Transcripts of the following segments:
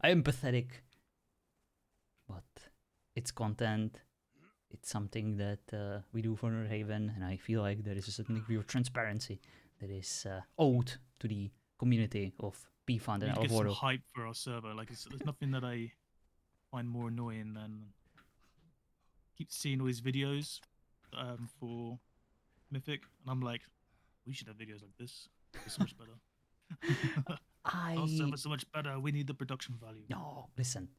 I am pathetic, but it's content. It's something that we do for Nordhaven, and I feel like there is a certain degree of transparency that is owed to the community of P-Fund We and need to get some Alvaro. hype for our server. Like, there's nothing that I find more annoying than keep seeing all these videos for Mythic, and I'm like, we should have videos like this. It's so much better. Our server's so much better. We need the production value. No, listen.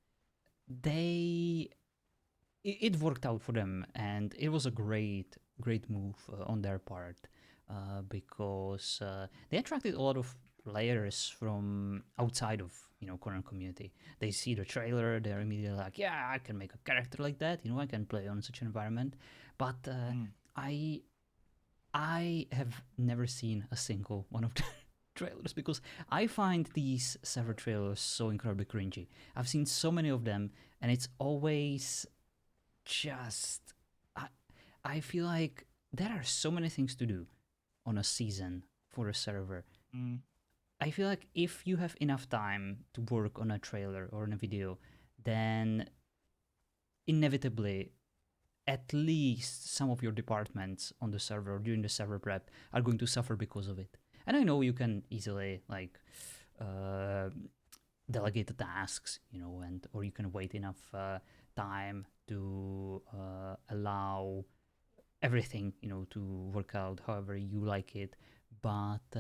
It worked out for them, and it was a great move on their part, because they attracted a lot of players from outside of Conan community. They see the trailer, they're immediately like, yeah, I can make a character like that, I can play on such an environment. But I have never seen a single one of the trailers, because I find these server trailers so incredibly cringy. I've seen so many of them, and it's always just I feel like there are so many things to do on a season for a server. I feel like if you have enough time to work on a trailer or on a video, then inevitably at least some of your departments on the server during the server prep are going to suffer because of it. And I know you can easily like delegate the tasks, and or you can wait enough time to allow everything to work out however you like it. But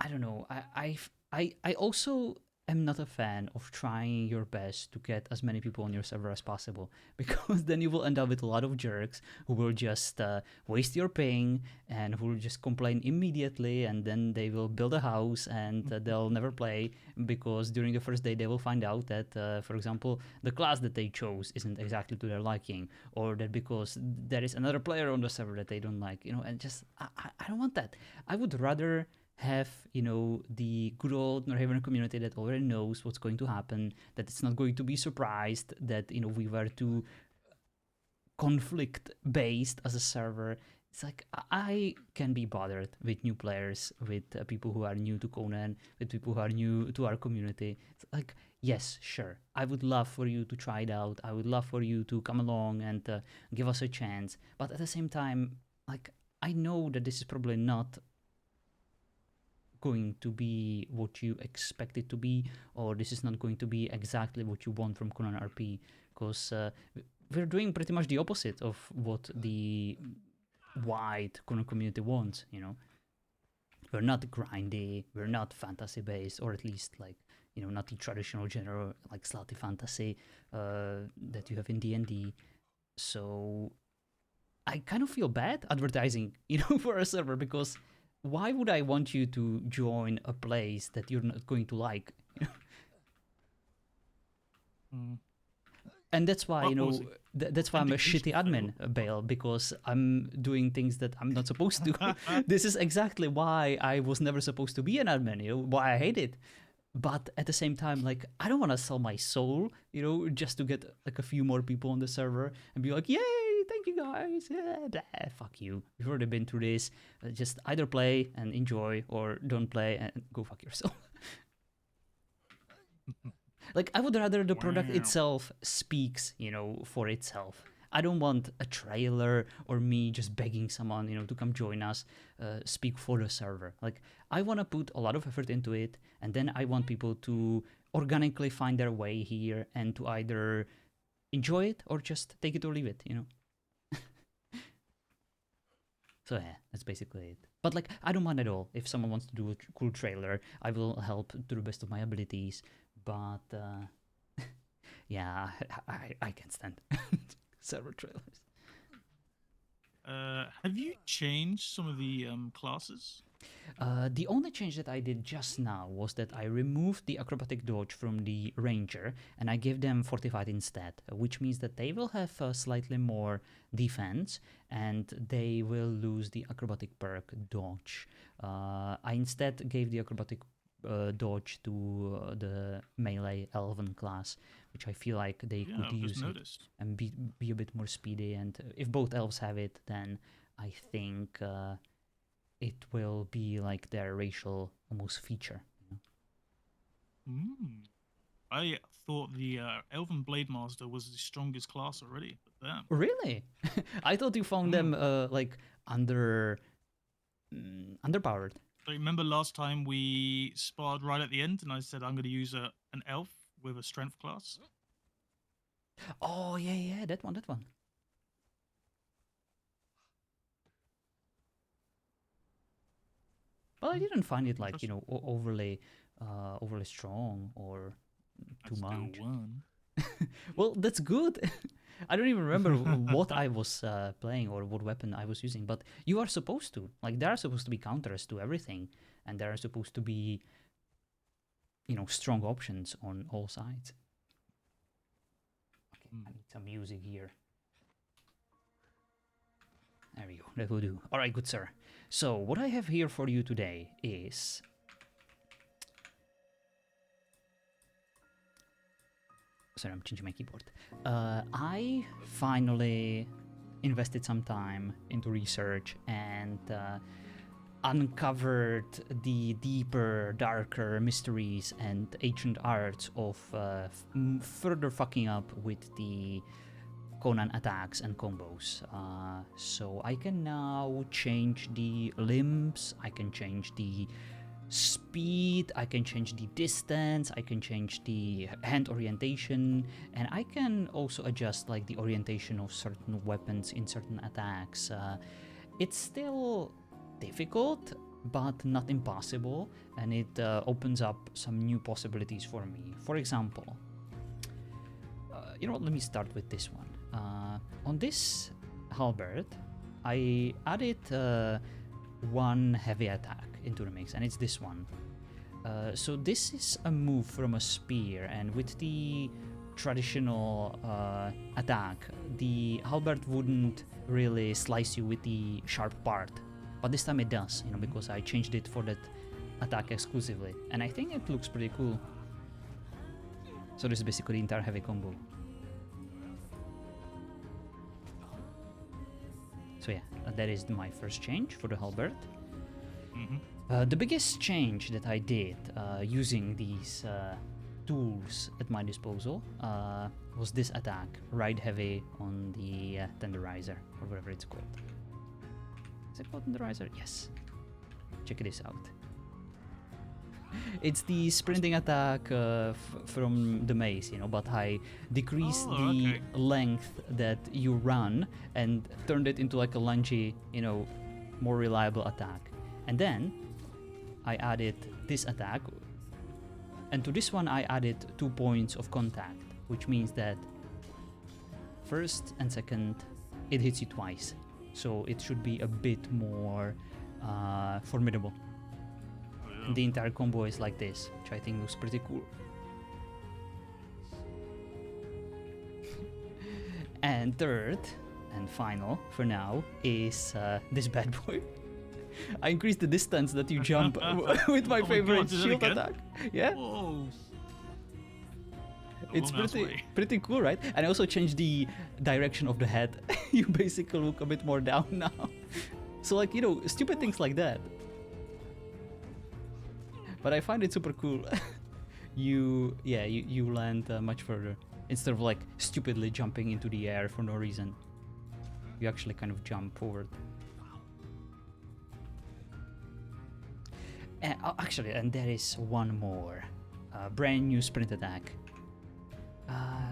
I don't know. I also am not a fan of trying your best to get as many people on your server as possible, because then you will end up with a lot of jerks who will just waste your ping and who will just complain immediately, and then they will build a house and they'll never play, because during the first day they will find out that, for example, the class that they chose isn't exactly to their liking, or that because there is another player on the server that they don't like, and just I don't want that. I would rather have the good old Nordhaven community that already knows what's going to happen, that it's not going to be surprised that we were too conflict based as a server. It's like I can be bothered with new players, with people who are new to Conan, with people who are new to our community. It's like, yes, sure, I would love for you to try it out. I would love for you to come along and give us a chance. But at the same time, like, I know that this is probably not going to be what you expect it to be, or this is not going to be exactly what you want from Conan RP, because we're doing pretty much the opposite of what the wide Conan community wants. We're not grindy, we're not fantasy based, or at least like not the traditional genre like slutty fantasy that you have in D&D. So I kind of feel bad advertising for a server, because why would I want you to join a place that you're not going to like? And that's why, that's why I'm a shitty admin, Bale, because I'm doing things that I'm not supposed to. This is exactly why I was never supposed to be an admin, why I hate it. But at the same time, like, I don't want to sell my soul, just to get like a few more people on the server and be like, yay, thank you guys, yeah, blah, fuck you. You've already been through this. Just either play and enjoy, or don't play and go fuck yourself. Like, I would rather the product itself speaks, for itself. I don't want a trailer or me just begging someone, to come join us, speak for the server. Like, I want to put a lot of effort into it, and then I want people to organically find their way here and to either enjoy it or just take it or leave it, So yeah, that's basically it. But like, I don't mind at all. If someone wants to do a cool trailer, I will help to the best of my abilities. But yeah, I can't stand server trailers. Have you changed some of the classes? The only change that I did just now was that I removed the acrobatic dodge from the ranger and I gave them fortified instead, which means that they will have slightly more defense and they will lose the acrobatic perk dodge. I instead gave the acrobatic dodge to the melee elven class, which I feel like they could use it and be a bit more speedy. And if both elves have it, then I think it will be like their racial almost feature. I thought the Elven Blade Master was the strongest class already. But damn. Really? I thought you found them Mm. like underpowered. So remember last time we sparred right at the end, and I said I'm going to use an elf with a strength class. Oh yeah, yeah, that one, that one. Well, I didn't find it like, you Interesting. know, overly strong or I too still much. won. Well, that's good. I don't even remember what I was playing or what weapon I was using, but you are supposed to. Like, there are supposed to be counters to everything, and there are supposed to be, you know, strong options on all sides. Okay, I need some music here. There we go, that will do. Alright, good sir. So, what I have here for you today is... Sorry, I'm changing my keyboard. I finally invested some time into research and uncovered the deeper, darker mysteries and ancient arts of further fucking up with the Conan attacks and combos. So I can now change the limbs, I can change the speed, I can change the distance, I can change the hand orientation, and I can also adjust like the orientation of certain weapons in certain attacks. It's still difficult, but not impossible, and it opens up some new possibilities for me. For example, you know what, let me start with this one. On this halberd, I added one heavy attack into the mix, and it's this one. So this is a move from a spear, and with the traditional attack, the halberd wouldn't really slice you with the sharp part, but this time it does, you know, because I changed it for that attack exclusively, and I think it looks pretty cool. So this is basically the entire heavy combo. So yeah, that is my first change for the halberd. The biggest change that I did using these tools at my disposal was this attack, ride heavy on the tenderizer, or whatever it's called. Is it called tenderizer? Yes. Check this out. It's the sprinting attack from the maze, you know, but I decreased the length that you run and turned it into like a lungy, you know, more reliable attack. And then I added this attack, and to this one I added 2 points of contact, which means that first and second it hits you twice, so it should be a bit more formidable. And the entire combo is like this, which I think looks pretty cool. And third and final for now is this bad boy. I increased the distance that you jump with my favorite shield attack. Yeah. Whoa. It's pretty cool, right? And I also changed the direction of the head. You basically look a bit more down now. So like, you know, stupid things like that. But I find it super cool. you land much further instead of like stupidly jumping into the air for no reason. You actually kind of jump forward. Actually, and there is one more brand new sprint attack.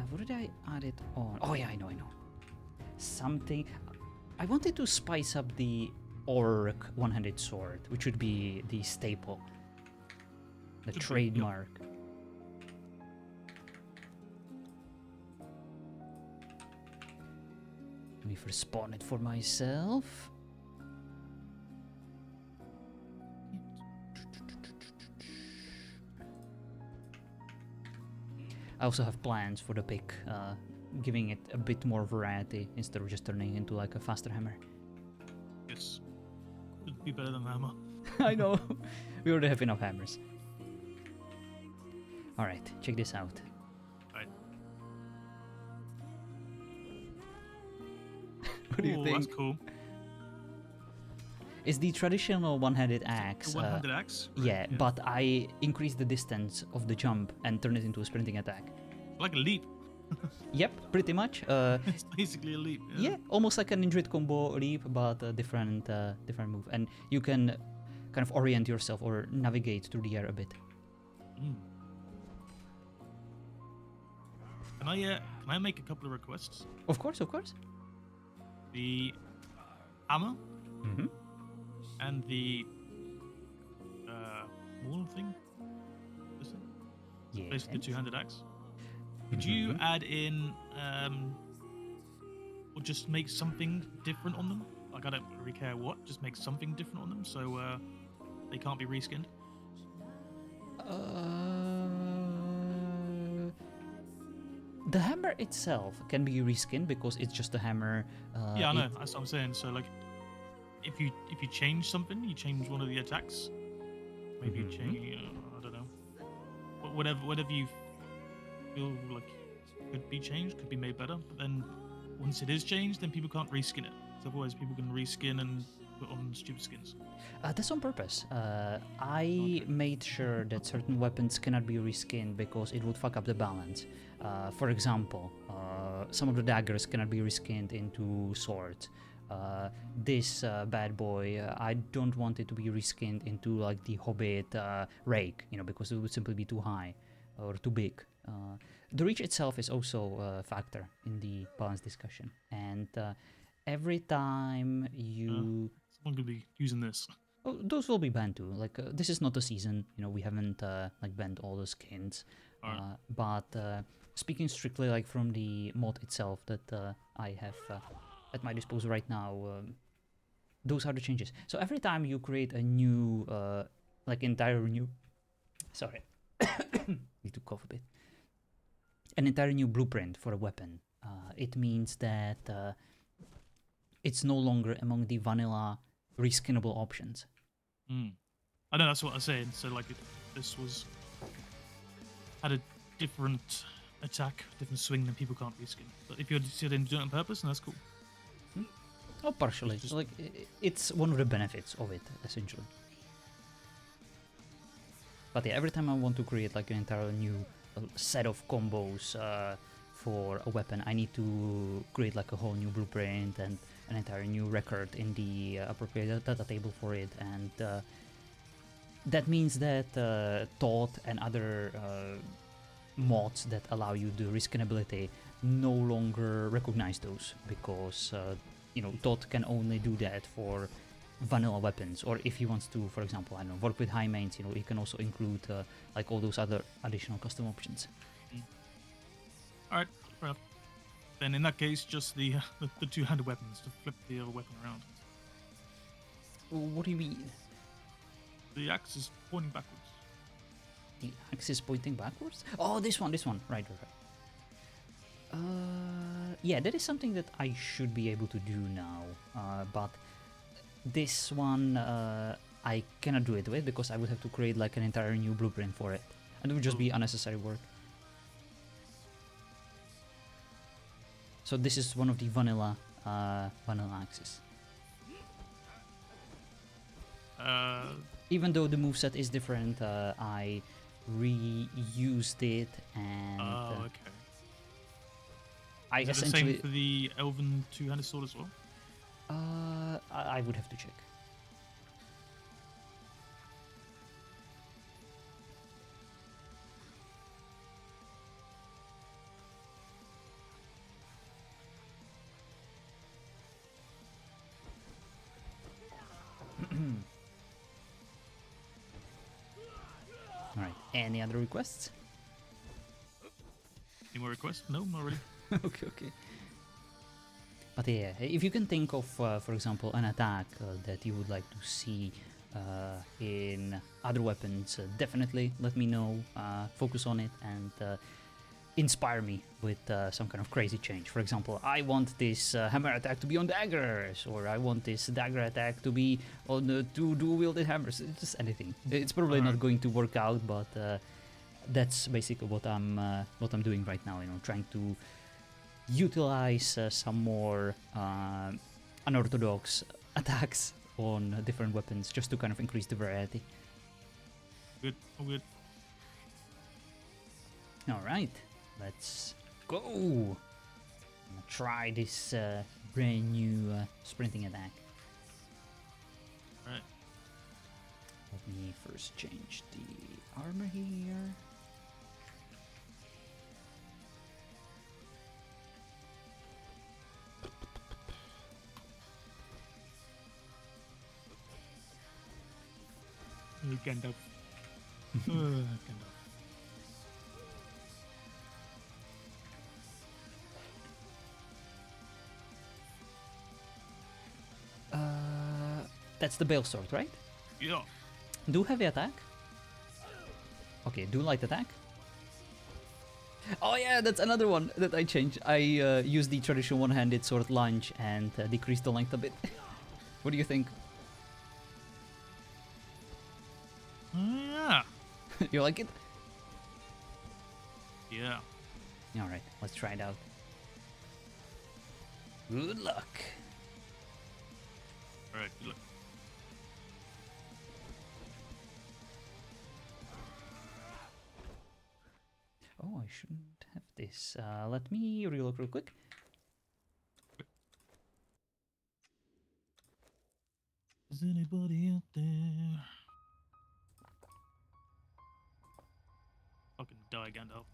What did I add it on? Oh yeah, I know. Something. I wanted to spice up the orc one-handed sword, which would be the staple. The trademark. Yep. Let me first spawn it for myself. I also have plans for the pick, giving it a bit more variety instead of just turning into like a faster hammer. Yes. It'd be better than the hammer. I know. We already have enough hammers. Alright, check this out. Right. What do you think? That's cool. It's the traditional one-handed The axe. one-handed axe. Right, Yeah, but I increase the distance of the jump and turn it into a sprinting attack. like a leap. Yep, pretty much. It's basically a leap. Yeah, almost like an injured combo leap, but a different move, and you can kind of orient yourself or navigate through the air a bit. Mm. Can I make a couple of requests? Of course, of course. The hammer Mm-hmm. and the wall thing. This thing? Yeah. Basically, the two-handed axe. Could you add in or just make something different on them? Like, I don't really care what. Just make something different on them so they can't be reskinned. The hammer itself can be reskinned because it's just a hammer. Yeah, I know. That's what I'm saying. So, like, if you change something, you change one of the attacks. Maybe you change. I don't know. But whatever you feel like could be changed, could be made better. But then once it is changed, then people can't reskin it. So otherwise, people can reskin and put on stupid skins. That's on purpose. I made sure that certain weapons cannot be reskinned because it would fuck up the balance. For example, some of the daggers cannot be reskinned into swords. This bad boy, I don't want it to be reskinned into like the Hobbit rake, because it would simply be too high or too big. The reach itself is also a factor in the balance discussion, and every time you... Someone could be using this. Oh, those will be banned too. Like, this is not a season, we haven't like banned all the skins. Right. But speaking strictly like from the mod itself that I have at my disposal right now, those are the changes. So every time you create a new, like entire new... Sorry. Need to cough a bit. An entire new blueprint for a weapon. It means that it's no longer among the vanilla reskinnable options. I know, that's what I'm saying. So, like, if this had a different attack, different swing, then people can't reskin. But if you're doing it on purpose, then that's cool. Oh, partially. Like, it's one of the benefits of it, essentially. But yeah, every time I want to create like an entire new set of combos for a weapon, I need to create like a whole new blueprint and an entire new record in the appropriate data table for it, and that means that Thought and other mods that allow you the reskinnability no longer recognize those, because Thought can only do that for vanilla weapons, or if he wants to, for example, I don't know, work with high mains, he can also include like all those other additional custom options. Alright, fair enough. Then in that case, just the two-handed weapons, to flip the other weapon around. What do you mean? The axe is pointing backwards. The axe is pointing backwards? Oh, this one. Right. Yeah, that is something that I should be able to do now, but this one I cannot do it with because I would have to create like an entire new blueprint for it, and it would just be unnecessary work. So this is one of the vanilla axes. Even though the moveset is different, I reused it, and okay. I is it essentially... the same for the elven two-handed sword as well? I would have to check. Alright, any other requests? Any more requests? No, not really. Okay. But yeah, if you can think of, for example, an attack that you would like to see in other weapons, definitely let me know, focus on it, and inspire me with some kind of crazy change. For example, I want this hammer attack to be on daggers, or I want this dagger attack to be on the two dual-wielded hammers, just anything. It's probably not going to work out, but that's basically what I'm doing right now, trying to utilize some more unorthodox attacks on different weapons just to kind of increase the variety. Good. All good. All right, let's go. I'm gonna try this brand new sprinting attack. All right. Let me first change the armor here. Gandalf. Gandalf. That's the Bale Sword, right? Yeah. Do heavy attack. Okay, do light attack. Oh yeah, that's another one that I changed. I used the traditional one-handed sword lunge and decreased the length a bit. What do you think? Yeah. You like it? Yeah. Alright, let's try it out. Good luck. All right. Good luck. Oh, I shouldn't have this. Let me relook real quick. Is anybody out there? Fucking die, Gandalf.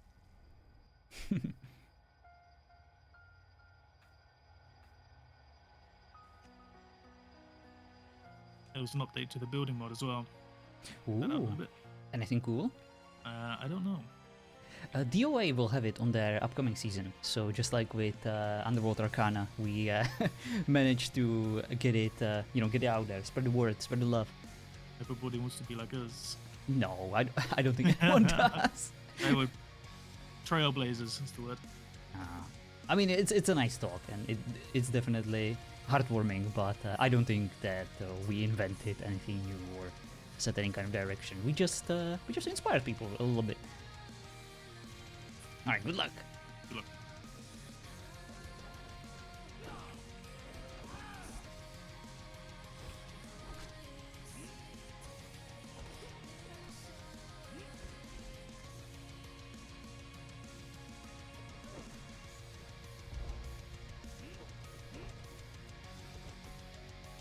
There was an update to the building mod as well. That out a Ooh, bit. anything cool? I don't know. DOA will have it on their upcoming season. So just like with Underwater Arcana, we managed to get it, get it out there, spread the word, spread the love. Everybody wants to be like us. No, I don't think anyone does. They were trailblazers. That's the word. I mean, it's a nice talk, and it's definitely heartwarming, but I don't think that we invented anything new or set any kind of direction. We just inspired people a little bit. All right, good luck. Good luck.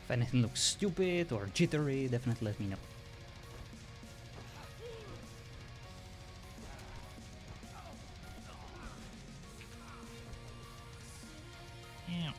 If anything looks stupid or jittery, definitely let me know. Yeah.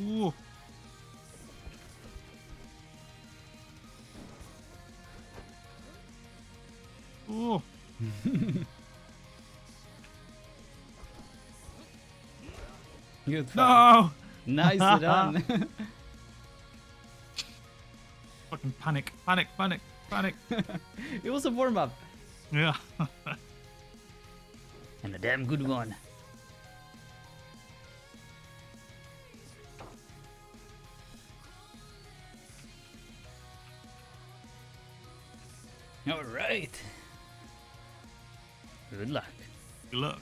Ooh. Good fight. No! Nicely done. Fucking panic, panic, panic, panic. It was a warm up. Yeah. And a damn good one. All right. Good luck. Good luck.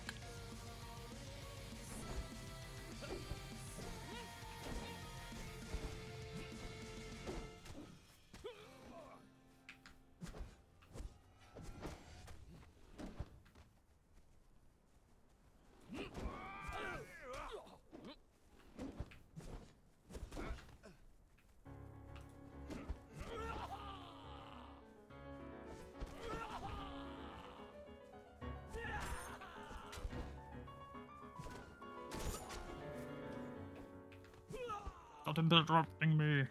Stop interrupting me.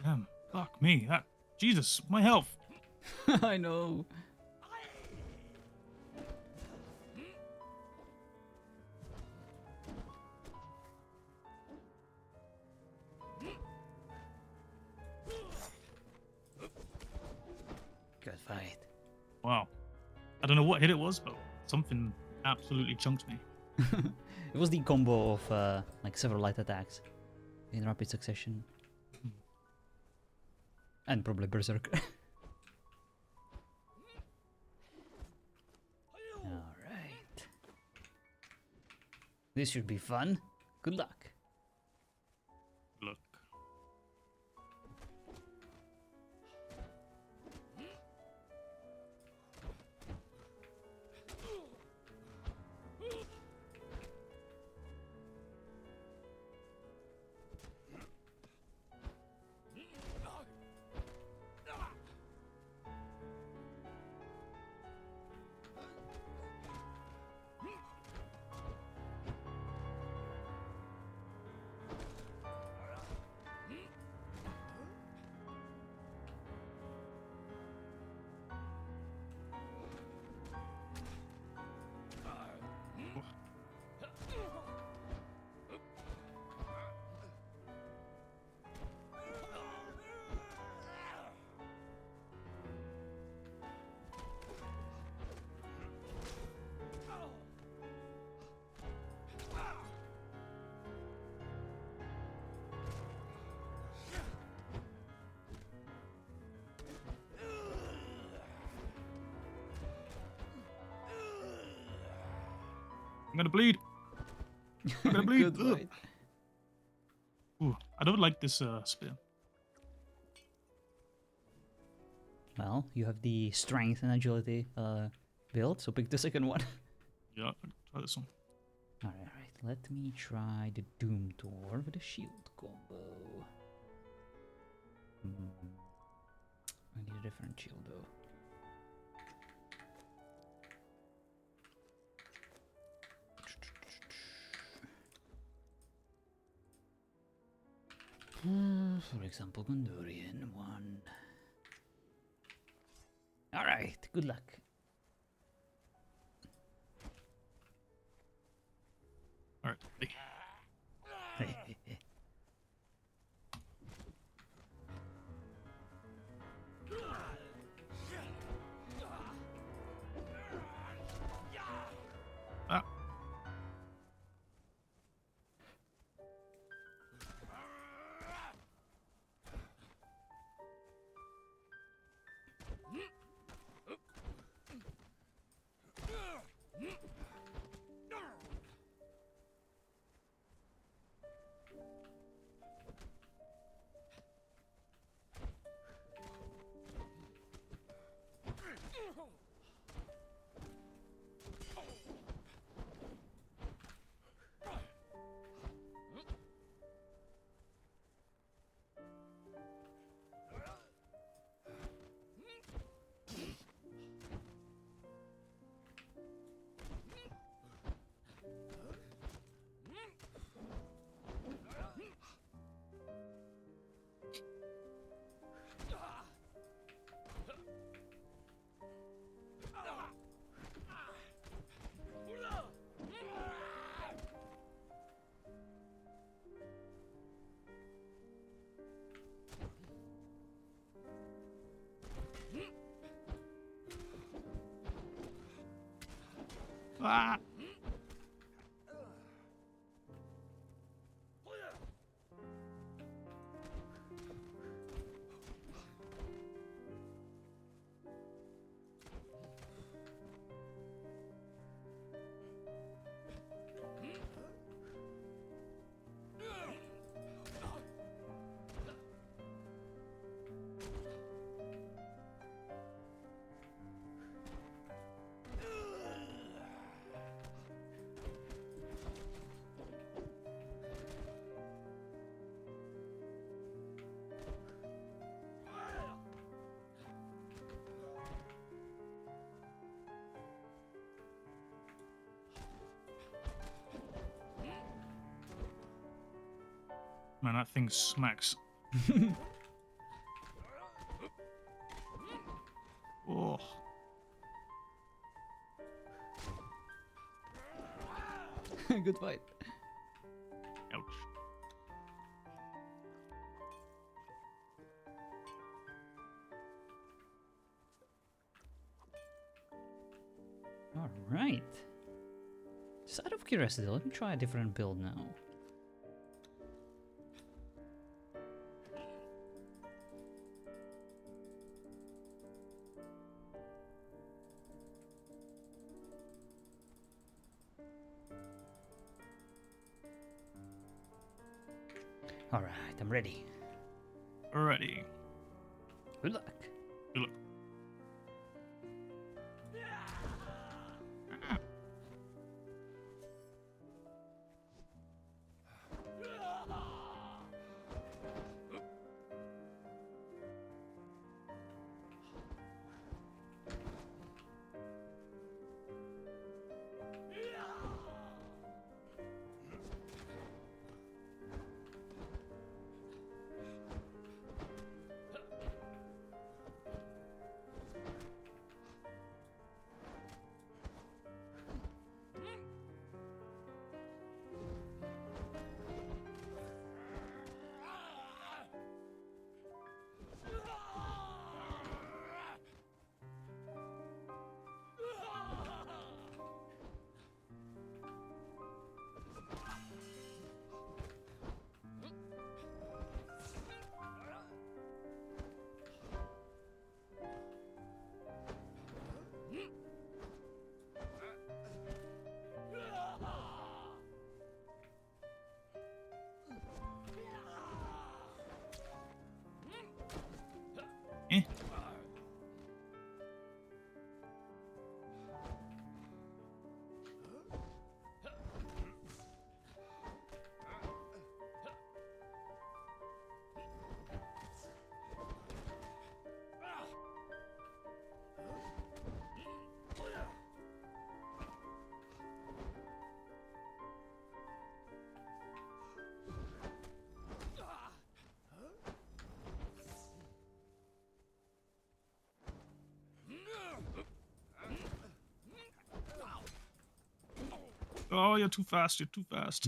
Damn, fuck me. That, Jesus, my health. I know. Good fight. Wow. I don't know what hit it was, but something absolutely chunked me. It was the combo of like several light attacks in rapid succession. And probably Berserk. Alright. This should be fun. Good luck. Look. I'm gonna bleed. I'm gonna bleed. Good fight. Ooh, I don't like this spear. Well, you have the strength and agility build, so pick the second one. Yeah, I'll try this one. Alright, let me try the Doom Door with a shield combo. I need a different shield though. For example, Gondorian one. Alright, good luck. All right. Ah. Ah! Man, that thing smacks. Oh. Good fight. Ouch. All right. Just out of curiosity, let me try a different build now. All right, I'm ready. Alrighty. Good luck. Good luck. Eh. Oh, you're too fast. You're too fast.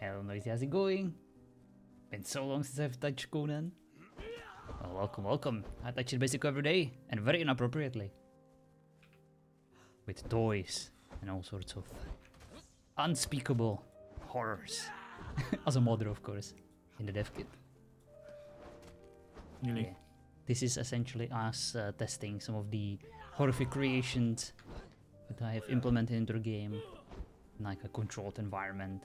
Hello, Noisy, how's it going? Been so long since I've touched Conan. Well, welcome, welcome. I touch it basically every day, and very inappropriately. With toys and all sorts of unspeakable horrors. As a modder, of course, in the dev kit. Nearly. Yeah. This is essentially us testing some of the horrific creations that I have implemented into the game, in like a controlled environment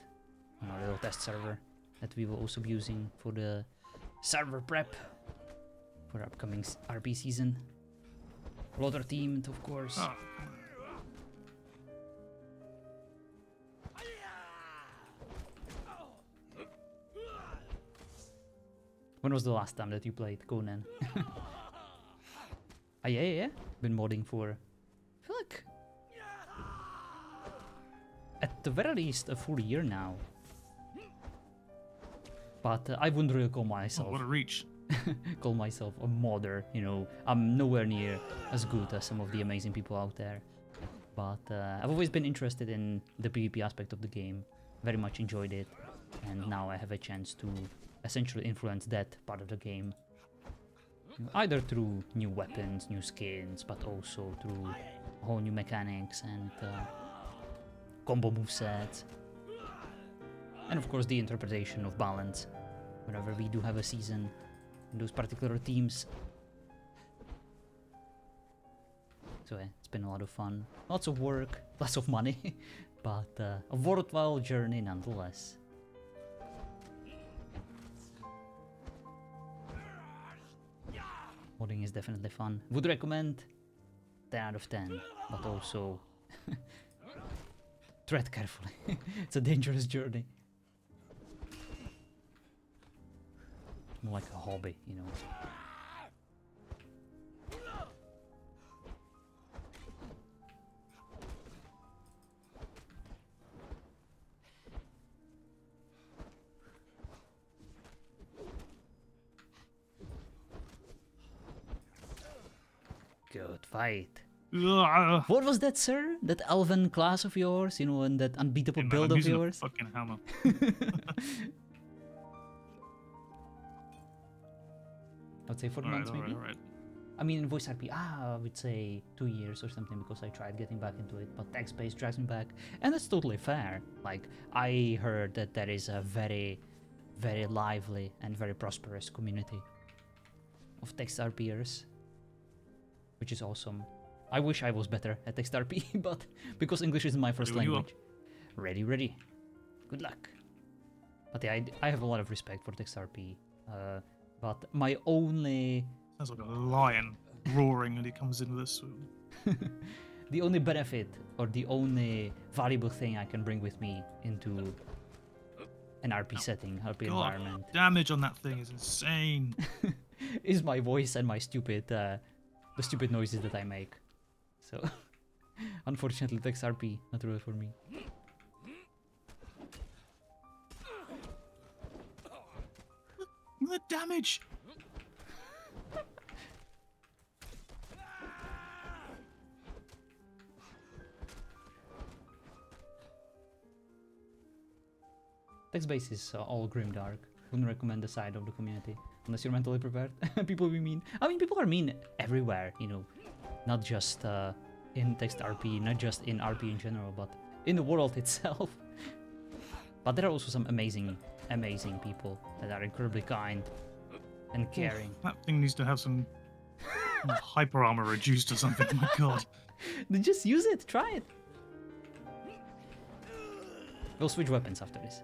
on our little test server that we will also be using for the server prep for the upcoming RP season. Loader themed, of course. Ah. When was the last time that you played Conan? Ah, yeah. Been modding for, I feel like, at the very least, a full year now. But I wouldn't really call Oh, myself what a reach. call myself a modder, you know. I'm nowhere near as good as some of the amazing people out there. But I've always been interested in the PvP aspect of the game, very much enjoyed it, and now I have a chance to essentially influence that part of the game. Either through new weapons, new skins, but also through whole new mechanics and combo movesets. And of course the interpretation of balance, whenever we do have a season in those particular teams. So yeah, it's been a lot of fun. Lots of work, lots of money, but a worthwhile journey nonetheless. Modding is definitely fun. Would recommend 10 out of 10, but also tread carefully. It's a dangerous journey. More like a hobby, you know. Good fight. Ugh. What was that, sir? That elven class of yours, you know, and that unbeatable Hey, man, build I'm of using yours? a fucking hammer. I'd say 4 Alright, months maybe. alright. I mean, in voice RP, I would say 2 years or something because I tried getting back into it, but text-based drags me back, and that's totally fair. Like, I heard that there is a very, very lively and very prosperous community of text RPers, which is awesome. I wish I was better at text RP, but because English isn't my first Ready when you language. Ready, ready. Good luck. But yeah, I have a lot of respect for text RP, but my only... Sounds like a lion roaring and he comes in with a swoop. The only benefit or the only valuable thing I can bring with me into an RP setting, RP God, environment, damage on that thing is insane. is my voice and my stupid, the stupid noises that I make. So, unfortunately, text RP not really for me. The damage. Text base is all grimdark. Wouldn't recommend the side of the community unless you're mentally prepared. People be mean. I mean, people are mean everywhere, you know, not just in text RP, not just in RP in general, but in the world itself. But there are also some amazing, amazing people that are incredibly kind and caring. Oh, that thing needs to have some hyper armor reduced or something. My God. Then just use it, try it. We'll switch weapons after this.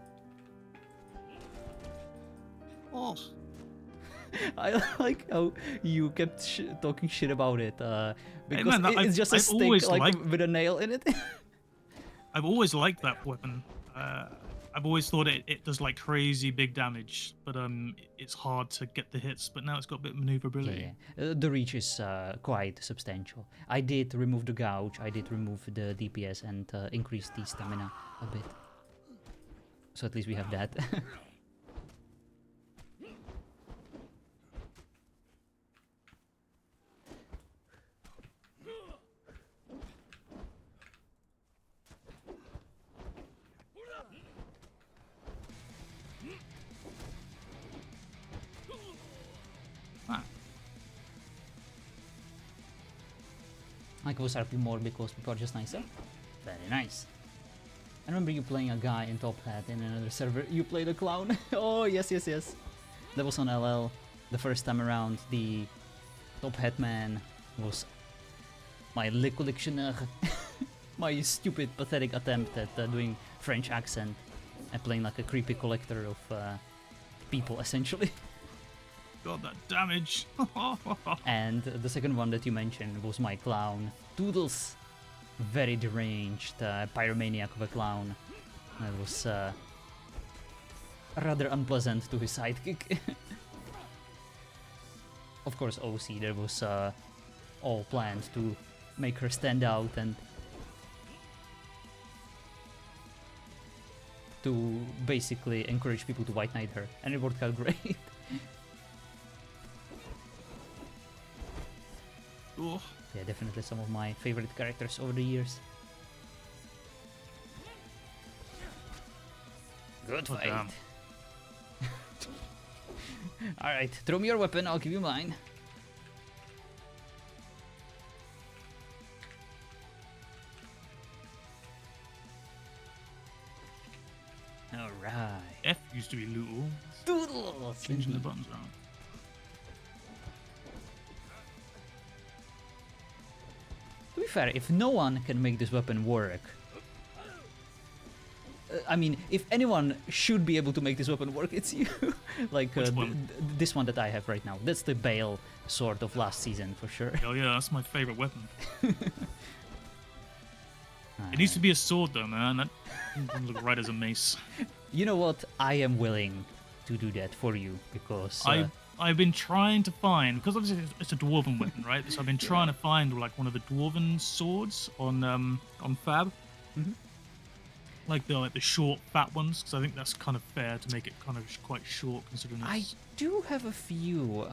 Oh. I like how you kept talking shit about it, because man, it's just a I've stick always like liked- with a nail in it. I've always liked that weapon. I've always thought it does like crazy big damage, but it's hard to get the hits. But now it's got a bit of maneuverability. Yeah. The reach is quite substantial. I did remove the gouge, I did remove the DPS and increase the stamina a bit. So at least we have that. I go RP more because people are just nicer. Very nice. I remember you playing a guy in top hat in another server. You played a clown. Oh, yes, yes, yes. That was on LL. The first time around, the top hat man was my Le Collectionneur. My stupid, pathetic attempt at doing French accent and playing like a creepy collector of people, essentially. God, that damage. And the second one that you mentioned was my clown, Toodles. Very deranged, pyromaniac of a clown. That was rather unpleasant to his sidekick. Of course, OC, there was all planned to make her stand out and to basically encourage people to white knight her, and it worked out great. Oh, Yeah, definitely some of my favorite characters over the years. Good oh fight. damn. Alright, throw me your weapon, I'll give you mine. Alright. F used to be Lootle. Doodles! Changing the Indeed. buttons around. To be fair, if no one can make this weapon work... I mean, if anyone should be able to make this weapon work, it's you. Like Which one? this one that I have right now. That's the Bale sword of last season, for sure. Oh yeah, that's my favorite weapon. It needs to be a sword though, man. That doesn't look right as a mace. You know what? I am willing to do that for you, because... I've been trying to find, because obviously it's a dwarven weapon, right? So I've been trying to find like one of the dwarven swords on Fab. Mhm. Like the short, fat ones, because I think that's kind of fair to make it kind of quite short, considering I it's... do have a few.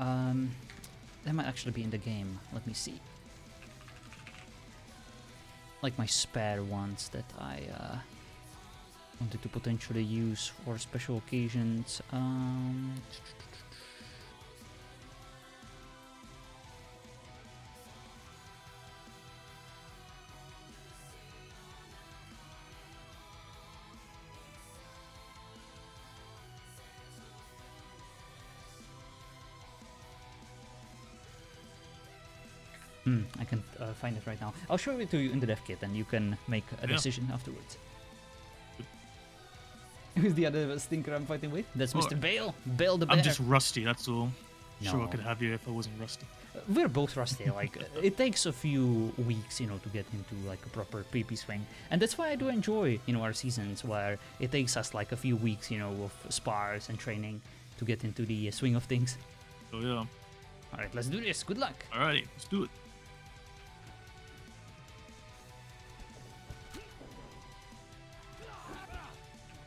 They might actually be in the game. Let me see. Like my spare ones that I wanted to potentially use for special occasions. I can find it right now. I'll show it to you in the dev kit, and you can make a Yeah. decision afterwards. Who's the other stinker I'm fighting with? That's Oh, Mr. Bale. Bale the bear. I'm just rusty, that's all. Sure, I No. could have you if I wasn't rusty. We're both rusty. Like it takes a few weeks, you know, to get into like a proper PvP swing, and that's why I do enjoy, you know, our seasons where it takes us like a few weeks, you know, of spars and training to get into the swing of things. So yeah. All right, let's do this. Good luck. Alrighty, let's do it.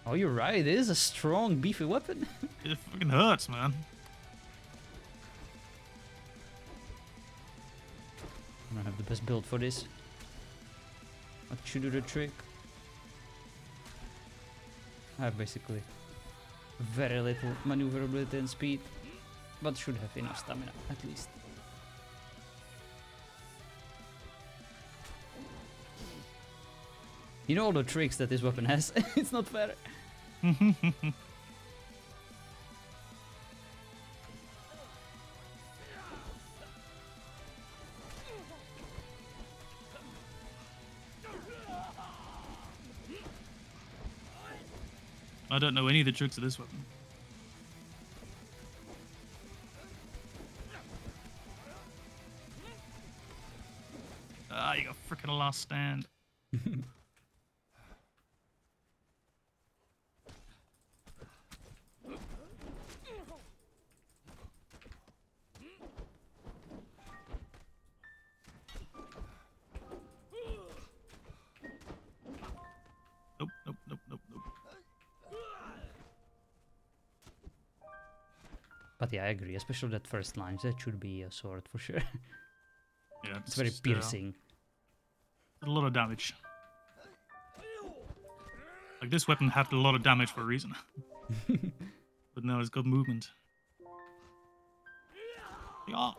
Oh, you're right. It is a strong, beefy weapon. It fucking hurts, man. I don't have the best build for this. But should do the trick. I have basically very little maneuverability and speed, but should have enough stamina at least. You know all the tricks that this weapon has. It's not fair. I don't know any of the tricks of this weapon. Ah, you got freaking last stand. Nope, nope, nope, nope, nope. But yeah, I agree. Especially that first line. That should be a sword for sure. Yeah, It's very just, piercing. a lot of damage. Like this weapon had a lot of damage for a reason. But now it's got movement. Yeah.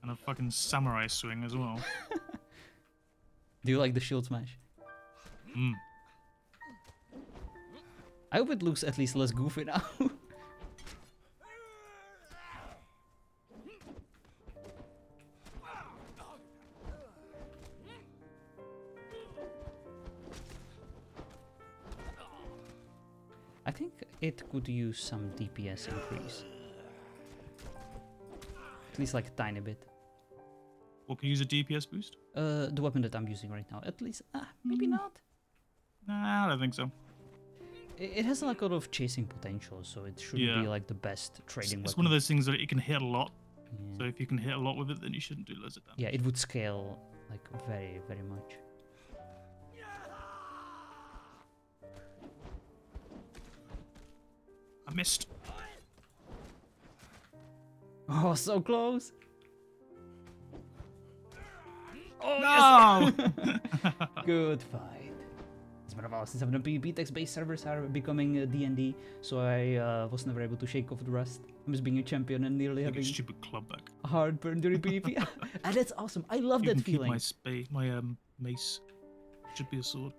And a fucking samurai swing as well. Do you like the shield smash? Mm. I hope it looks at least less goofy now. I think it could use some DPS increase. At least like a tiny bit. What can use a DPS boost? The weapon that I'm using right now. At least, maybe not. Nah, I don't think so. It has like a lot of chasing potential, so it shouldn't Yeah. be like the best trading It's weapon. one of those things that it can hit a lot. Yeah. So if you can hit a lot with it, then you shouldn't do loads of damage. Yeah, it would scale like very, very much. I missed. Oh, so close! Oh, No! yes! Good fight. It's been a while since I've done PvP. Text-based servers are becoming D&D, so I was never able to shake off the rust. I miss being a champion and nearly Take a having stupid club back. a heartburn during PvP. And that's awesome. I love You that can keep feeling. my mace. Should be a sword.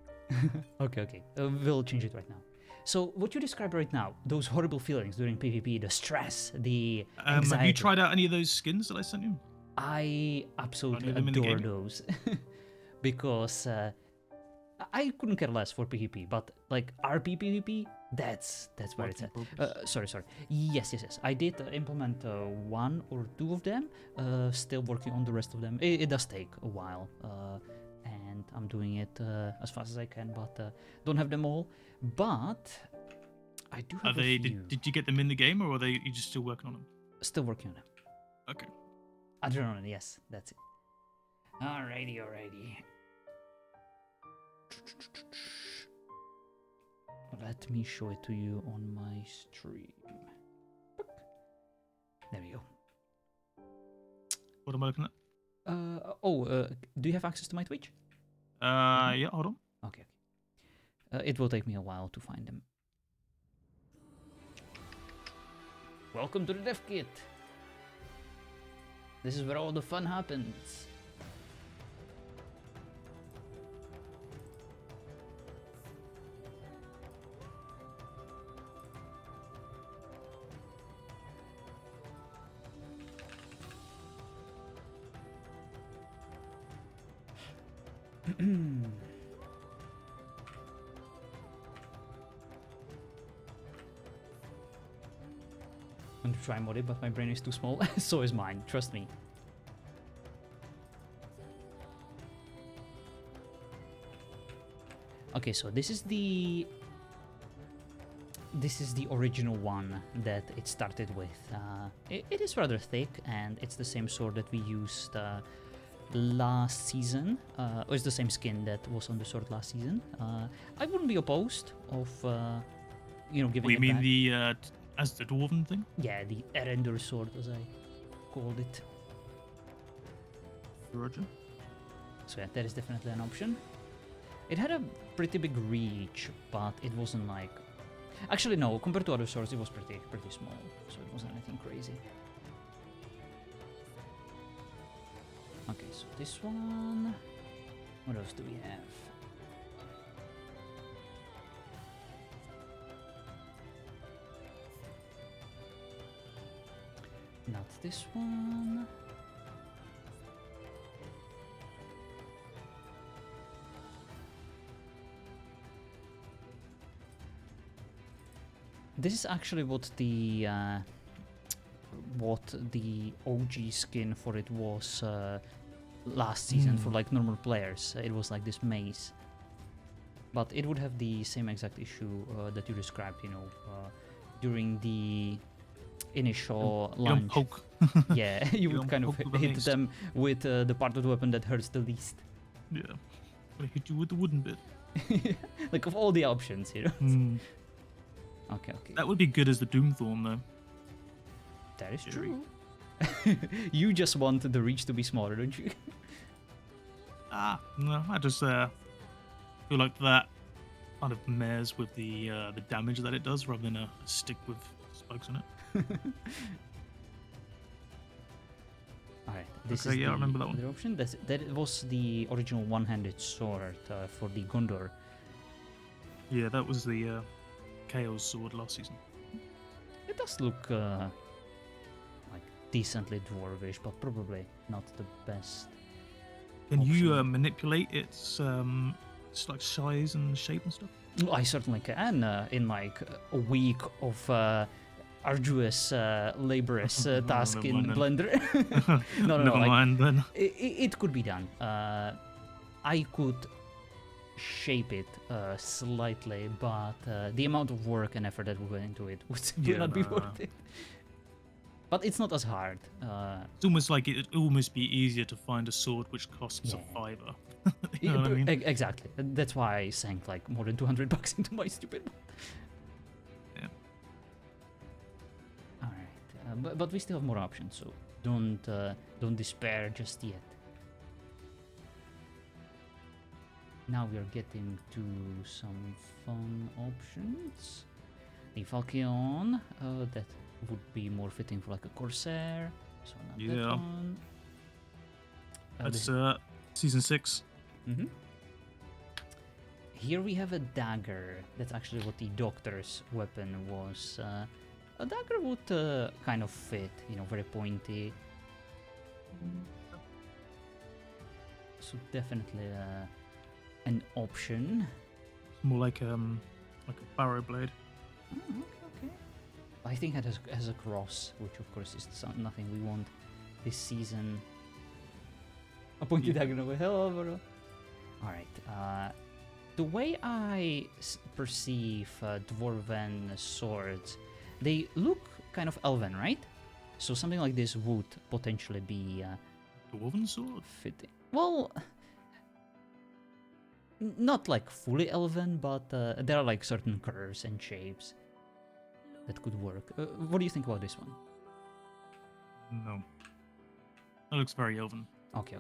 Okay. We'll change it right now. So what you described right now, those horrible feelings during PvP, the stress, the anxiety. Have you tried out any of those skins that I sent you? I absolutely them in the adore game? those. Because I couldn't care less for PvP, but like RP PvP, that's where it's at. Sorry. Yes. I did implement one or two of them. Still working on the rest of them. It does take a while, and I'm doing it as fast as I can, but don't have them all. But I do have Are they? a few. Did you get them in the game, or are they? You just still working on them? Still working on them. Okay. Adrenaline, yes, that's it. Alrighty. Let me show it to you on my stream. There we go. What am I looking at? Do you have access to my Twitch? Yeah. Hold on. Okay. It will take me a while to find them. Welcome to the Dev Kit. This is where all the fun happens. I'm gonna try mod it, but my brain is too small. So is mine, trust me. Okay, so this is the original one that it started with. It is rather thick, and it's the same sword that we used last season. Or it's the same skin that was on the sword last season. I wouldn't be opposed of, giving You it mean back. the as the dwarven thing? Yeah, the Erender sword, as I called it. Roger. So yeah, that is definitely an option. It had a pretty big reach, but it wasn't like... Actually, no, compared to other swords, it was pretty small, so it wasn't anything crazy. Okay, so this one... What else do we have? Not this one. This is actually what the OG skin for it was last season for like normal players. It was like this maze, but it would have the same exact issue that you described. During the initial You don't launch. poke. Yeah, you would don't kind of poke with the hit mace. them with the part of the weapon that hurts the least. Yeah. I hit you with the wooden bit. Like of all the options, Hmm. Okay. That would be good as the Doomthorn, though. That is Theory. true. You just want the reach to be smaller, don't you? No, I just feel like that kind of mares with the damage that it does, rather than a stick with spikes on it. Alright, this Okay, is yeah, I the remember that one. other option. That was the original one-handed sword for the Gondor. Yeah, that was the Chaos sword last season. It does look like decently dwarvish, but probably not the best. Can you option. manipulate its like size and shape and stuff? I certainly can in like a week of arduous, laborious task Never in mind Blender. No, Never like, mind then. it could be done. I could shape it slightly, but the amount of work and effort that would go into it would not be worth it. But it's not as hard. It's almost like it'd almost be easier to find a sword which costs Yeah. a fiver. You know what I mean? Exactly. That's why I sank like more than $200 into my stupid one. Yeah. Alright, but we still have more options, so don't despair just yet. Now we are getting to some fun options. The Falcon, that would be more fitting for like a Corsair, so not that Yeah. one. That's season 6. Mhm. Here we have a dagger. That's actually what the doctor's weapon was. A dagger would kind of fit, you know, very pointy. So definitely an option. It's more like a barrow blade. Oh, okay. I think it has a cross, which of course is nothing we want this season. A pointy dagger away. Hello, bro. Alright, the way I perceive dwarven swords, they look kind of elven, right? So something like this would potentially be Dwarven sword? fitting. Well, not like fully elven, but there are like certain curves and shapes that could work. What do you think about this one? No. That looks very elven. Okay.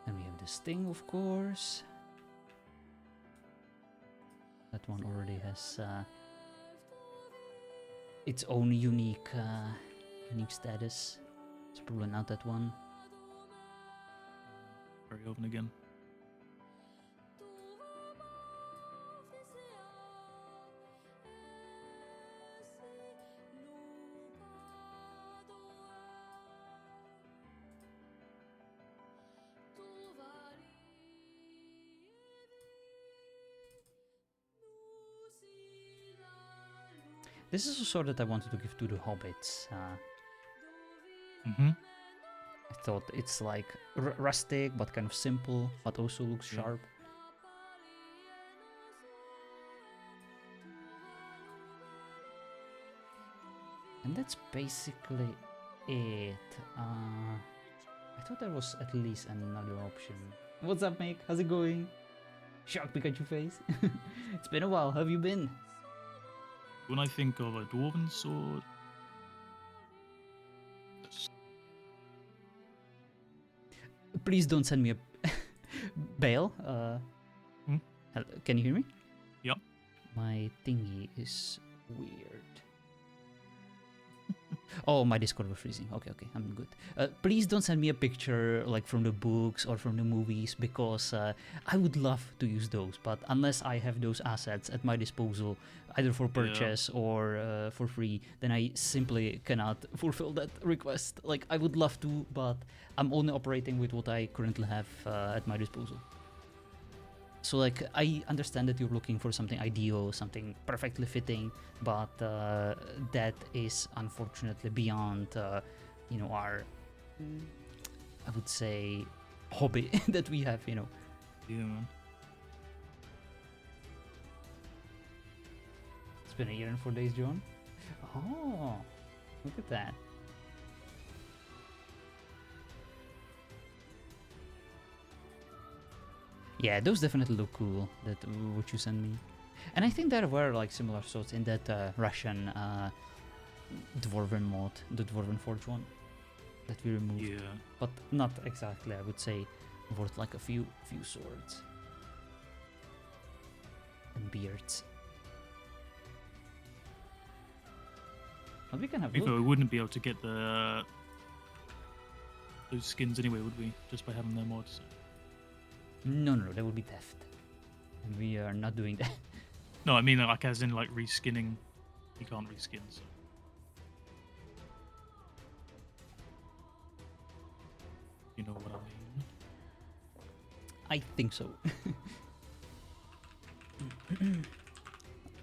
Then we have the Sting, of course. That one already has its own unique status. It's probably not that one. Very elven again. This is a sword that I wanted to give to the hobbits. Mm-hmm. I thought it's like rustic, but kind of simple, but also looks sharp. And that's basically it. I thought there was at least another option. What's up, mate? How's it going? Shock Pikachu face. It's been a while. How have you been? When I think of a dwarven sword, Please don't send me a Bale. Can you hear me? Yep. My thingy is weird. Oh, my Discord was freezing. Okay, I'm good. Please don't send me a picture like from the books or from the movies, because I would love to use those, but unless I have those assets at my disposal, either for purchase or for free, then I simply cannot fulfill that request. Like, I would love to, but I'm only operating with what I currently have at my disposal. So, like, I understand that you're looking for something ideal, something perfectly fitting, but that is unfortunately beyond, our, I would say, hobby that we have, Yeah, man. It's been a year and 4 days, John. Oh, look at that. Yeah, those definitely look cool, that what you sent me. And I think there were like similar sorts in that Russian Dwarven mod, the Dwarven Forge one, that we removed. Yeah. But not exactly, I would say, worth like a few swords. And beards. But we can have a If we look. wouldn't be able to get those skins anyway, would we? Just by having their mods. No, that would be theft. And we are not doing that. No, I mean like as in like reskinning. You can't reskin. So. You know what I mean? I think so.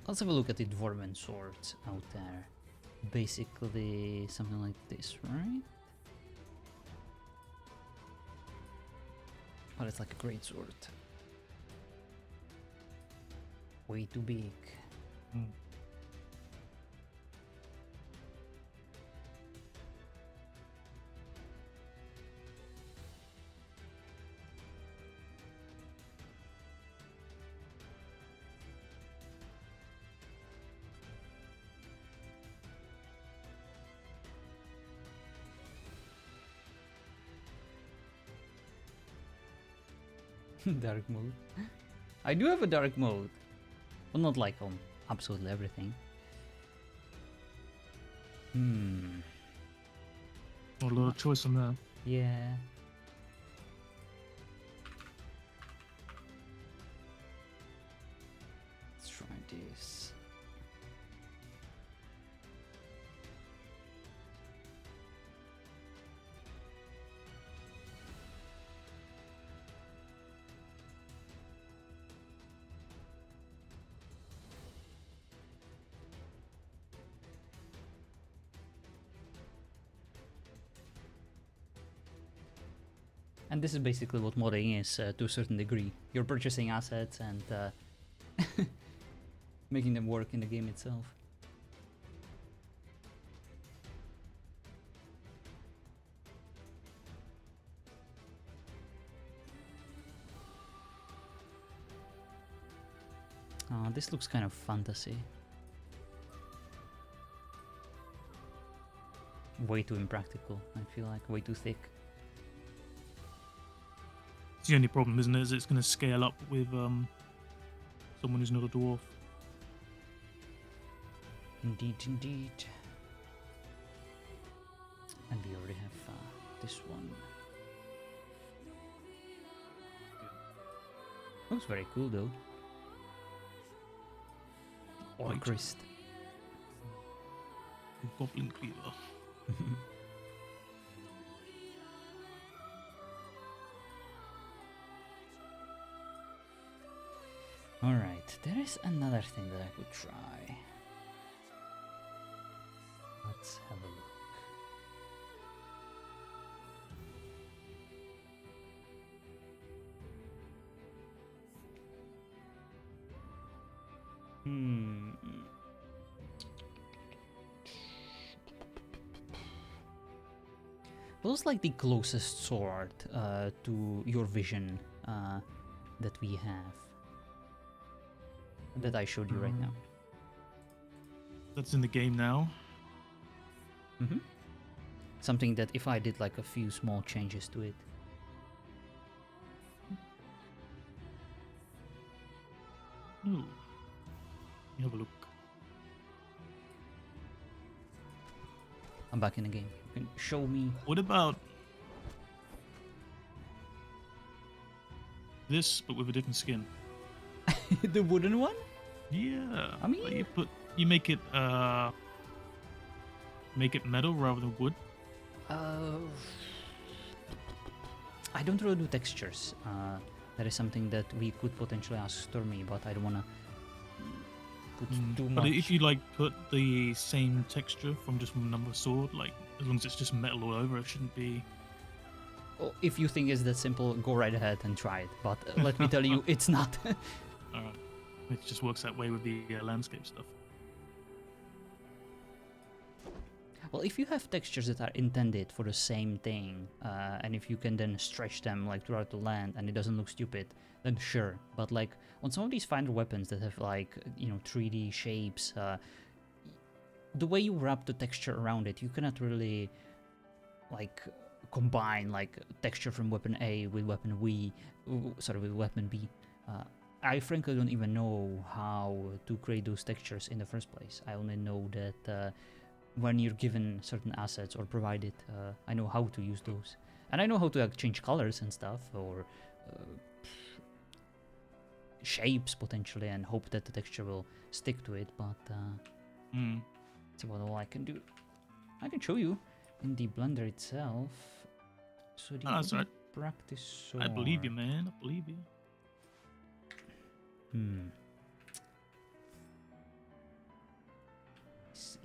Let's have a look at the Dwarven swords out there. Basically something like this, right? But it's like a great sword. Way too big. Dark mode. I do have a dark mode. Well, not like on absolutely everything. Hmm. Not a lot of choice on that. Yeah. Let's try this. And this is basically what modding is to a certain degree. You're purchasing assets and making them work in the game itself. This looks kind of fantasy. Way too impractical, I feel like, way too thick. It's the only problem, isn't it? Is it's going to scale up with someone who's not a dwarf. Indeed, indeed. And we already have this one. Looks very cool though. Orcrist. Goblin Cleaver. Alright, there is another thing that I could try. Let's have a look. What's like the closest sword to your vision that we have? That I showed you right now. That's in the game now. Mm-hmm. Something that if I did like a few small changes to it. Ooh. Let me have a look. I'm back in the game. You can show me. What about this, but with a different skin? The wooden one? Yeah. I mean, like you make it metal rather than wood. I don't really do textures. That is something that we could potentially ask Stormy, but I don't wanna put too much. But if you like put the same texture from just another sword, like as long as it's just metal all over, it shouldn't be. Oh, if you think it's that simple, go right ahead and try it. But let me tell you, it's not. Alright. It just works that way with the landscape stuff. Well, if you have textures that are intended for the same thing, and if you can then stretch them like throughout the land and it doesn't look stupid, then sure. But like on some of these finer weapons that have like, 3D shapes, the way you wrap the texture around it, you cannot really like combine like texture from weapon A with weapon with weapon B. I frankly don't even know how to create those textures in the first place. I only know that when you're given certain assets or provided, I know how to use those. And I know how to like, change colors and stuff, or shapes potentially, and hope that the texture will stick to it, but that's about all I can do. I can show you in the Blender itself. So the that's right. practice I believe you, man. I believe you. Let's see.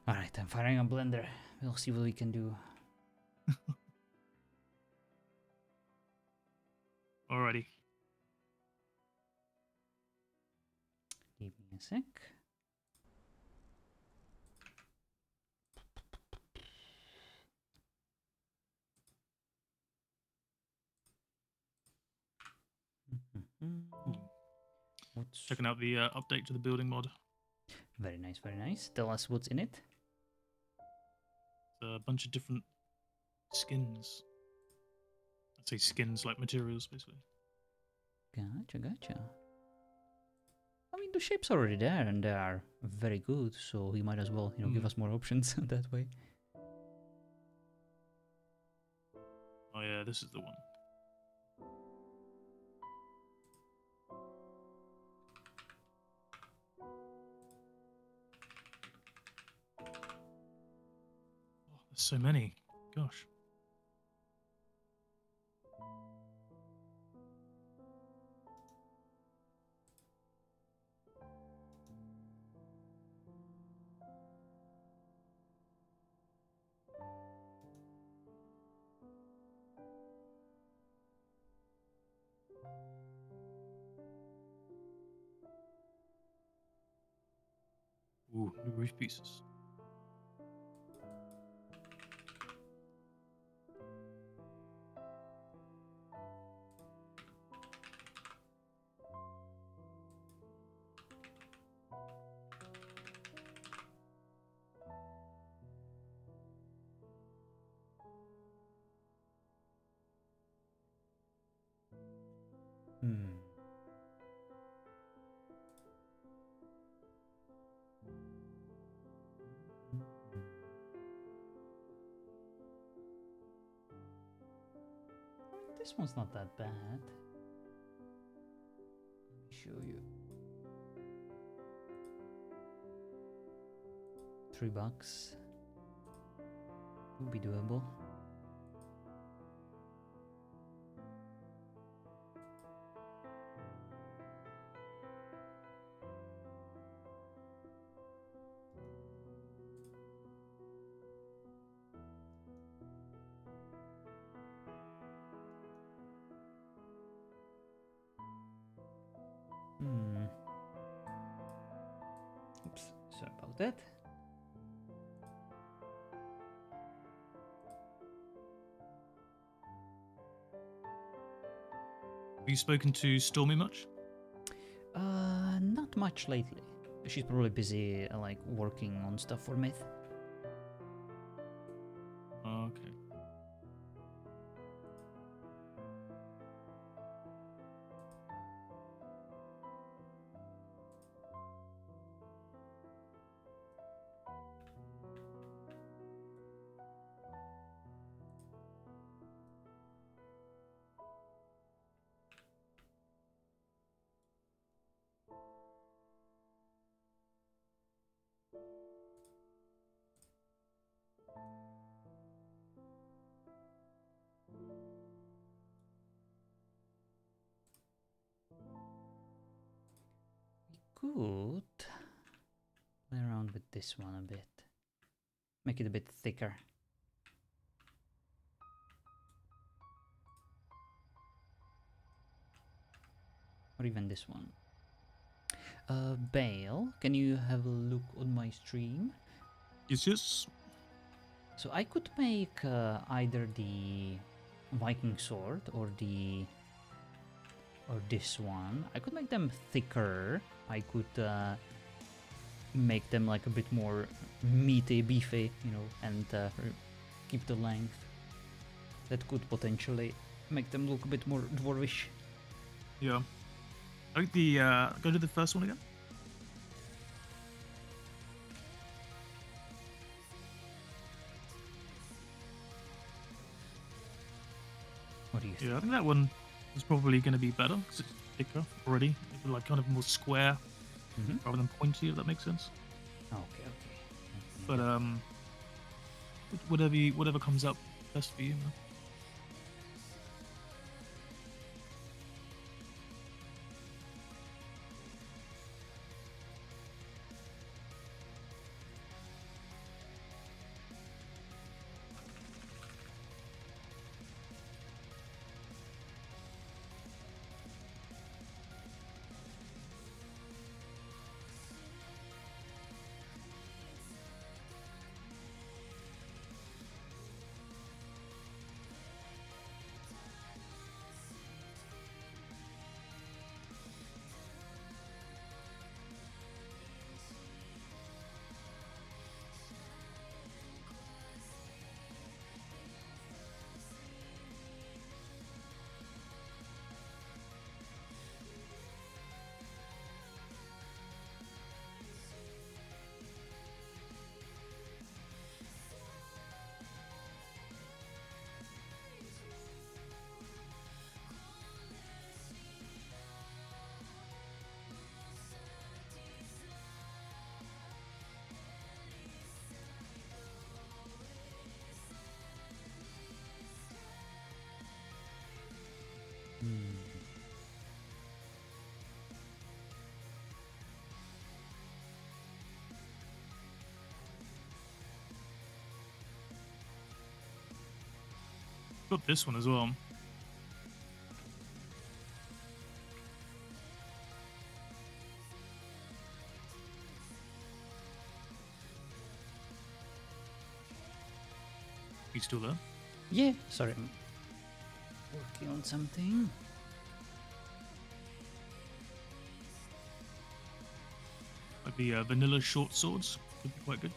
Alright, I'm firing on Blender. We'll see what we can do. Alrighty. sec. Ooh. What's Checking out the update to the building mod. very nice, very nice. Tell us what's in it. It's a bunch of different skins. I'd say skins like materials, basically. Gotcha, gotcha. I mean, the shapes are already there, and they are very good. So he might as well, give us more options that way. Oh yeah, this is the one. Oh, there's so many. Gosh. Ooh, new roof pieces. Hmm. This one's not that bad. Let me show you. $3 would be doable. Oops, sorry about that. Have you spoken to Stormy much? Not much lately. She's probably busy, like, working on stuff for Myth. Oh, okay. We could play around with this one a bit. Make it a bit thicker. Or even this one. Bale, can you have a look on my stream? Yes. So I could make either the Viking sword or this one. I could make them thicker. I could make them like a bit more meaty, beefy, and keep the length. That could potentially make them look a bit more dwarvish. Yeah. I think the go to the first one again. What do you think? Yeah, I think that one is probably going to be better because it's thicker already, like kind of more square rather than pointy. If that makes sense. Okay. But whatever comes up best for you, man. Got this one as well. You still there? Yeah, sorry, I'm working on something. Like the vanilla short swords could be quite good.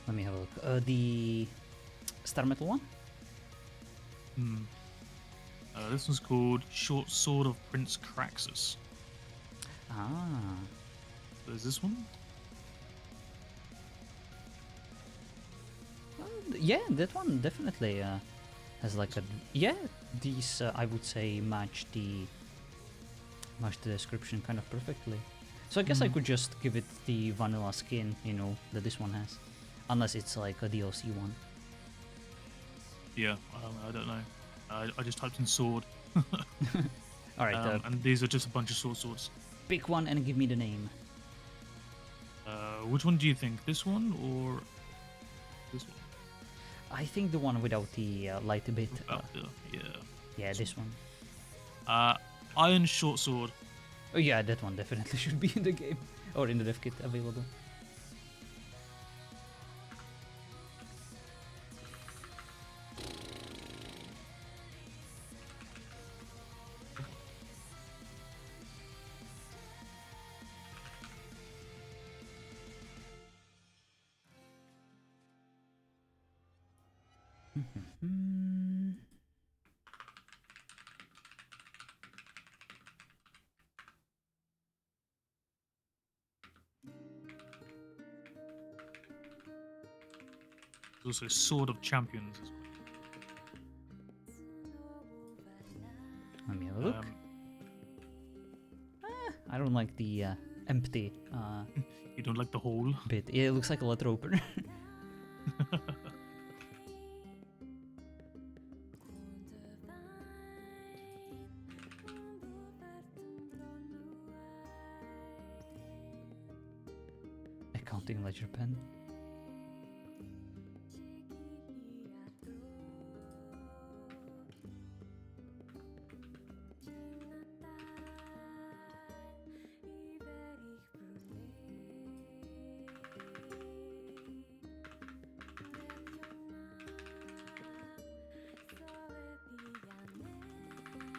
Let me have a look. The Star Metal one? Hmm. This one's called Short Sword of Prince Craxus. Ah. There's this one. Yeah, that one definitely has like a... Yeah, these, I would say, match the description kind of perfectly. So I guess I could just give it the vanilla skin, you know, that this one has. Unless it's like a DLC one. Yeah, I don't know. I just typed in sword. Alright, And these are just a bunch of short swords. pick one and give me the name. Which one do you think? This one or this one? I think the one without the light bit. Yeah. Yeah, this one. Iron short sword. Oh yeah, that one definitely should be in the game. Or in the dev kit available. There's also Sword of Champions as Let me have a look. well. I don't like the empty You don't like the hole? bit. Yeah, it looks like a letter opener. Accounting ledger pen.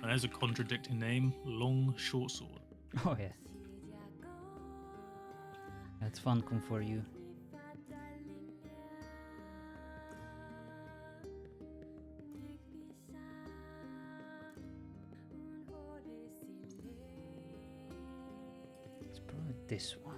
And there's a contradicting name. Long short sword. Oh yeah. That's Funcom for you. It's probably this one.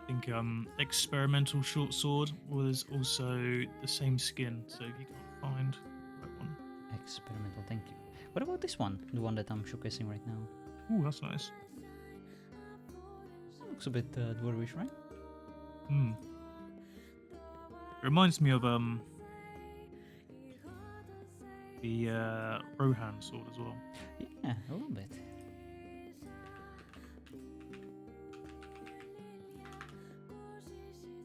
I think experimental short sword was also the same skin. So if you can't find that one, Experimental, thank you. What about this one? The one that I'm showcasing right now. ooh, that's nice. Looks a bit dwarvish, right? Hmm. Reminds me of the Rohan sword as well. Yeah, a little bit.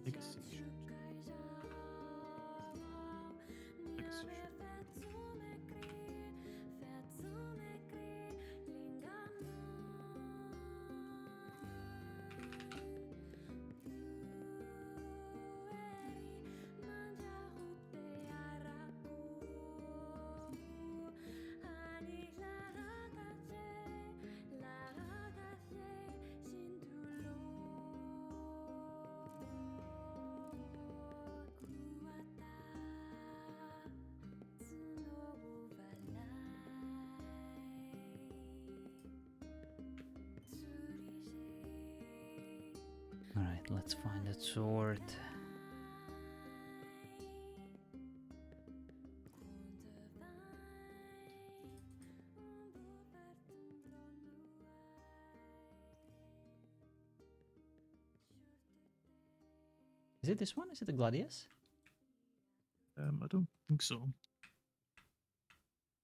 Legacy shot. Legacy shot. Alright, let's find that sword. Is it this one? Is it the Gladius? I don't think so.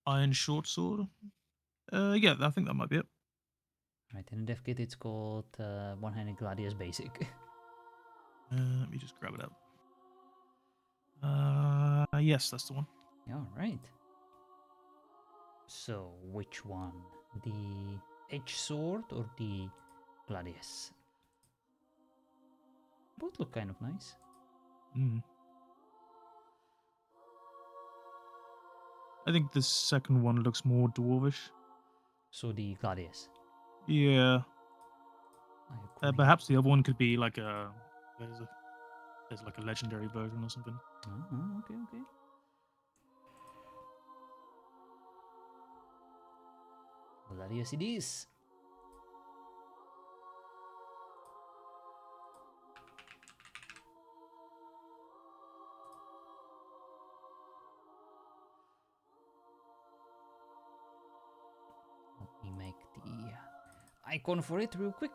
Iron short sword. Yeah, I think that might be it. Right, in the dev kit it's called One-Handed Gladius Basic. Let me just grab it up. Yes, that's the one. Alright. So, which one? The Edge Sword or the Gladius? Both look kind of nice. Mm. I think the second one looks more dwarvish. So the Gladius. Yeah. I agree. Perhaps the other one could be like there's like a legendary version or something. Okay, okay. Gladius it is. Let me make the icon for it real quick.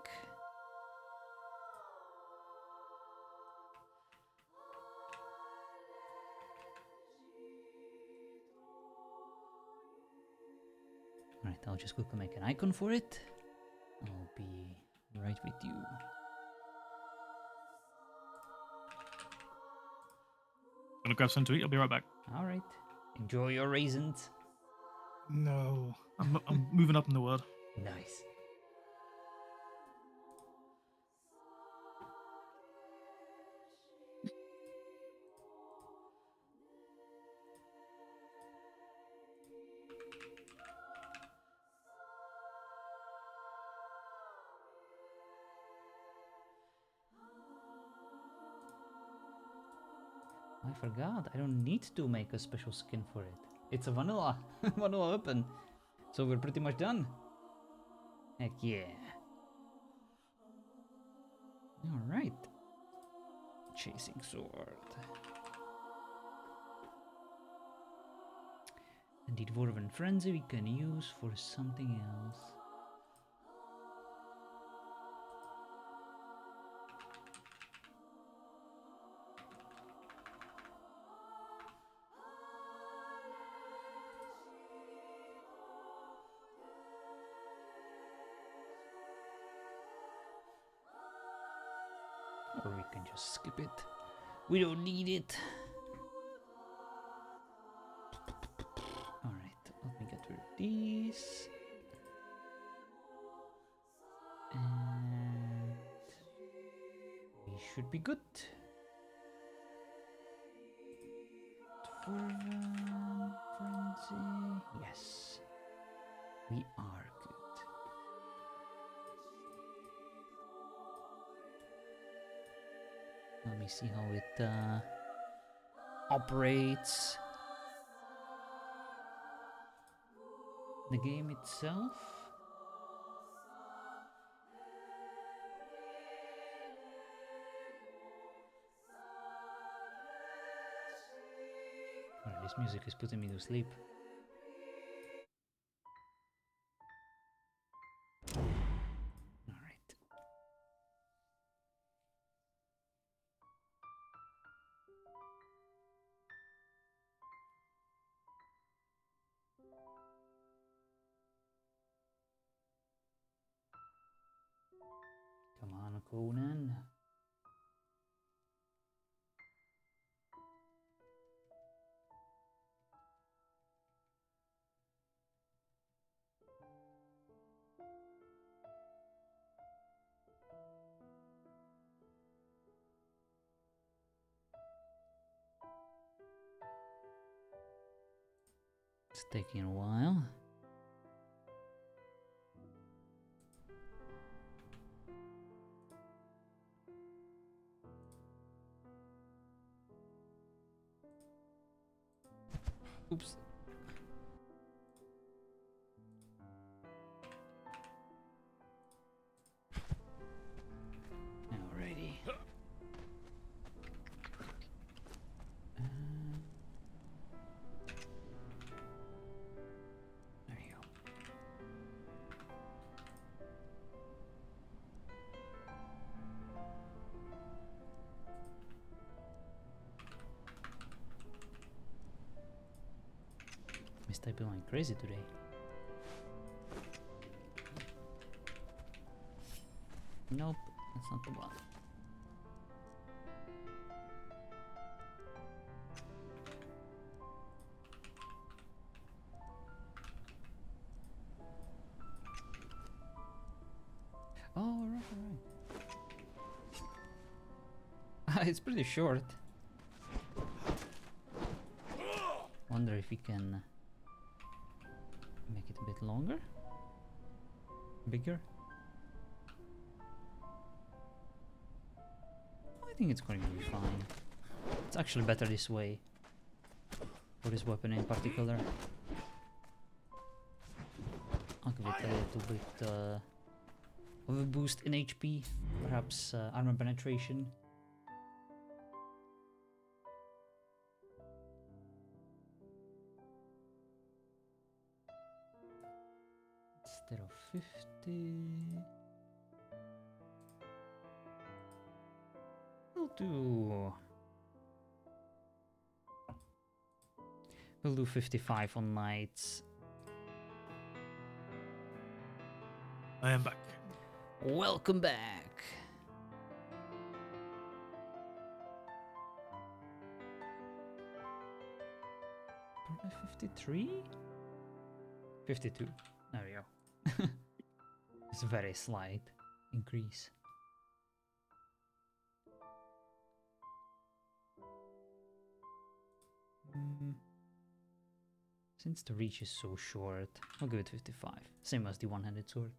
Alright, I'll just quickly make an icon for it. I'll be right with you. Gonna grab something to eat. I'll be right back. Alright. Enjoy your raisins. No, I'm moving up in the world. Nice. I forgot, I don't need to make a special skin for it. It's a vanilla, vanilla weapon. So we're pretty much done. Heck yeah. Alright. Chasing sword. And the Dwarven Frenzy we can use for something else. Or we can just skip it. We don't need it. Alright, let me get rid of these. And we should be good. Dwarven Frenzy. Yes. We are good. Let me see how it operates. The game itself. Alright, this music is putting me to sleep. Alright. Come on, Conan. It's taking a while. Oops. Alrighty. There you go. Mistyping like crazy today. Nope, that's not the one. Oh, right. It's pretty short. Wonder if we can make it a bit longer? Bigger? I think it's going to be fine. It's actually better this way. For this weapon in particular. I'll give it a little bit of a boost in HP. Perhaps armor penetration. Instead of 50... We'll do 55 on knights. I am back. Welcome back. Probably 53? 52. There we go. It's a very slight increase. Since the reach is so short, I'll give it 55. Same as the one-handed sword.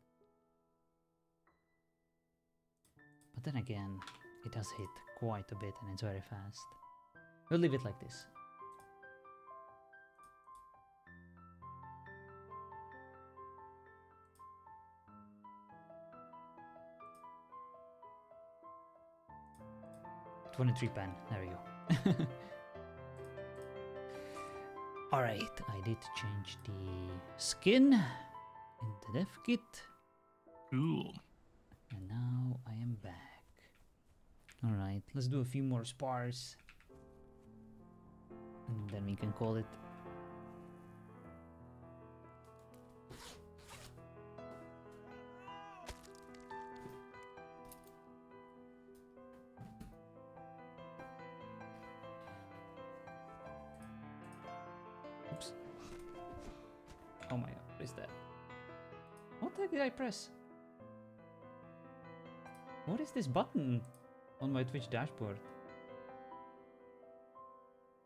But then again, it does hit quite a bit and it's very fast. We'll leave it like this. $23 pen, there we go. Alright, I did change the skin in the dev kit. Cool. And now I am back. Alright, let's do a few more spars. And then we can call it. Oops. Oh my god, what is that? What the heck did I press? What is this button on my Twitch dashboard?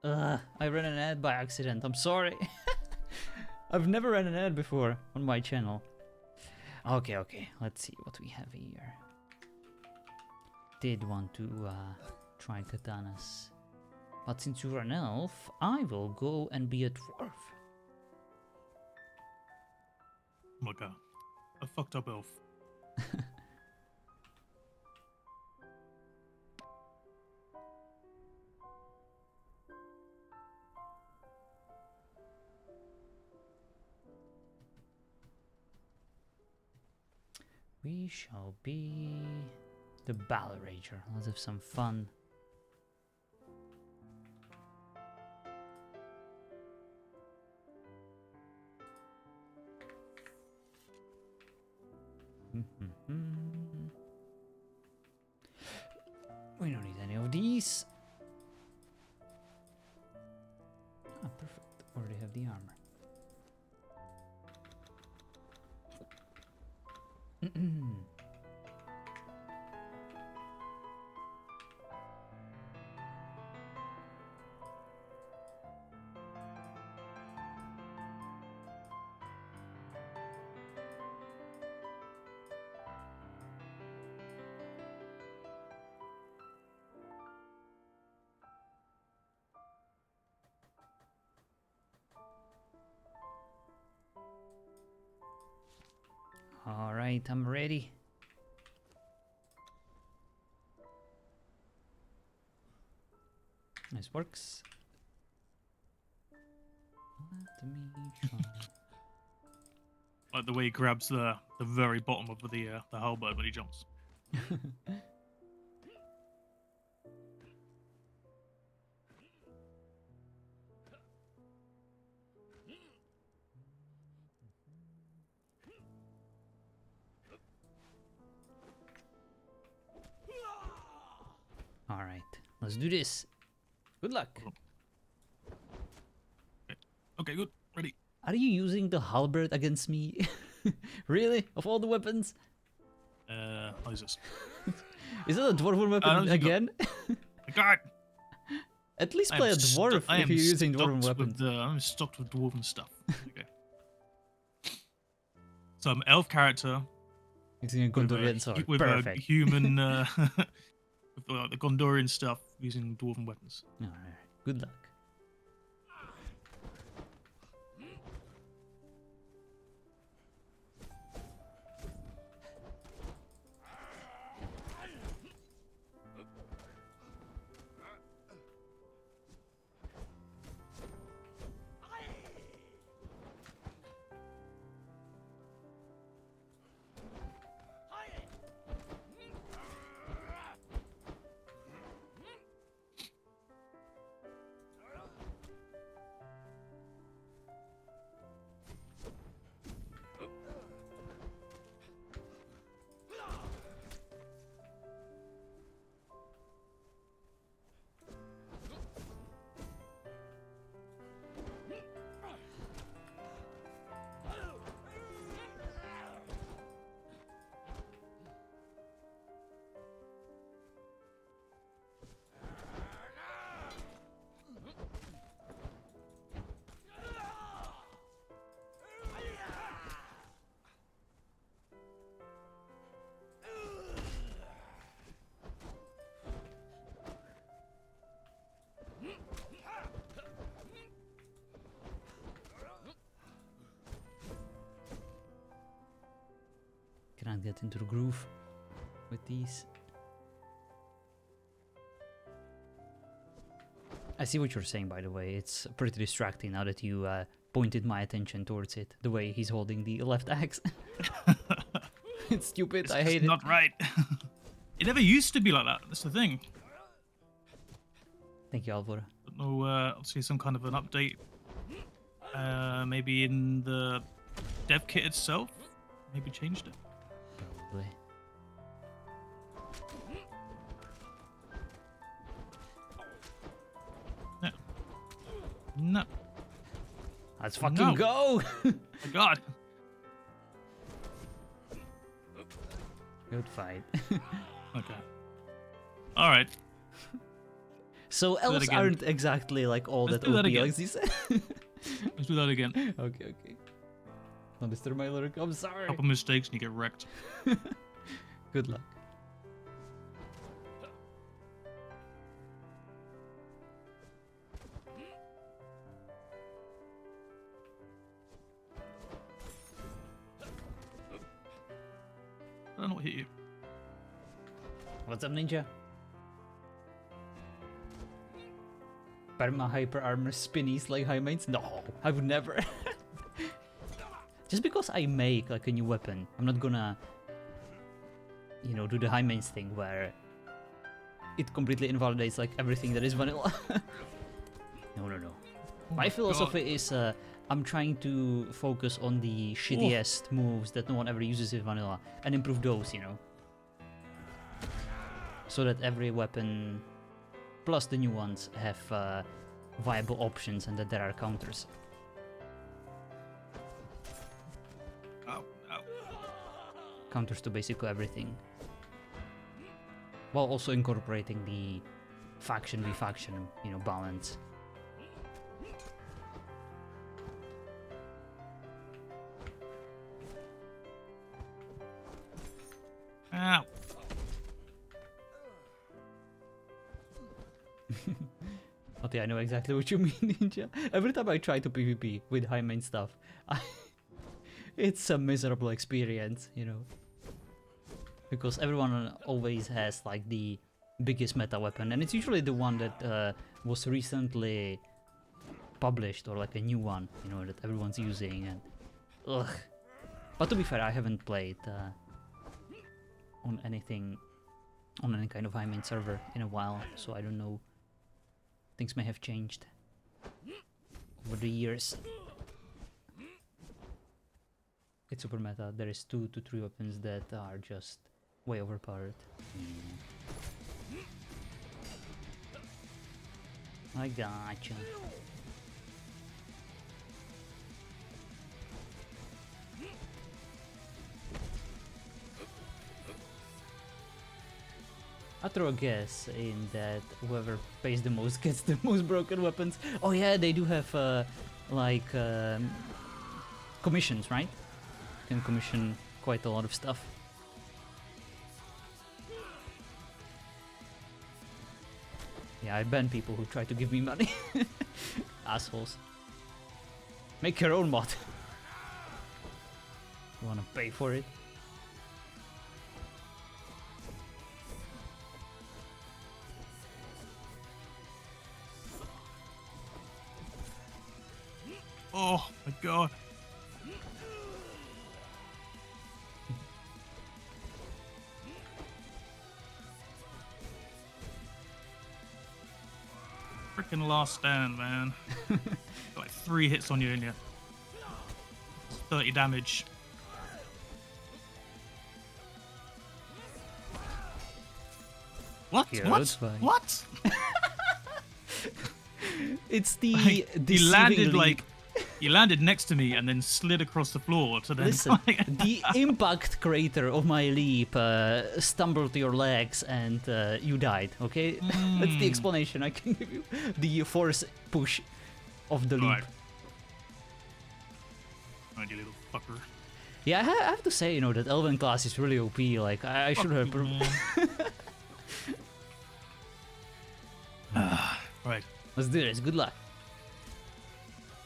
I ran an ad by accident. I'm sorry. I've never ran an ad before on my channel. Okay. Let's see what we have here. Did want to try katanas. But since you're an elf, I will go and be a dwarf. Oh my god. A fucked up elf. We shall be the Battle Rager. Let's have some fun. We don't need any of these. Ah, perfect. Already have the armor. All right, I'm ready. This works. Let me try. Like the way he grabs the very bottom of the halberd when he jumps. Let's do this. Good luck. Okay, good. Ready. Are you using the halberd against me? Really? Of all the weapons? How is this? Is it a dwarven weapon again? God! At least play a dwarf if you're using dwarven weapons. I'm stocked with dwarven stuff. Okay. So I'm elf character. Using a Gondorian sword. With Perfect. a human, with the Gondorian stuff using dwarven weapons. Alright. Good luck. Cannot get into the groove with these. I see what you're saying, by the way. It's pretty distracting now that you pointed my attention towards it. The way he's holding the left axe. It's stupid. I hate it. Not right. It never used to be like that. That's the thing. Thank you, Alvora. Don't know. Obviously, some kind of an update. Maybe in the dev kit itself. Maybe changed it. Probably. No. Let's fucking go! My God. Good fight. Okay. All right. So elves aren't exactly like all Let's that do that OP, again. like you said. Let's do that again. Okay. Don't disturb my lyric. I'm sorry. Couple mistakes and you get wrecked. Good luck. I don't know what hit you. What's up, ninja? Perma hyper armor spinnies like high mains? No, I would never. Just because I make like a new weapon, I'm not gonna, you know, do the high mains thing where it completely invalidates like everything that is vanilla. No. Oh My philosophy is I'm trying to focus on the shittiest moves that no one ever uses in vanilla and improve those, you know. So that every weapon plus the new ones have viable options and that there are counters. Ow. Counters to basically everything. While also incorporating the faction v faction, you know, balance. Ow. Okay, I know exactly what you mean, Ninja. Every time I try to PvP with high main stuff, it's a miserable experience, you know. Because everyone always has like the biggest meta weapon, and it's usually the one that was recently published or like a new one, you know, that everyone's using. And ugh. But to be fair, I haven't played on anything, on any kind of high main server in a while, so I don't know. Things may have changed over the years. It's super meta. There is 2 to 3 weapons that are just way overpowered. I gotcha. I throw a guess in that whoever pays the most gets the most broken weapons. Oh yeah, they do have like commissions, right? You can commission quite a lot of stuff. Yeah, I ban people who try to give me money. Assholes. Make your own mod. You wanna pay for it? Oh my god. Freaking last stand, man. Got like 3 hits on you in you. 30 damage. What? Yeah, what? that's fine. What? It's the Like, deceivingly... you landed next to me and then slid across the floor to then. Listen, the impact crater of my leap stumbled to your legs and you died, okay? That's the explanation I can give you. The force push of the leap. Alright, you little fucker. Yeah, I have to say, you know, that Elven class is really OP. Like, I should have... Right. Let's do this. Good luck.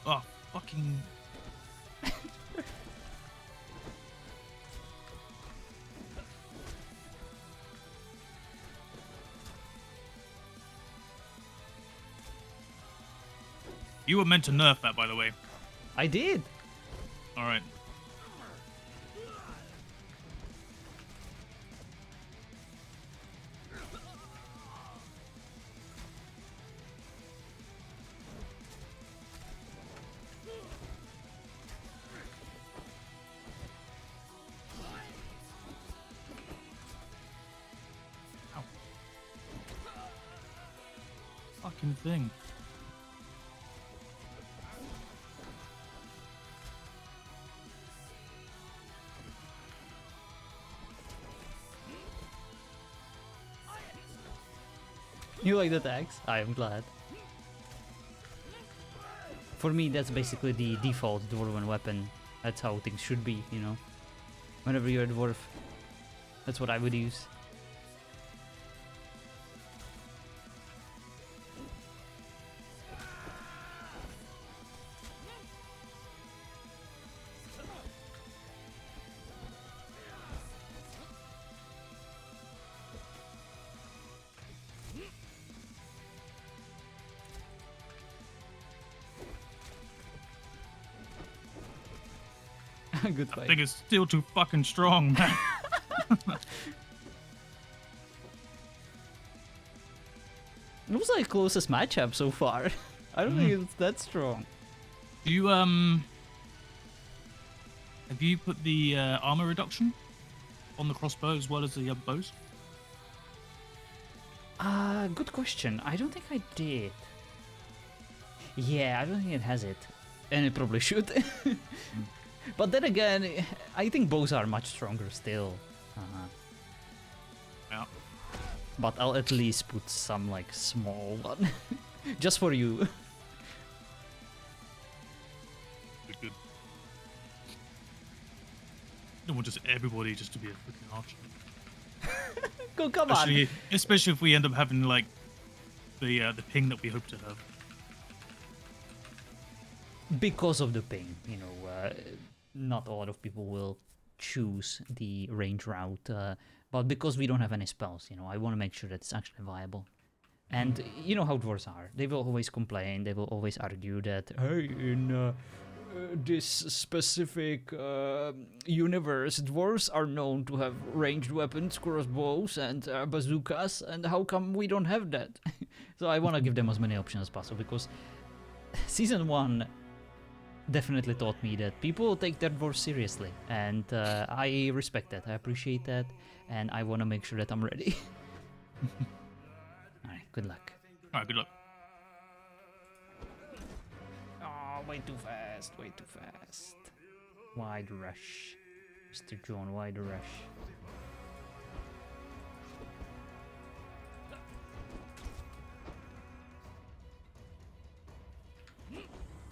Oh, fucking... You were meant to nerf that, by the way. I did. Alright. Ow. Fucking thing. You like the axe? I am glad. For me, that's basically the default dwarven weapon. That's how things should be, you know? Whenever you're a dwarf, that's what I would use. Good I fight. think it's still too fucking strong, man. It was like closest matchup so far. I don't think it's that strong. Do you, have you put the armor reduction on the crossbow as well as the other bows? Good question. I don't think I did. Yeah, I don't think it has it. And it probably should. But then again, I think bows are much stronger still. Yeah. But I'll at least put some like small one. Just for you. Good, good. Don't want just everybody just to be a freaking archer. Go, come Especially, on. especially if we end up having like the ping that we hope to have. Because of the ping, you know, not a lot of people will choose the range route, but because we don't have any spells, you know, I want to make sure that it's actually viable. And you know how dwarves are. They will always complain, they will always argue that, hey, in this specific universe, dwarves are known to have ranged weapons, crossbows, and bazookas, and how come we don't have that? So I want to give them as many options as possible, because Season 1 definitely taught me that people take their dwarves seriously, and I respect that, I appreciate that, and I want to make sure that I'm ready. Alright, good luck. Alright, good luck. way too fast, way too fast. Wide rush. Mr. John, wide rush.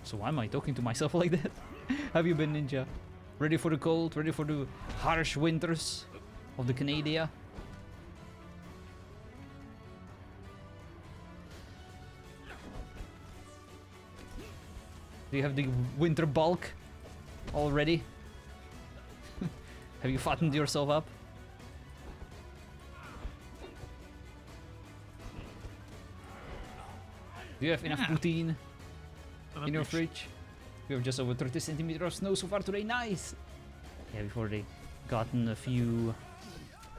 So why am I talking to myself like that? Have you been, Ninja? Ready for the cold? Ready for the harsh winters of the Canada? Do you have the winter bulk already? Have you fattened yourself up? Do you have enough poutine in your fridge? We have just over 30 centimeters of snow so far today. Nice! Yeah, before they gotten a few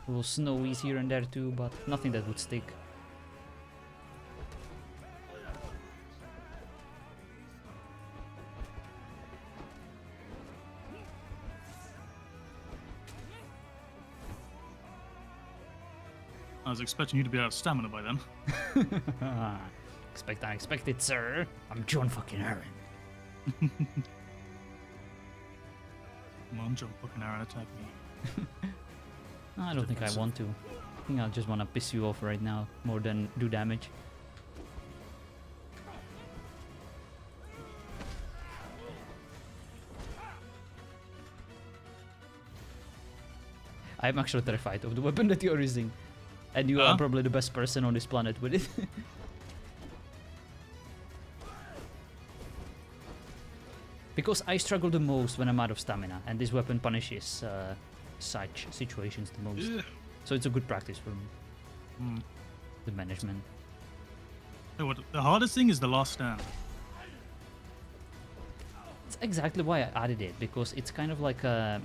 little snowies here and there too, but nothing that would stick. I was expecting you to be out of stamina by then. Expect unexpected, sir. I'm John fucking Aaron. Come on, John fucking Aaron, attack me. I don't think I want to. I think I just want to piss you off right now more than do damage. I'm actually terrified of the weapon that you're using. And you are probably the best person on this planet with it. Because I struggle the most when I'm out of stamina, and this weapon punishes such situations the most. Yeah. So it's a good practice for me. The management. Hey, what, the hardest thing is the last stand. It's exactly why I added it, because it's kind of like a...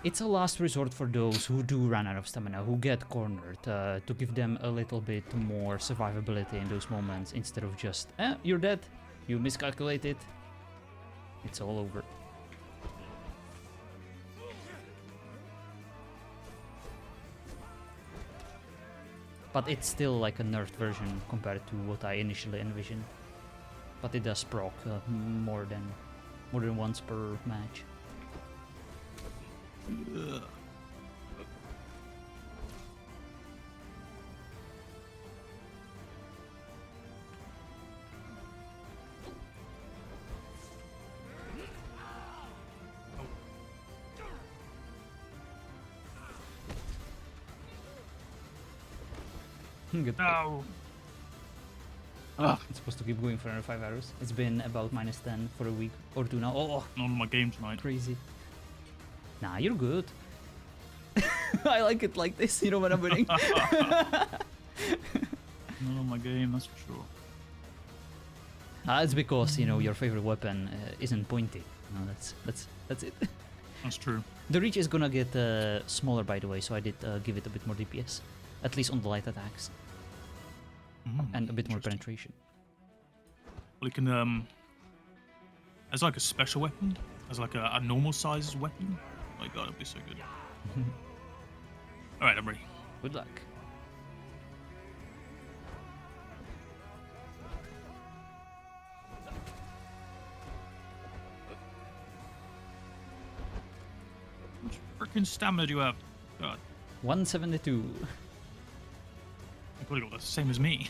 It's a last resort for those who do run out of stamina, who get cornered, to give them a little bit more survivability in those moments, instead of just, you're dead, you miscalculated, it's all over. But it's still like a nerfed version compared to what I initially envisioned. But it does proc more than once per match. Ugh. Good. No. It's supposed to keep going for another 5 hours. It's been about -10 for a week or two now. Oh, Not on my game tonight. crazy. Nah, you're good. I like it like this, you know, when I'm winning. Not on my game, that's for sure. It's because, you know, your favorite weapon isn't pointy. No, that's it. That's true. The reach is gonna get smaller, by the way, so I did give it a bit more DPS. At least on the light attacks. And a bit more Interesting. penetration. Well, it can, as like a special weapon, as like a normal size weapon. Oh my god, it'd be so good. Alright, I'm ready. Good luck. How much freaking stamina do you have? God, 172. I probably got the same as me.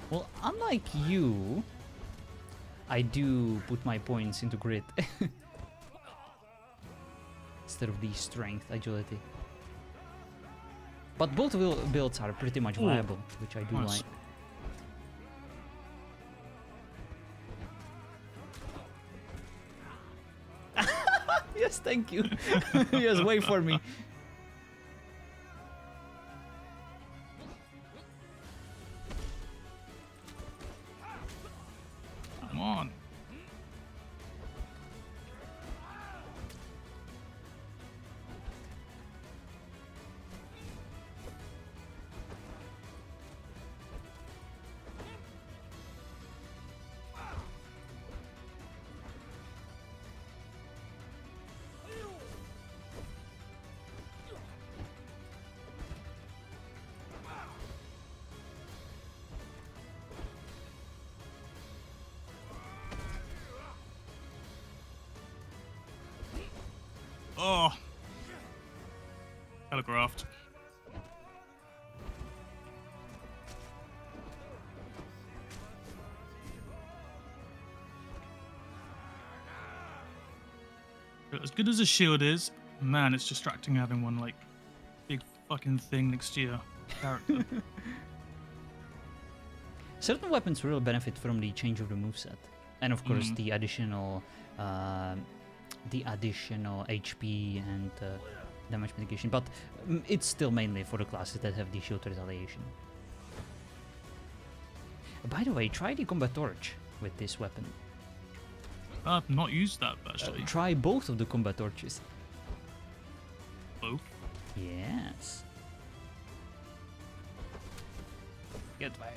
Well, unlike you, I do put my points into grit. Instead of the strength, agility. But both builds are pretty much Ooh, viable, which I do nice. like. Yes, thank you. Yes, wait for me. Come on. Oh, telegraphed. As good as a shield is, man, it's distracting having one like big fucking thing next to your character. Certain weapons really benefit from the change of the moveset, and of course the additional HP and damage mitigation. But it's still mainly for the classes that have the shield retaliation. By the way, try the combat torch with this weapon. I've not used that actually. Try both of the combat torches. Both? Yes. Get way.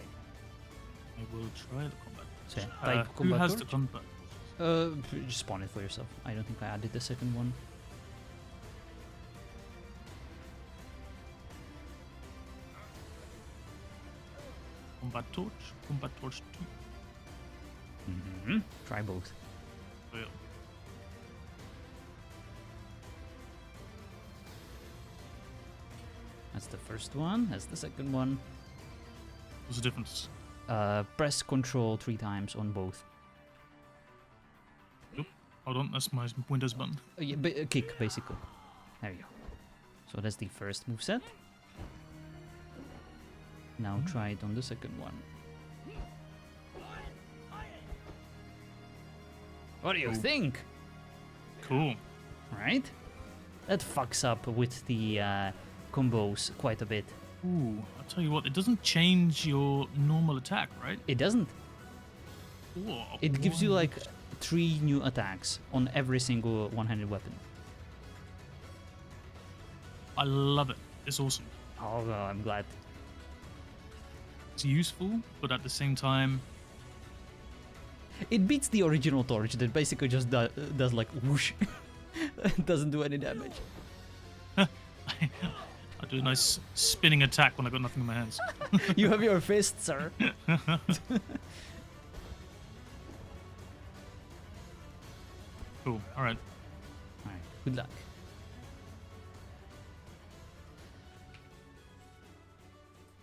I will try the combat. So, who has torch? the combat? Just spawn it for yourself. I don't think I added the second one. Combat torch 2. Try both. Oh, yeah. That's the first one. That's the second one. What's the difference? Press Control 3 times on both. Yep. Hold on, that's my Windows button. Yeah, kick, basically. There you go. So that's the first moveset. Now try it on the second one. What do you think? Cool. Right? That fucks up with the combos quite a bit. Ooh, I'll tell you what, it doesn't change your normal attack, right? It doesn't. Whoa, It gives you like what? 3 new attacks on every single one-handed weapon. I love it. It's awesome. Oh, well, I'm glad. It's useful, but at the same time, It beats the original torch that basically just does like whoosh. Doesn't do any damage. I do a nice spinning attack when I got nothing in my hands. You have your fist, sir. Cool. All right. Alright, good luck.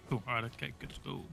Cool. All right. Okay. Good to go.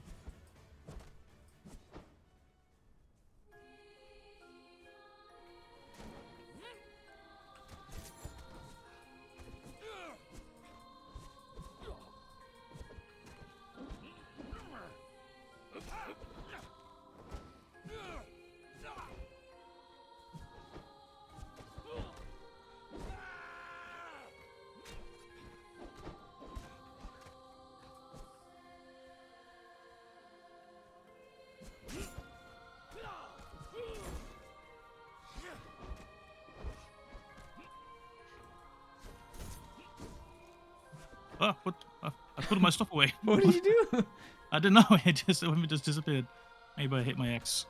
Ah, what? I put my stuff away. What did you do? I don't know. It just disappeared. Maybe I hit my X.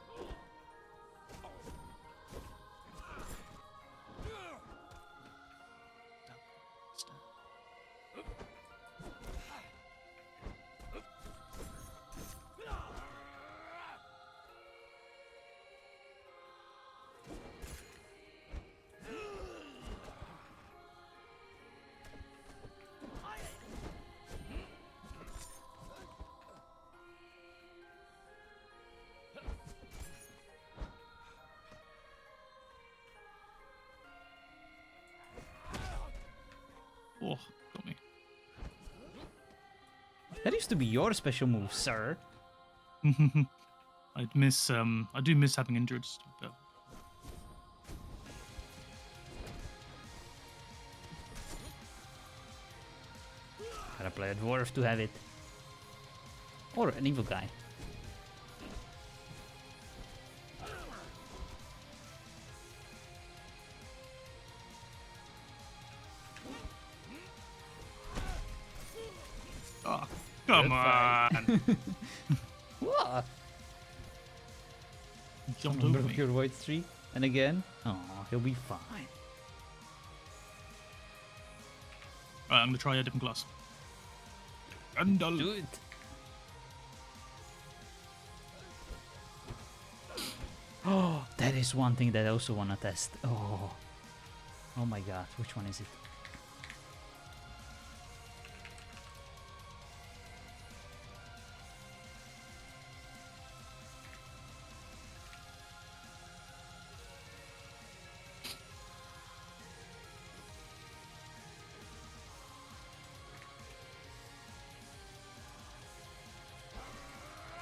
Oh, got me. That used to be your special move, sir. I do miss having injured stuff. Gotta play a dwarf to have it. Or an evil guy. Oh, come on! What? Jumped over Broke me. your white streak. And again? Oh, he'll be fine. Alright, I'm gonna try a different class. Randall. Do it. Oh, that is one thing that I also wanna test. Oh. Oh my god, which one is it?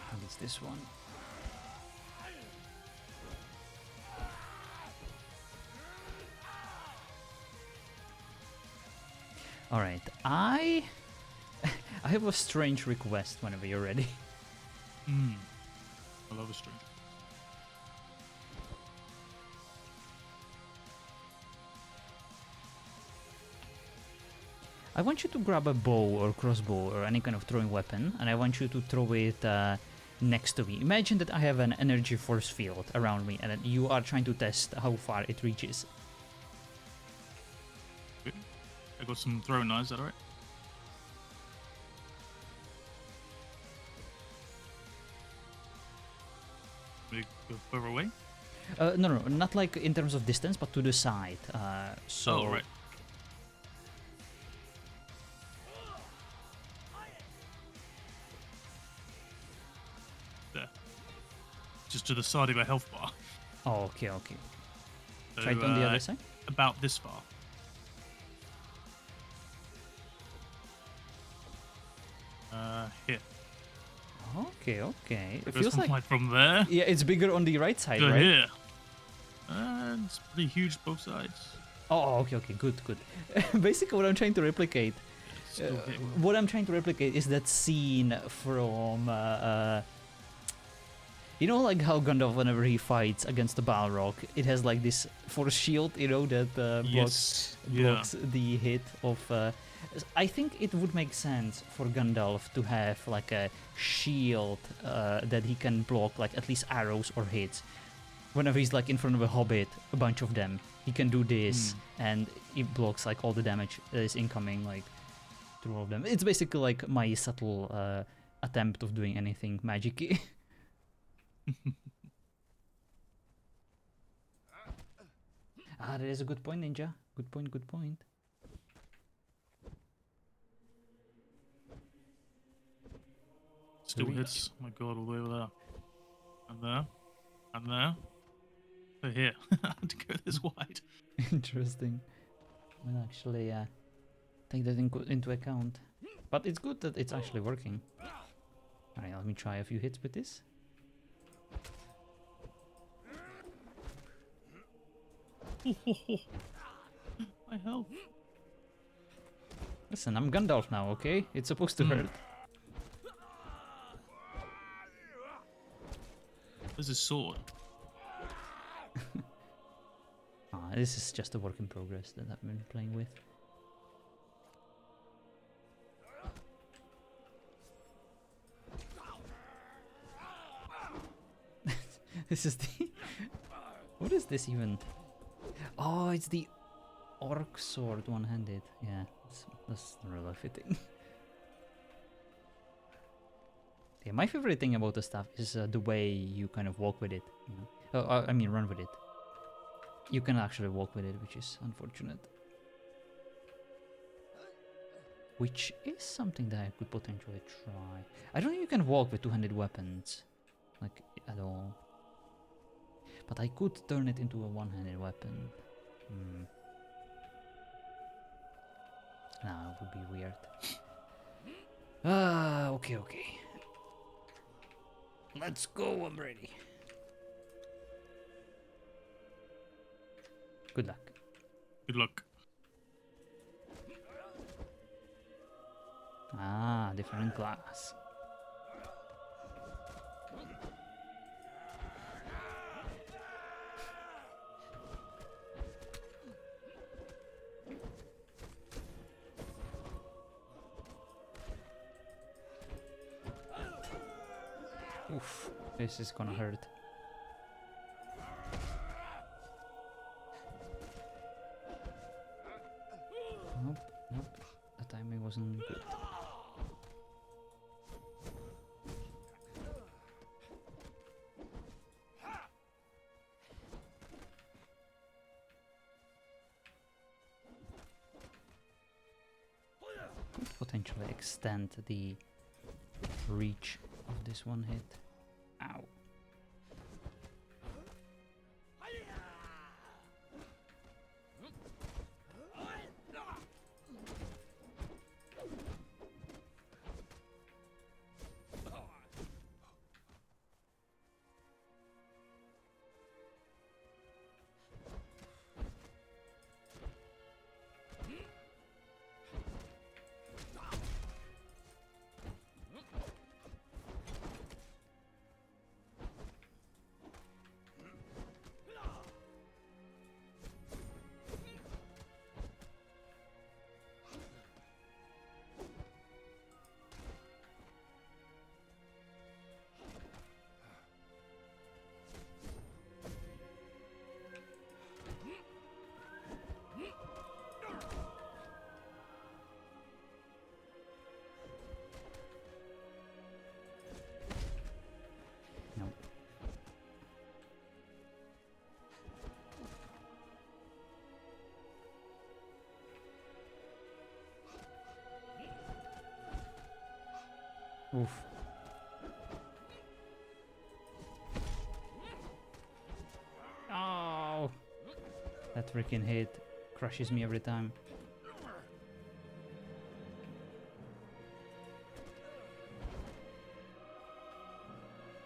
I think it's this one. Alright, I have a strange request whenever you're ready. Hmm. I love a string. I want you to grab a bow or crossbow or any kind of throwing weapon, and I want you to throw it next to me. Imagine that I have an energy force field around me, and that you are trying to test how far it reaches. I got some throwing knives, is that alright? We go further away? No, not like in terms of distance, but to the side. So Oh, right. There. Just to the side of a health bar. Oh, okay, okay. So, Try it on the other side. About this far. Here. Okay, okay. It Goes feels like from there yeah, it's bigger on the right side, to right? here. It's pretty huge both sides. Oh, okay, okay, good, good. Basically, what I'm trying to replicate, Still hitting. what I'm trying to replicate is that scene from, you know, like how Gandalf, whenever he fights against the Balrog, it has like this force shield, you know, that Yes. blocks the hit of. I think it would make sense for Gandalf to have like a shield that he can block, like at least arrows or hits. Whenever he's like in front of a hobbit, a bunch of them, he can do this, and it blocks like all the damage that is incoming, like through all of them. It's basically like my subtle attempt of doing anything magic-y. Ah, that is a good point, Ninja. Good point, good point. Still Reach. hits. Oh my god, all the way over there. And there. And there. So here. I had to go this wide. Interesting. We'll actually take that into account. But it's good that it's actually working. Alright, let me try a few hits with this. My health. Listen, I'm Gandalf now, okay? It's supposed to hurt. There's a sword. This is just a work in progress that I've been playing with. This is the... What is this even? Oh, it's the orc sword, one-handed. Yeah, that's really fitting. Yeah, my favorite thing about the stuff is the way you kind of walk with it. You know? I mean, run with it. You can actually walk with it, which is unfortunate. Which is something that I could potentially try. I don't think you can walk with two-handed weapons, like, at all. But I could turn it into a one-handed weapon. Nah, it would be weird. Okay, okay. Let's go, I'm ready. Good luck. Good luck. Ah, different class. Oof, this is gonna hurt. Nope, nope. The timing wasn't good. potentially extend the reach of this one hit. Ow. Nope. Oof. Oh, that freaking hit crushes me every time.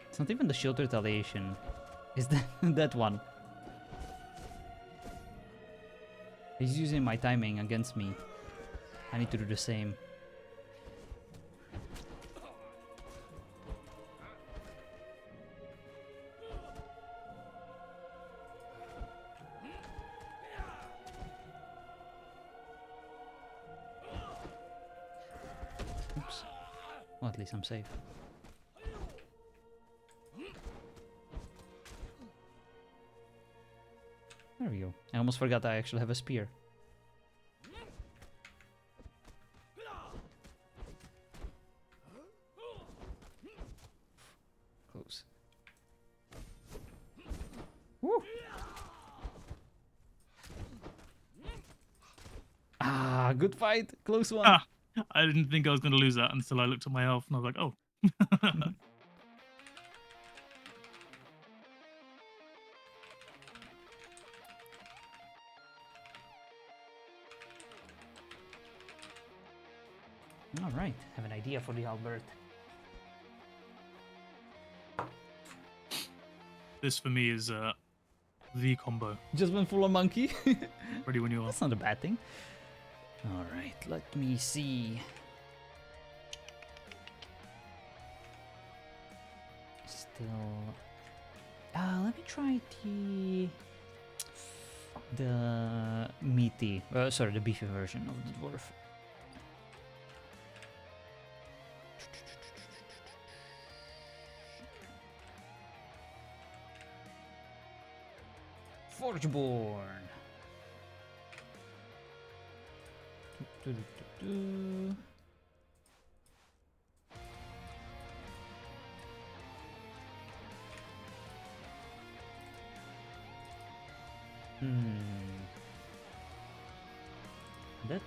It's not even the shield retaliation. Is that that one? He's using my timing against me. I need to do the same. Oops. Well, at least I'm safe. There we go. I almost forgot I actually have a spear. Close. Woo! Ah, good fight. Close one. Ah, I didn't think I was going to lose that until I looked at my health and I was like, oh. All right. Have an idea for the Albert. This for me is the combo. Just went full on monkey. Ready when you are. That's not a bad thing. All right. Let me see. Still. Let me try the meaty. Sorry, the beefy version of the dwarf. Forgeborn. That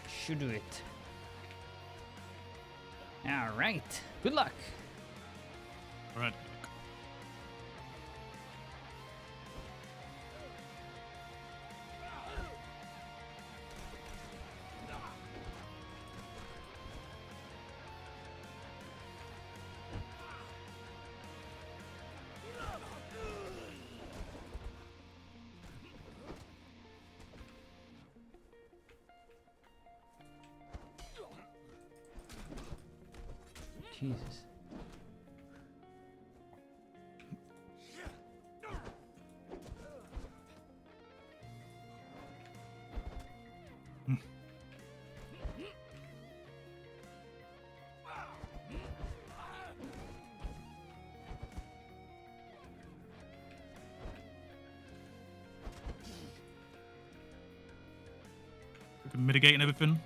should do it. All right. Good luck. All right. Jesus. We can mitigate and everything.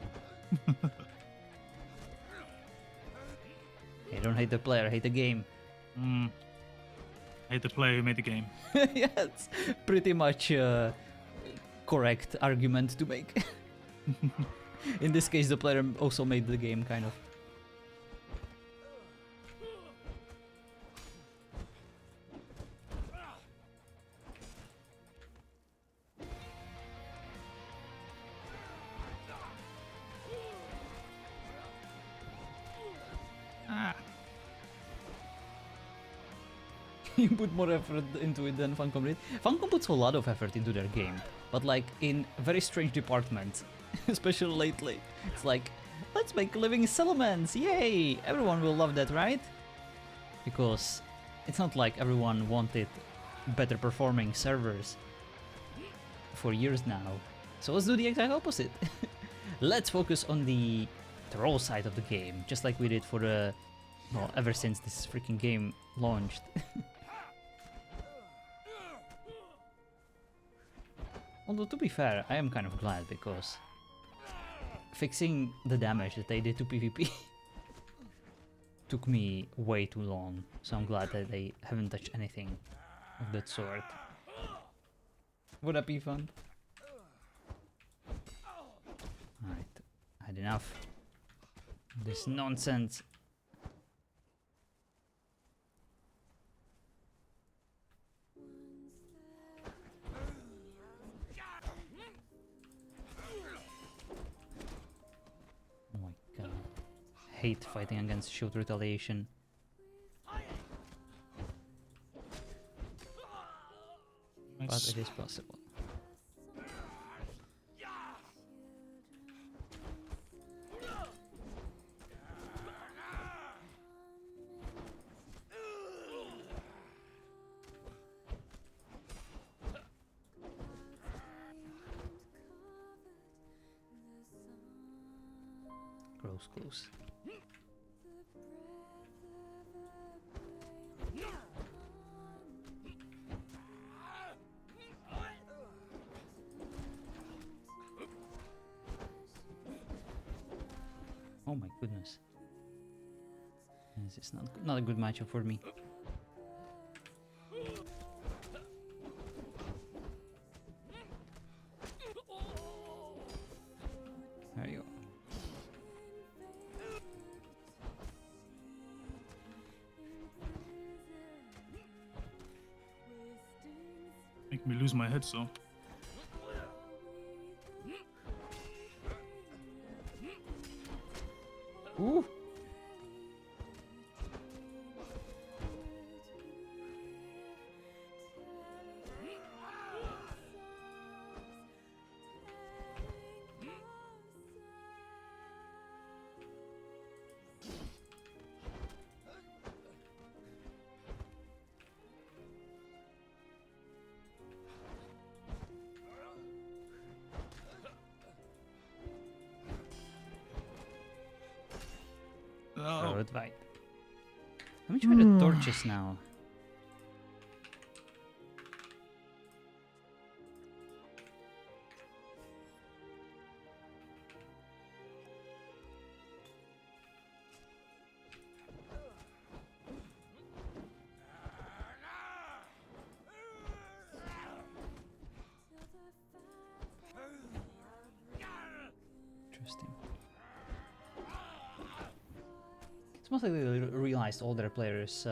I don't hate the player, I hate the game. I hate the player who made the game. Yeah, it's pretty much correct argument to make. In this case, the player also made the game, kind of. Ah. You put more effort into it than Funcom did. Funcom puts a lot of effort into their game, but like in very strange departments, especially lately. It's like, let's make living settlements, yay! Everyone will love that, right? Because it's not like everyone wanted better performing servers for years now. So let's do the exact opposite. Let's focus on the troll side of the game, just like we did for the, well, ever since this freaking game launched. Although, to be fair, I am kind of glad, because fixing the damage that they did to PvP took me way too long, so I'm glad that they haven't touched anything of that sort. Would that be fun? Alright, I had enough of this nonsense. Oh my god. Hate fighting against shield retaliation. But Nice. it is possible. Close. Oh my goodness. This is not a good matchup for me. There you go. Make me lose my head, so. Ooh! Oh. Good fight. Let me try the torches now. Interesting. It's mostly they realized all their players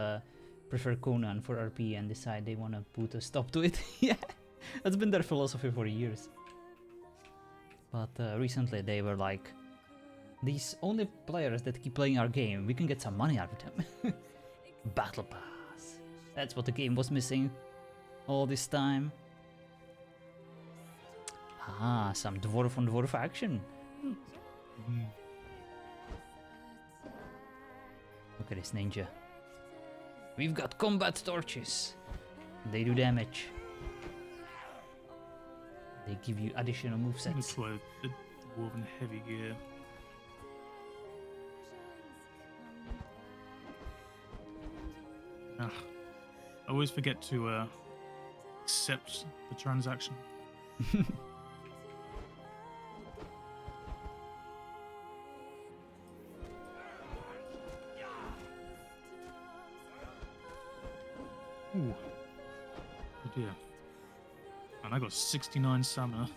prefer Conan for RP and decide they want to put a stop to it. Yeah, that's been their philosophy for years. But recently they were like, these only players that keep playing our game, we can get some money out of them. Battle Pass. That's what the game was missing all this time. Ah, some dwarf on dwarf action. Mm. Look at this ninja. We've got combat torches. They do damage. They give you additional movesets. Looks like the dwarven heavy gear. Ah, I always forget to accept the transaction. Ooh. Oh dear. And I got 69 stamina.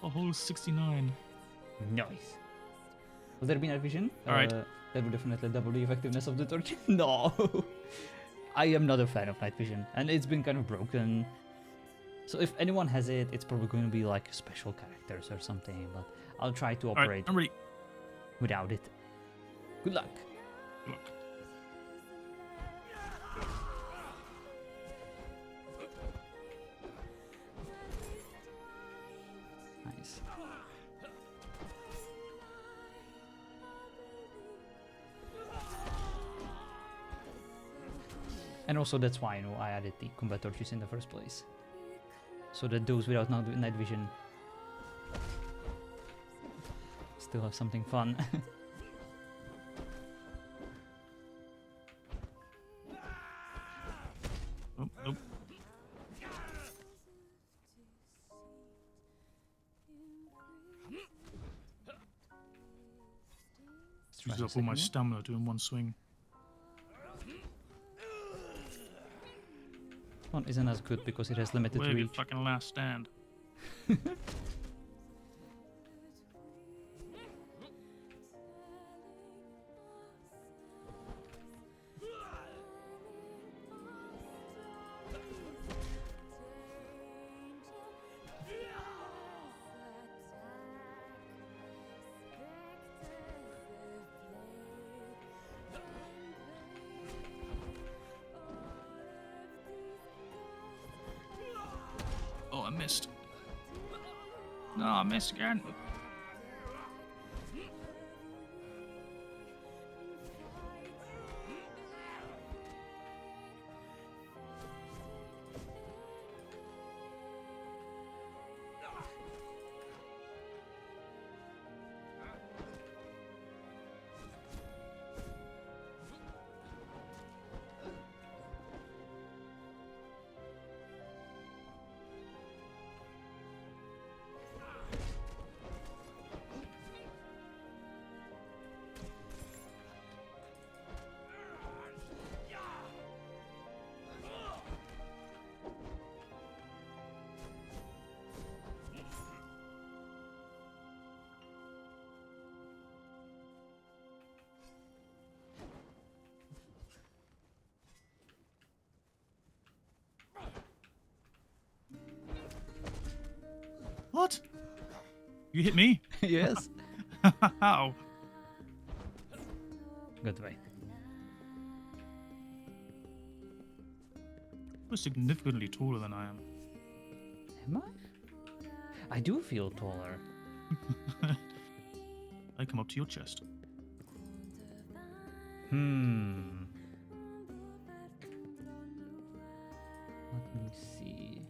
A whole 69. Nice. Will there be night vision? All right. That would definitely double the effectiveness of the torch. No! I am not a fan of night vision, and it's been kind of broken. So if anyone has it, it's probably going to be like special characters or something, but I'll try to All right, operate I'm ready. without it. Good luck. Good luck. Nice. And also that's why, I added the combat torches in the first place. So that those without night vision still have something fun. Oh, nope. Use up all my stamina doing one swing. One isn't as good because it has limited Where reach. fucking last stand. Oh, I missed. No, I missed again. What? You hit me? Yes. How? Good way. You're significantly taller than I am. Am I? I do feel taller. I come up to your chest. Let me see.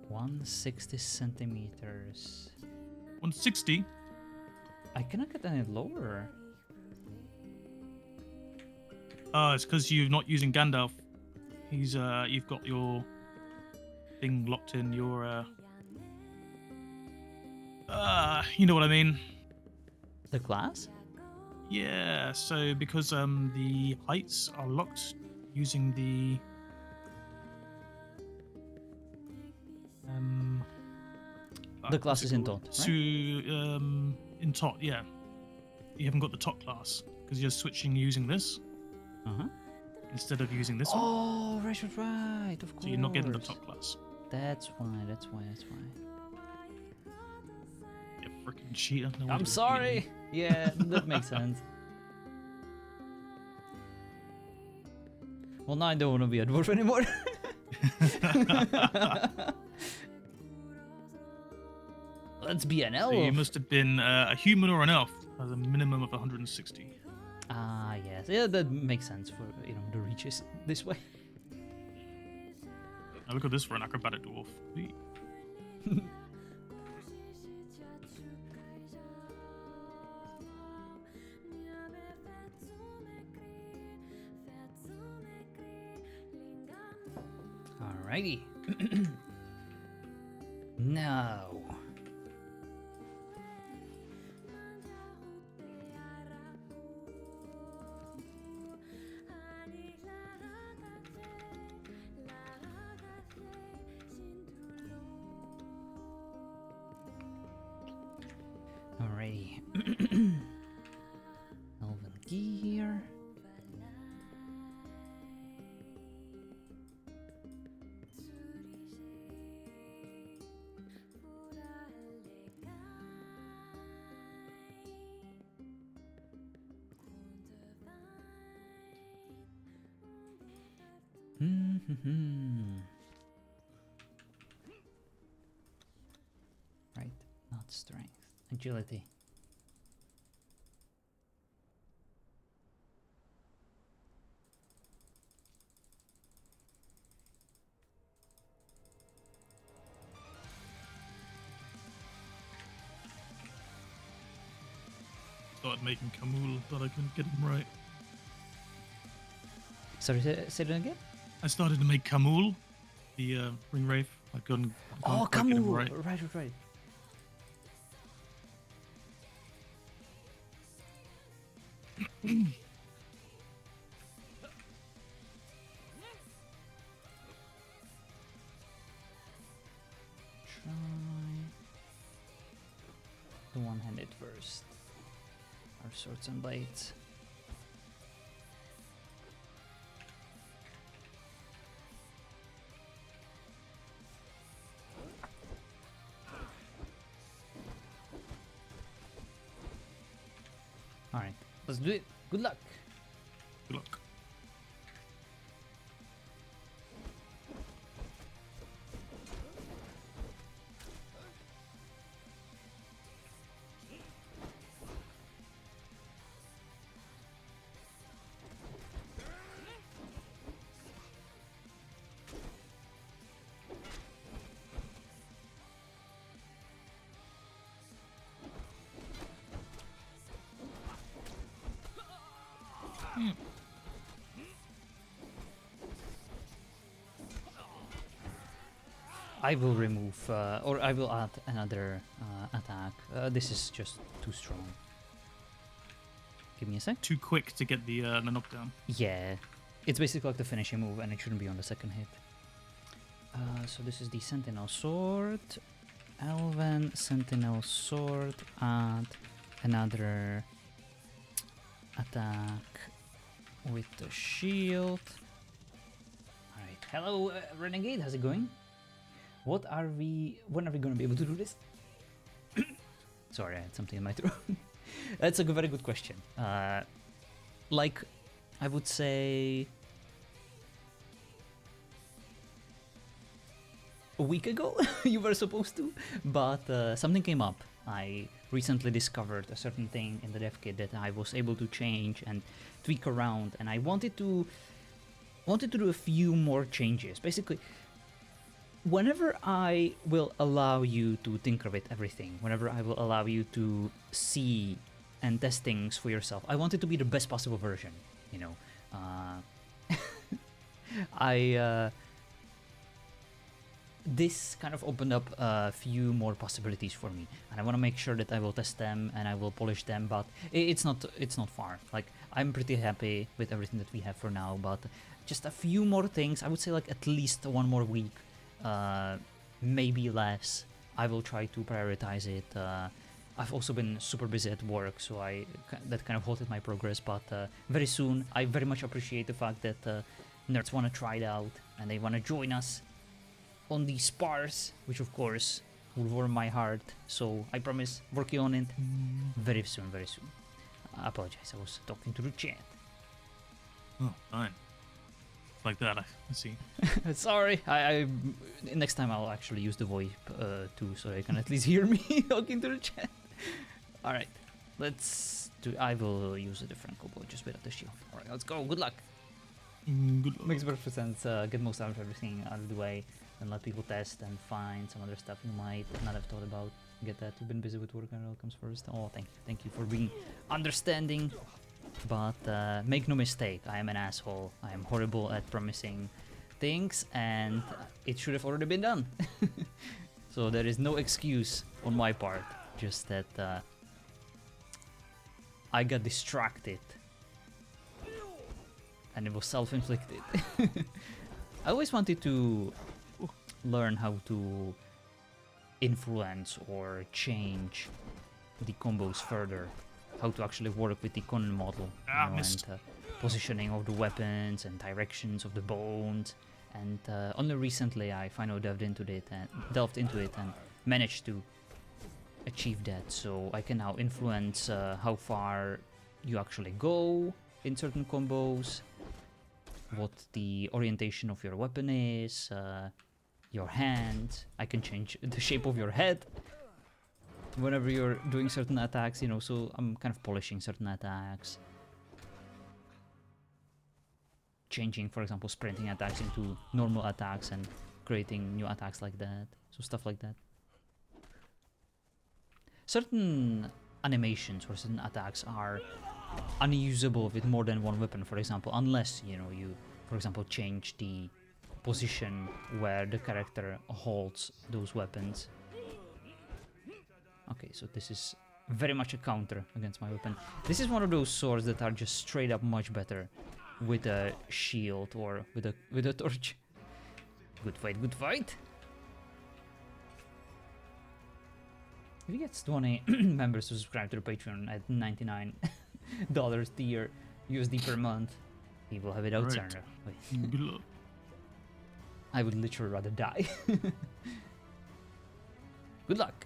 160 centimeters. 160? I cannot get any lower. It's because you're not using Gandalf. He's you've got your thing locked in your you know what I mean. The glass? Yeah, so because the heights are locked using the glass is in Tot, right? In Tot, yeah. You haven't got the Tot class because you're switching using this instead of using this one. Oh, right, of course. So you're not getting the Tot class. That's why. You freaking cheater. No I'm one's sorry. Yeah, that makes sense. Well, now I don't want to be a dwarf anymore. Let's be an elf. So you must have been a human or an elf as a minimum of 160. Ah, yes. Yeah, that makes sense for, the reaches this way. Now look at this for an acrobatic dwarf. Whee. Alrighty. Now. gear. Right, not strength, agility. Started making Kamul, but I couldn't get him right. Sorry, say that again? I started to make Kamul, the Ring Wraith. I couldn't Oh, quite get him Camus! right. Right. Try the one-handed first. Our swords and blades. Alright, let's do it. Good luck. Good luck. I will remove, or I will add another attack. This is just too strong. Give me a sec. Too quick to get the knockdown. Yeah, it's basically like the finishing move, and it shouldn't be on the second hit. So this is the Sentinel Sword. Elven Sentinel Sword. Add another attack with the shield. Alright, hello Renegade, how's it going? When are we gonna be able to do this? Sorry, I had something in my throat. That's a very good question. Like, I would say a week ago you were supposed to, but something came up. I recently discovered a certain thing in the dev kit that I was able to change and tweak around, and I wanted to do a few more changes. Basically, whenever I will allow you to tinker with everything, whenever I will allow you to see and test things for yourself, I want it to be the best possible version, you know. This kind of opened up a few more possibilities for me, and I want to make sure that I will test them and I will polish them, but it's not far. Like, I'm pretty happy with everything that we have for now, but just a few more things. I would say like at least one more week, maybe less. I will try to prioritize it. I've also been super busy at work, so that kind of halted my progress, but very soon. I very much appreciate the fact that nerds want to try it out and they want to join us on these spars, which of course will warm my heart. So I promise working on it very soon, very soon. I apologize, I was talking to the chat. Oh, fine. Like that, I see. Sorry, I next time I'll actually use the VoIP too, so they can at least hear me talking to the chat. All right, let's do. I will use a different combo just without the shield. All right, let's go. Good luck. Good luck. Makes perfect sense. Get most out of everything out of the way, and let people test and find some other stuff you might not have thought about. Get that. You've been busy with work, and it all comes first. Oh, thank you for being understanding. But make no mistake, I am an asshole. I am horrible at promising things, and it should have already been done. So there is no excuse on my part, just that I got distracted, and it was self-inflicted. I always wanted to learn how to influence or change the combos further. how to actually work with the Conan model, Missed. and positioning of the weapons and directions of the bones. And only recently I finally delved into it and managed to achieve that. So I can now influence how far you actually go in certain combos, what the orientation of your weapon is, your hand. I can change the shape of your head whenever you're doing certain attacks, so I'm kind of polishing certain attacks. Changing, for example, sprinting attacks into normal attacks and creating new attacks like that. So stuff like that. Certain animations or certain attacks are unusable with more than one weapon, for example, unless, you, for example, change the position where the character holds those weapons. Okay, so this is very much a counter against my weapon. This is one of those swords that are just straight up much better with a shield or with a torch. Good fight, good fight. If you get 20 members to subscribe to the Patreon at $99 tier USD per month, he will have it out, Sarah. Good luck. I would literally rather die. Good luck.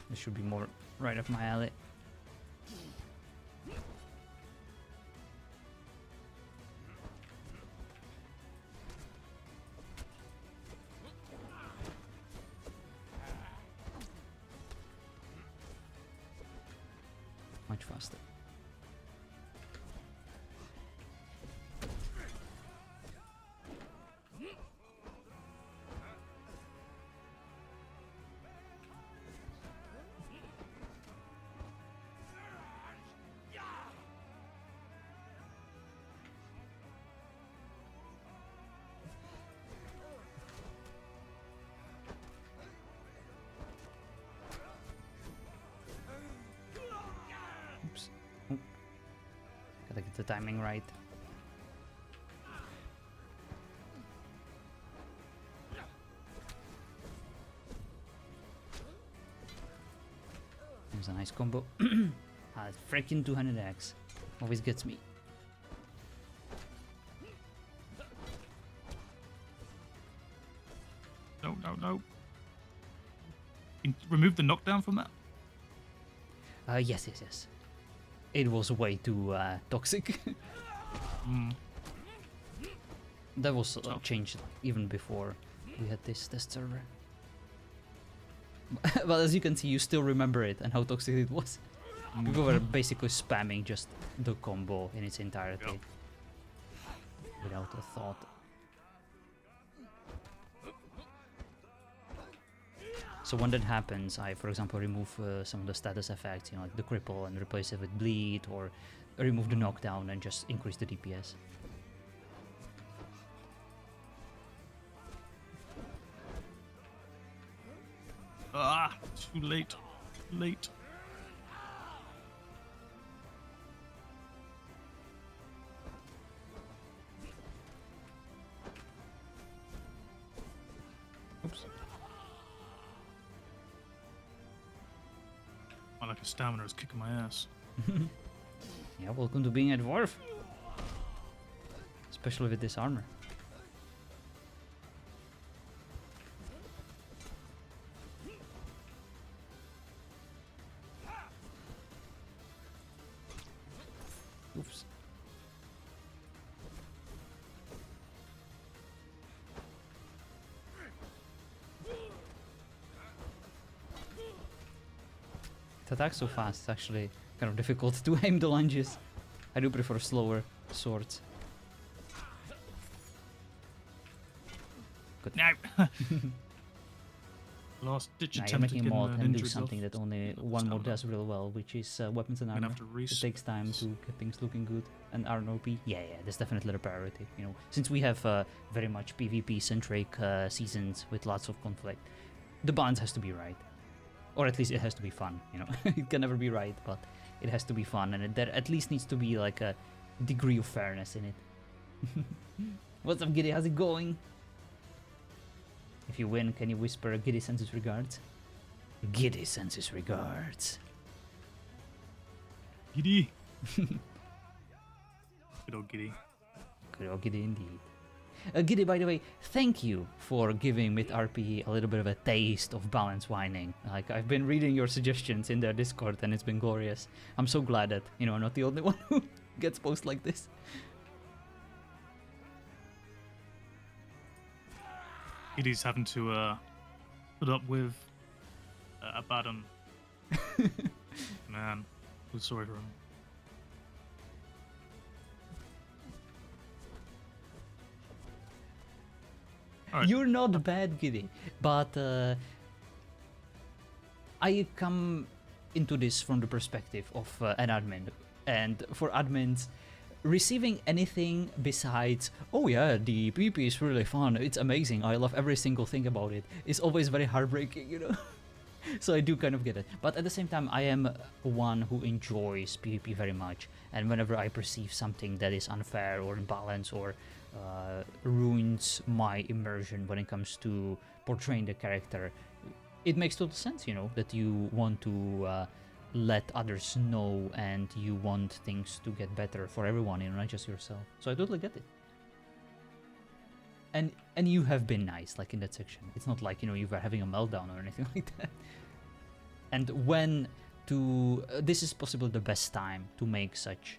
This should be more right up my alley. Much faster. Oops. Oh. Gotta get the timing right. There's a nice combo. Freaking 200x. Always gets me. No. Remove the knockdown from that? Yes. It was way too toxic. That was changed even before we had this test server. But as you can see, you still remember it and how toxic it was. We were basically spamming just the combo in its entirety. Without a thought. So when that happens, I, for example, remove some of the status effects, like the cripple, and replace it with bleed, or remove the knockdown and just increase the DPS. Too late. Oops. My lack of stamina is kicking my ass. Yeah, welcome to being a dwarf. Especially with this armor. Oops. It attacks so fast, it's actually kind of difficult to aim the lunges. I do prefer slower swords. Good. No! Last ditch Now you're attempt to making get mod an and do injury something off. that only one mod does real well, which is weapons and I'm gonna armor. have to It respawn. takes time to get things looking good, and RNOP, yeah, that's definitely the priority. Since we have very much PvP centric seasons with lots of conflict, the balance has to be right, or at least it has to be fun. It can never be right, but it has to be fun, and there at least needs to be like a degree of fairness in it. What's up, Giddy? How's it going? If you win, can you whisper Giddy sends his regards? Giddy sends his regards. Giddy. Good old Giddy. Good old Giddy indeed. Giddy, by the way, thank you for giving Myth RP a little bit of a taste of balance whining. Like, I've been reading your suggestions in their Discord and it's been glorious. I'm so glad that, you know, I'm not the only one who gets posts like this. Giddy's having to put up with a bad one. Man, I'm sorry for him. Right. You're not bad, Giddy, but I come into this from the perspective of an admin, and for admins, receiving anything besides, oh yeah, the PvP is really fun, it's amazing, I love every single thing about it, is always very heartbreaking, you know? So I do kind of get it. But at the same time, I am one who enjoys PvP very much, and whenever I perceive something that is unfair or imbalanced or ruins my immersion when it comes to portraying the character, it makes total sense, you know, that you want to let others know and you want things to get better for everyone, you know, not just yourself. So I totally get it. And you have been nice, like in that section. It's not like, you know, you were having a meltdown or anything like that. And when this is possibly the best time to make such,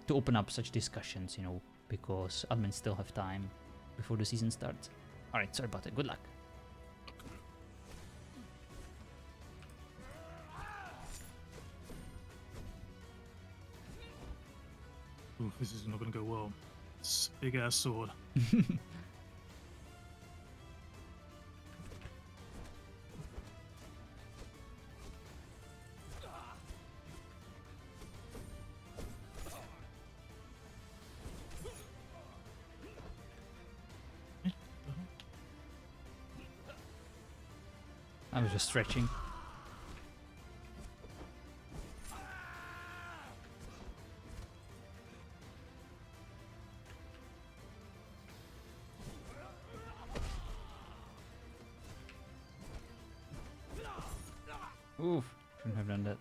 to open up such discussions, you know, because admins still have time before the season starts. Alright, sorry about it. Good luck. Ooh, this is not going to go well. It's a big ass sword. I was just stretching. Oof, shouldn't have done that.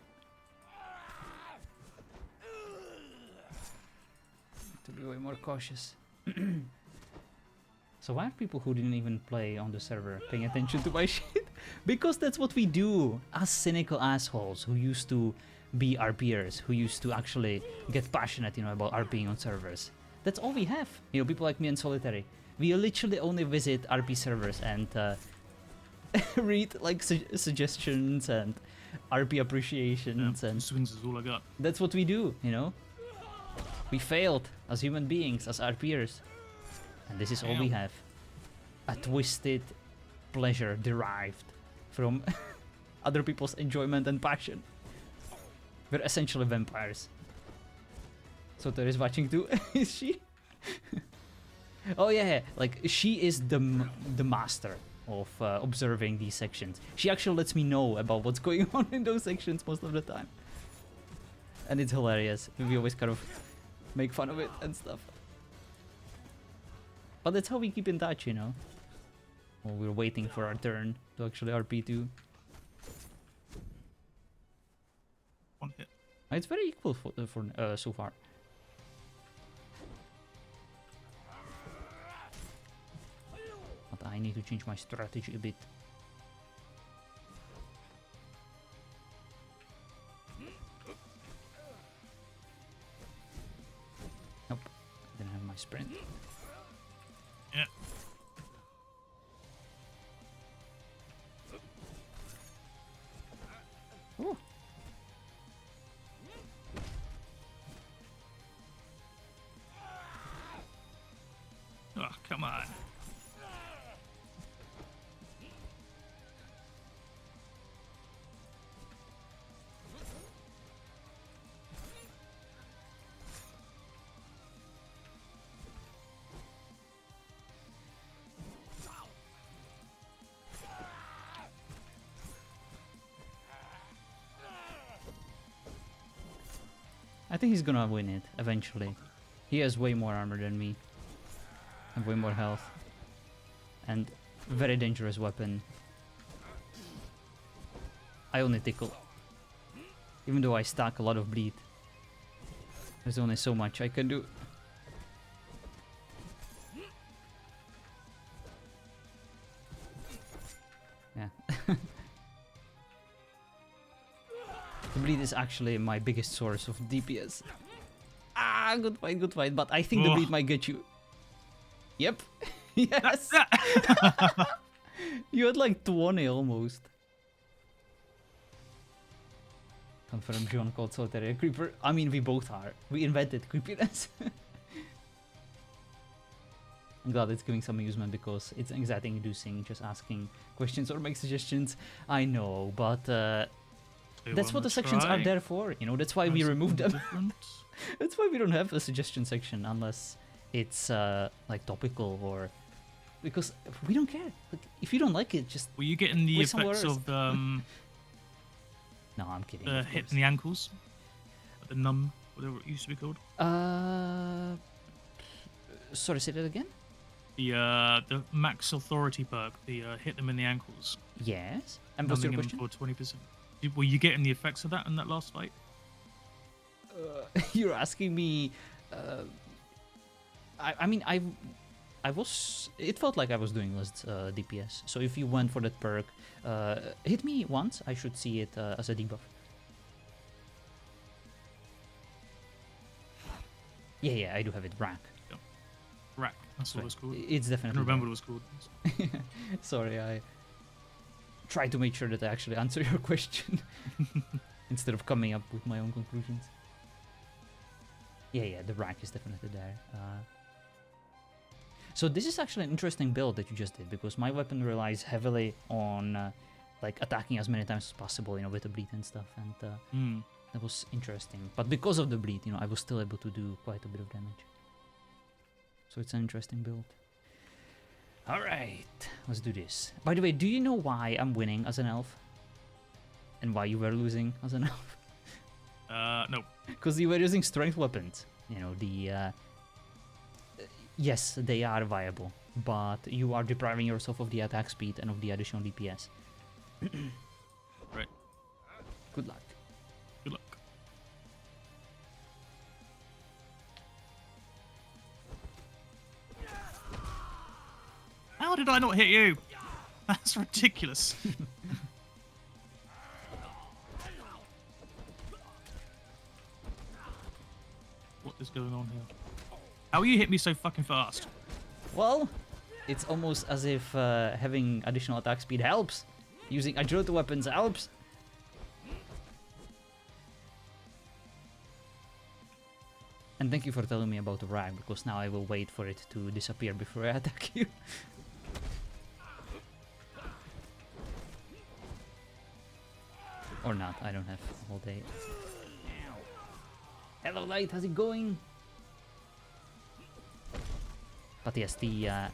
To be way more cautious. So why are people who didn't even play on the server paying attention to my shit? Because that's what we do, as cynical assholes who used to be RPers, who used to actually get passionate, you know, about RPing on servers. That's all we have. You know, people like me and Solitary. We literally only visit RP servers and read like suggestions and RP appreciations, Yeah, and swings is all I got. that's what we do, you know. We failed as human beings, as RPers. And this is all we have. A twisted pleasure derived from other people's enjoyment and passion. We're essentially vampires. So there is watching too. Is she? Oh yeah, like she is the master of observing these sections. She actually lets me know about what's going on in those sections most of the time. And it's hilarious. We always kind of make fun of it and stuff. But that's how we keep in touch, you know. While we're waiting for our turn to actually RP2. One hit. It's very equal for so far. But I need to change my strategy a bit. Nope, didn't have my sprint. Yeah. Ooh. Oh, come on. I think he's gonna win it eventually. He has way more armor than me. And way more health. And very dangerous weapon. I only tickle. Even though I stack a lot of bleed. There's only so much I can do. Yeah. The bleed is actually my biggest source of DPS. Ah, good fight, good fight. But I think the bleed might get you. Yep. Yes. You had like 20 almost. Confirm John called Solitaire a creeper. I mean, we both are. We invented creepiness. I'm glad it's giving some amusement because it's anxiety inducing just asking questions or make suggestions. I know, but that's what the sections are there for. You know, that's why we removed them. That's why we don't have a suggestion section unless it's like topical or because we don't care. Like, if you don't like it, just were you getting the effects of no, I'm kidding. The hip and the ankles, the numb, whatever it used to be called. Sorry, say that again. The max authority perk, the hit them in the ankles. Yes. And what's your question? For 20%. Were you getting the effects of that in that last fight? You're asking me. I mean, I was. It felt like I was doing less DPS. So if you went for that perk, hit me once. I should see it as a debuff. Yeah, I do have it. Rack. Yep. Rack. That's what it was called. It's definitely. I remember what it was called. Sorry, I try to make sure that I actually answer your question instead of coming up with my own conclusions. Yeah, the rank is definitely there. So this is actually an interesting build that you just did because my weapon relies heavily on like attacking as many times as possible, you know, with the bleed and stuff, and that was interesting. But because of the bleed, you know, I was still able to do quite a bit of damage. So it's an interesting build. Alright, let's do this. By the way, do you know why I'm winning as an elf? And why you were losing as an elf? No. Because you were using strength weapons. You know, the... yes, they are viable. But you are depriving yourself of the attack speed and of the additional DPS. Right. Good luck. Good luck. How did I not hit you? That's ridiculous. What is going on here? How you hit me so fucking fast? Well, it's almost as if having additional attack speed helps. Using agility weapons helps. And thank you for telling me about the rag, because now I will wait for it to disappear before I attack you. Or not, I don't have all day. Hello Light, how's it going? But yes, the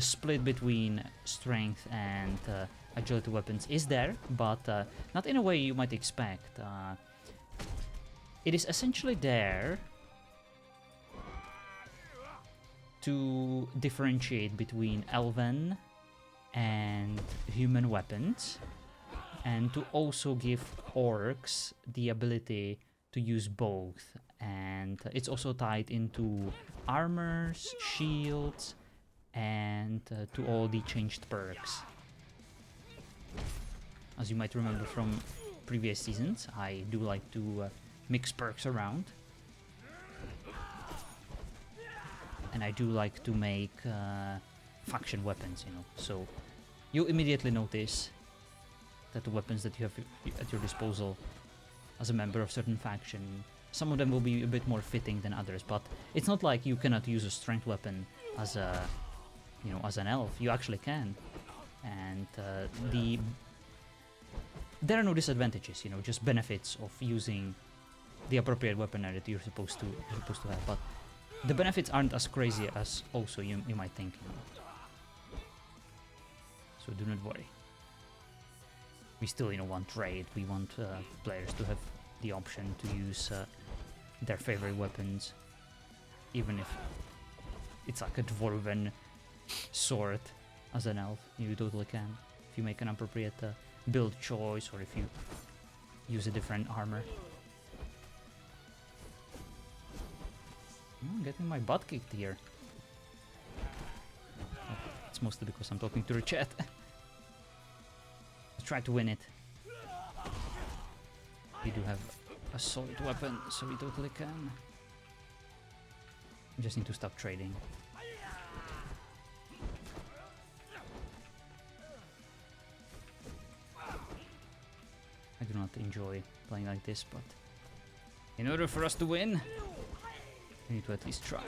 split between strength and agility weapons is there, but not in a way you might expect. It is essentially there to differentiate between elven and human weapons, and to also give orcs the ability to use both. And it's also tied into armors, shields, and to all the changed perks. As you might remember from previous seasons, I do like to mix perks around. And I do like to make faction weapons, you know. So you immediately notice that the weapons that you have at your disposal as a member of certain faction, some of them will be a bit more fitting than others, but it's not like you cannot use a strength weapon as a, you know, as an elf. You actually can, and there are no disadvantages, you know, just benefits of using the appropriate weaponry that you're supposed to have. But the benefits aren't as crazy as also you might think. You know. So do not worry. We still, you know, want trade. We want players to have the option to use their favorite weapons, even if it's like a dwarven sword as an elf. You totally can if you make an appropriate build choice or if you use a different armor. I'm getting my butt kicked here. Oh, it's mostly because I'm talking to the chat. Let's try to win it. We do have a solid weapon, so we totally can. We just need to stop trading. I do not enjoy playing like this, but in order for us to win, we need to at least try.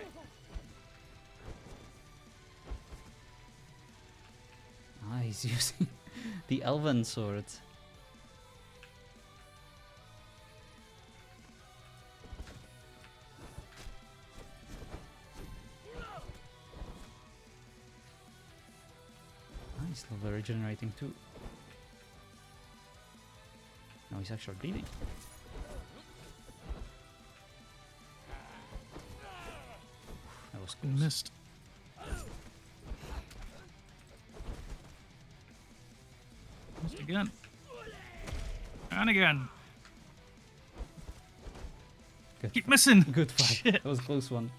Ah, he's using the elven sword. Ah, he's still regenerating too. No, he's actually bleeding. That was close. Missed. Missed again. And again. Good. Keep missing. Good fight. Shit. That was a close one.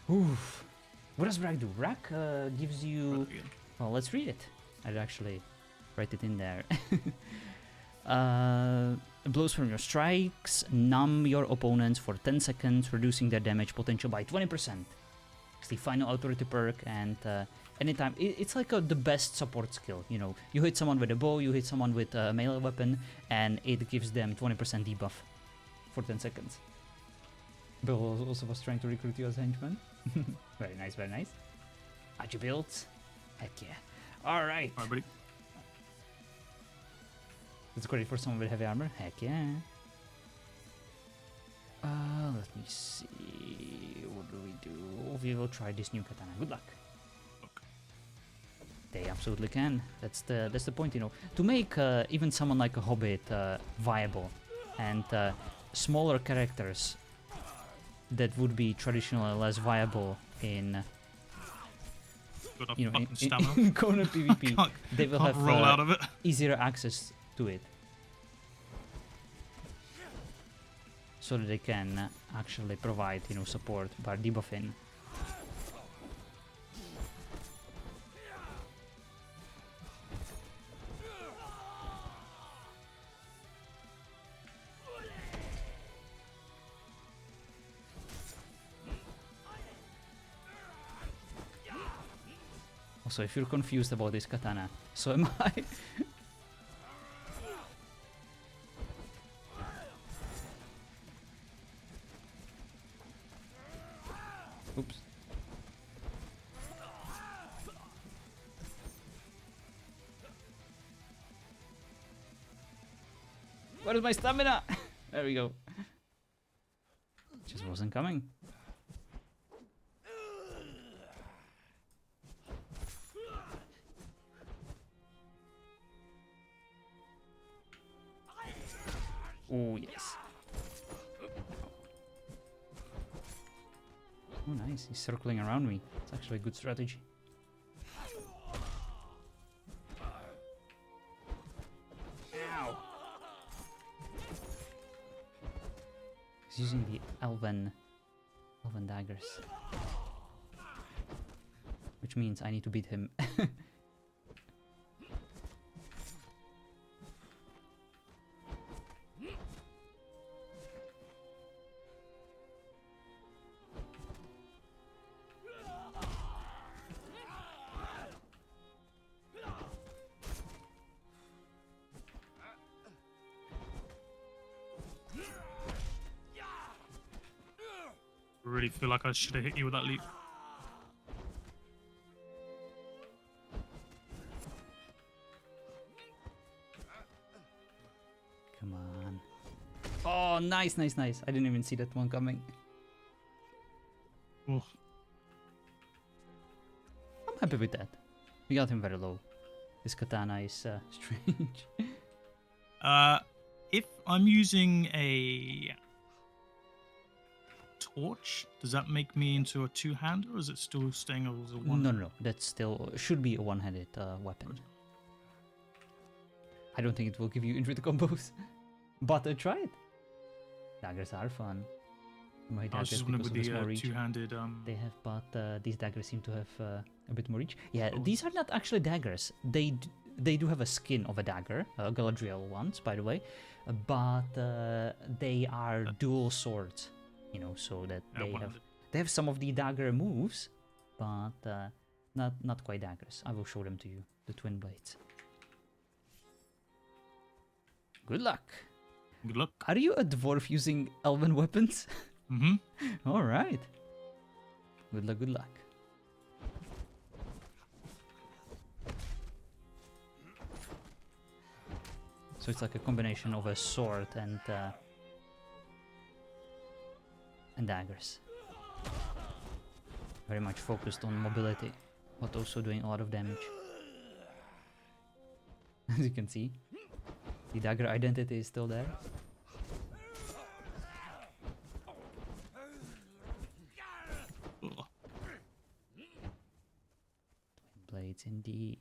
Oof. What does Rack do? Rack gives you... Well, let's read it. I'd actually write it in there. Blows from your strikes numb your opponents for 10 seconds, reducing their damage potential by 20%. It's the final authority perk, and anytime... It's like the best support skill, you know. You hit someone with a bow, you hit someone with a melee weapon, and it gives them 20% debuff for 10 seconds. Bill also was trying to recruit you as a henchman. Very nice, very nice. How'd you build? Heck yeah. Alright. Alright, buddy. It's great for someone with heavy armor. Heck yeah. Let me see. What do we do? We will try this new katana. Good luck. Okay. They absolutely can. That's the point, you know. To make even someone like a hobbit viable, and smaller characters that would be traditionally less viable in, you know, in Conan PvP, they will have roll out of it. easier access to it, so that they can actually provide, you know, support by debuffing. Also, if you're confused about this katana, so am I. Oops. Where is my stamina? There we go. Just wasn't coming. Oh, yes. Oh, nice. He's circling around me. It's actually a good strategy. Ow. He's using the elven daggers. Which means I need to beat him. Really feel like I should have hit you with that leap. Come on. Oh, nice, nice, nice. I didn't even see that one coming. Oh. I'm happy with that. We got him very low. This katana is strange. If I'm using a torch, does that make me into a two-hander, or is it still staying as a one? No, that still should be a one-handed weapon. I don't think it will give you infinite combos, but try it. Daggers are fun. My I was daggers, just wondering because with of the small the reach, two-handed. they have, but these daggers seem to have a bit more reach. Yeah, Oh. these are not actually daggers. They do have a skin of a dagger, Galadriel ones, by the way, but they are dual swords. You know, so that they have some of the dagger moves, but not quite daggers. I will show them to you, the twin blades. Good luck. Good luck. Are you a dwarf using elven weapons? Mm-hmm. All right. Good luck. Good luck. So it's like a combination of a sword and daggers. Very much focused on mobility, but also doing a lot of damage. As you can see, the dagger identity is still there. Ugh. Twin blades indeed.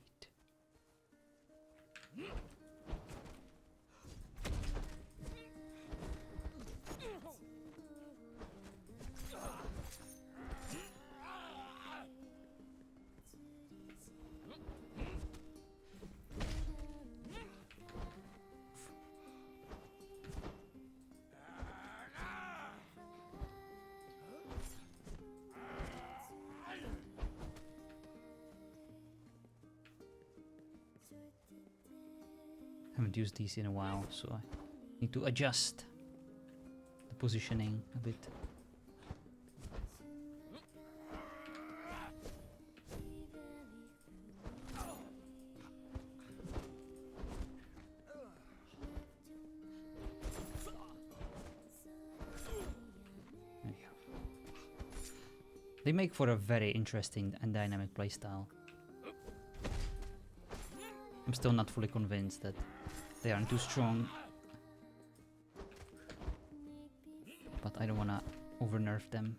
Haven't used these in a while, so I need to adjust the positioning a bit. There you go. They make for a very interesting and dynamic playstyle. I'm still not fully convinced that they aren't too strong, but I don't wanna over-nerf them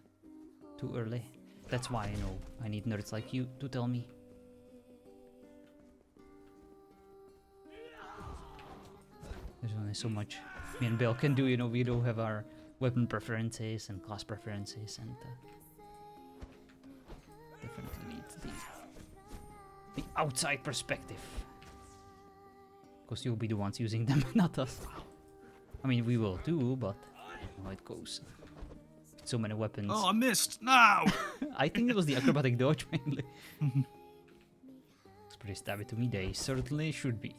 too early. That's why, you know, I need nerds like you to tell me. There's only so much me and Bill can do, you know, we do have our weapon preferences and class preferences, and definitely need the outside perspective. Because you'll be the ones using them, not us. I mean, we will too, but you know how it goes. So many weapons. Oh, I missed! No! I think it was the acrobatic dodge mainly. It's pretty stabby to me, they certainly should be.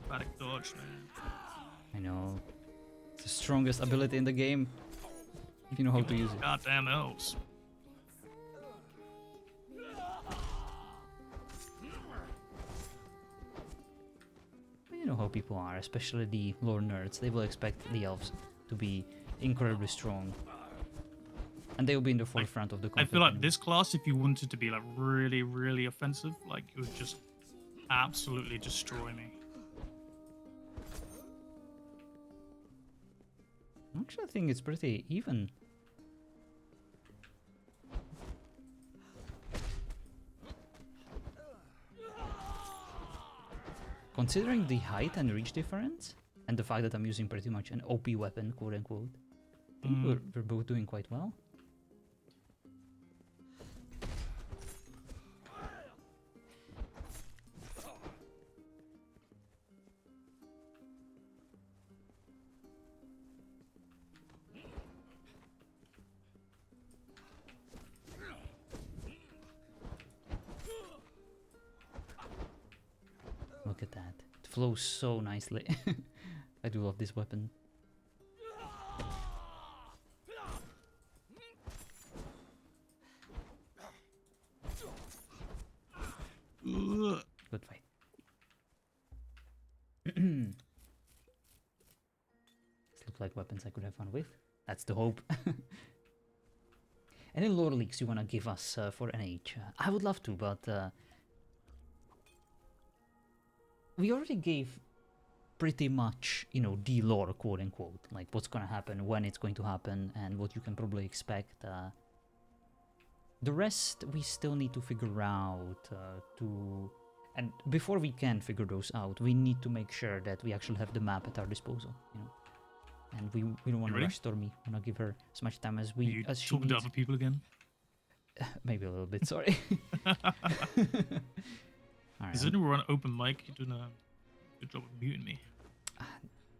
Acrobatic dodge, man. I know. It's the strongest ability in the game. If you know how to use it. Goddamn elves. You know how people are, especially the lore nerds. They will expect the elves to be incredibly strong. And they will be in the forefront of the conflict. I feel like anyway. this class, if you wanted to be like really, really offensive, like it would just absolutely destroy me. Actually, I think it's pretty even. Considering the height and reach difference, and the fact that I'm using pretty much an OP weapon, quote unquote, I think we're both doing quite well. Look at that. It flows so nicely. I do love this weapon. Ugh. Good fight. These look like weapons I could have fun with. That's the hope. Any lore leaks you want to give us for NH? I would love to, but we already gave pretty much, you know, the lore, quote unquote, like what's gonna happen, when it's going to happen, and what you can probably expect. The rest we still need to figure out. And before we can figure those out, we need to make sure that we actually have the map at our disposal, you know. And we don't want to rush Stormy. We want to give her as much time as she talking needs. to other people again? Maybe a little bit. Sorry. Right, Is anyone on open mic? You're doing a good job of muting me.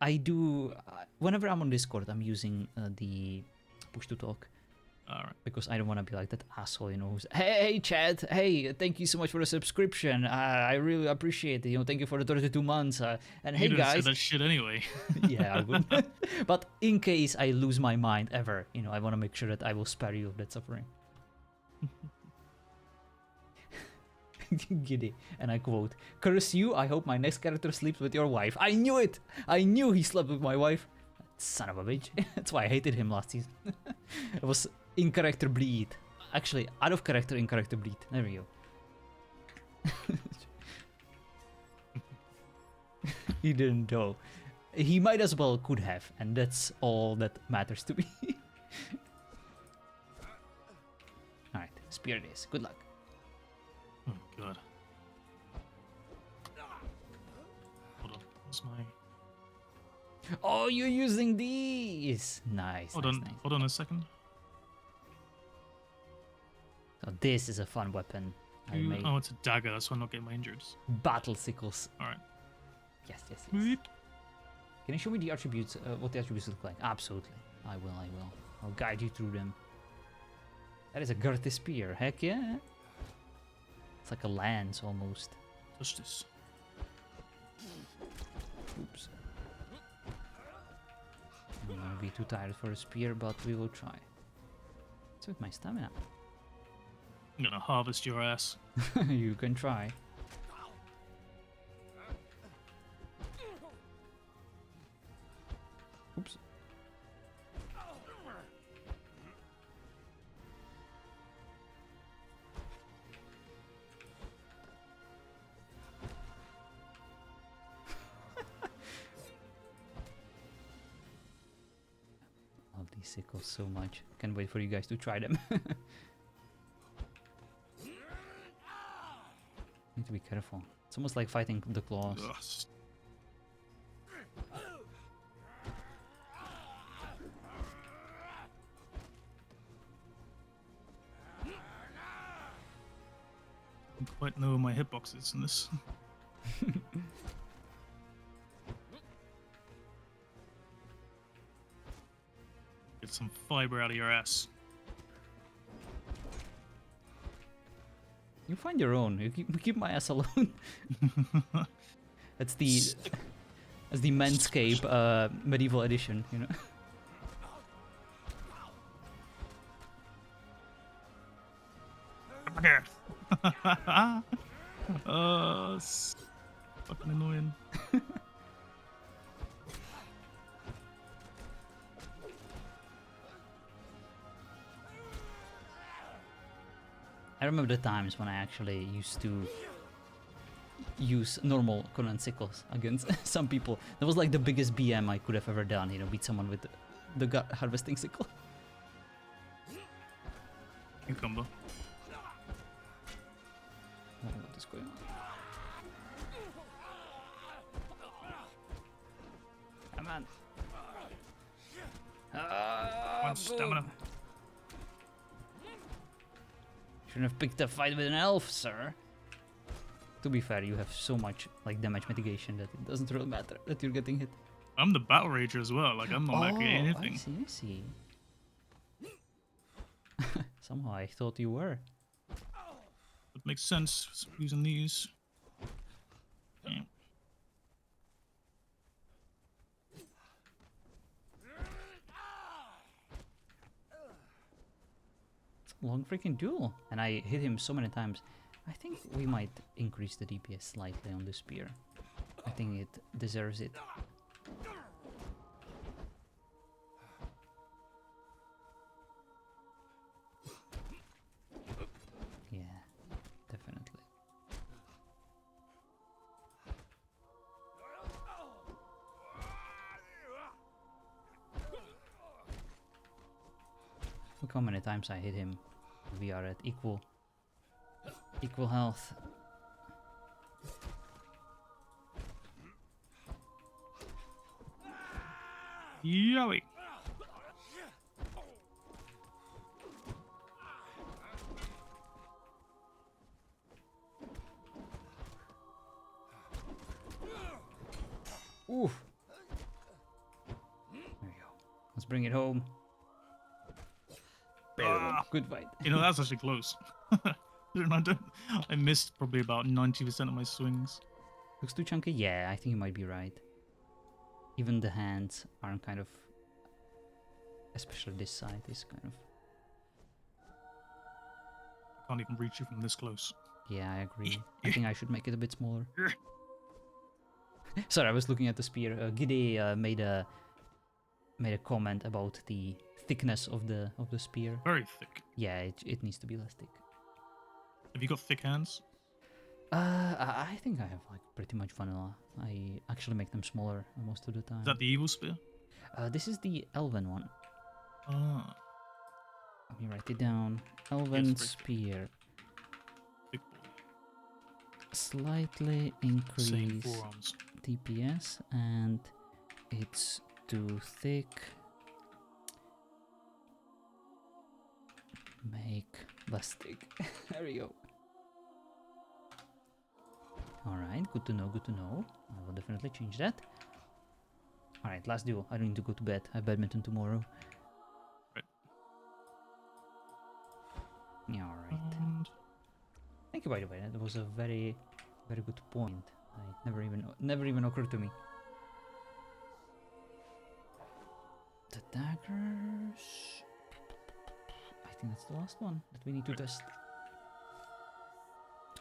I do. Whenever I'm on Discord, I'm using the push to talk. Alright. Because I don't want to be like that asshole, you know, who's, hey, Chad, hey, thank you so much for the subscription. I really appreciate it. You know, thank you for the 32 months. And you hey, guys. Say that shit anyway. Yeah, I would. But in case I lose my mind ever, you know, I want to make sure that I will spare you of that suffering. Giddy. And I quote, curse you, I hope my next character sleeps with your wife. I knew it! I knew he slept with my wife. Son of a bitch. That's why I hated him last season. It was in character bleed. Actually, out of character, in character bleed. There we go. He didn't know. He might as well could have, and that's all that matters to me. Alright, spear it is. Good luck. Oh god. Hold on. What's my... Oh, you're using these! Nice. Hold nice, on. nice. Hold on a second. So this is a fun weapon. I made. Oh, it's a dagger. That's why I'm not getting my injuries. Battle sickles. Alright. Yes, yes, yes. Sweet. Can you show me the attributes, what the attributes look like? Absolutely. I will. I'll guide you through them. That is a girthy spear. Heck yeah. It's like a lance almost. Touch this. Oops. I'm gonna be too tired for a spear, but we will try. What's with my stamina? I'm gonna harvest your ass. You can try. Oops. Love these sickles so much. Can't wait for you guys to try them. Need to be careful. It's almost like fighting the claws. Ugh. I don't quite know my hitboxes in this. Get some fiber out of your ass. You find your own. You keep my ass alone. That's the Manscape medieval edition, you know. It's fucking annoying. I remember the times when I actually used to use normal Conan sickles against some people. That was like the biggest BM I could have ever done, you know, beat someone with the gut harvesting sickle. In combo. What is going on? Come on. One stamina. Shouldn't have picked a fight with an elf, sir. To be fair, you have so much like damage mitigation that it doesn't really matter that you're getting hit. I'm the battle rager as well. Like I'm not lacking anything. I see. Somehow I thought you were. It makes sense using these. Yeah. Long freaking duel, and I hit him so many times. I think we might increase the DPS slightly on the spear. I think it deserves it. Yeah, definitely. how many times I hit him. We are at equal health. Yowie. Oof. There we go. Let's bring it home. Good fight. You know, that's actually close. I missed probably about 90% of my swings. Looks too chunky? Yeah, I think you might be right. Even the hands aren't kind of... Especially this side is kind of... I can't even reach you from this close. Yeah, I agree. I think I should make it a bit smaller. Sorry, I was looking at the spear. Gide made a comment about the thickness of the spear. Very thick. Yeah, it needs to be less thick. Have you got thick hands? I think I have like pretty much vanilla. I actually make them smaller most of the time. Is that the evil spear? This is the elven one. Ah, Let me write it down. Elven Yes, spear. big boy. Slightly Same increase forearms. DPS and it's too thick. Make less thick. There we go. Alright, good to know, good to know. I will definitely change that. Alright, last duel. I don't need to go to bed. I have badminton tomorrow. Right. Yeah, alright. And Thank you, by the way. That was a very, very good point. I never even occurred to me. The daggers. I think that's the last one that we need to test.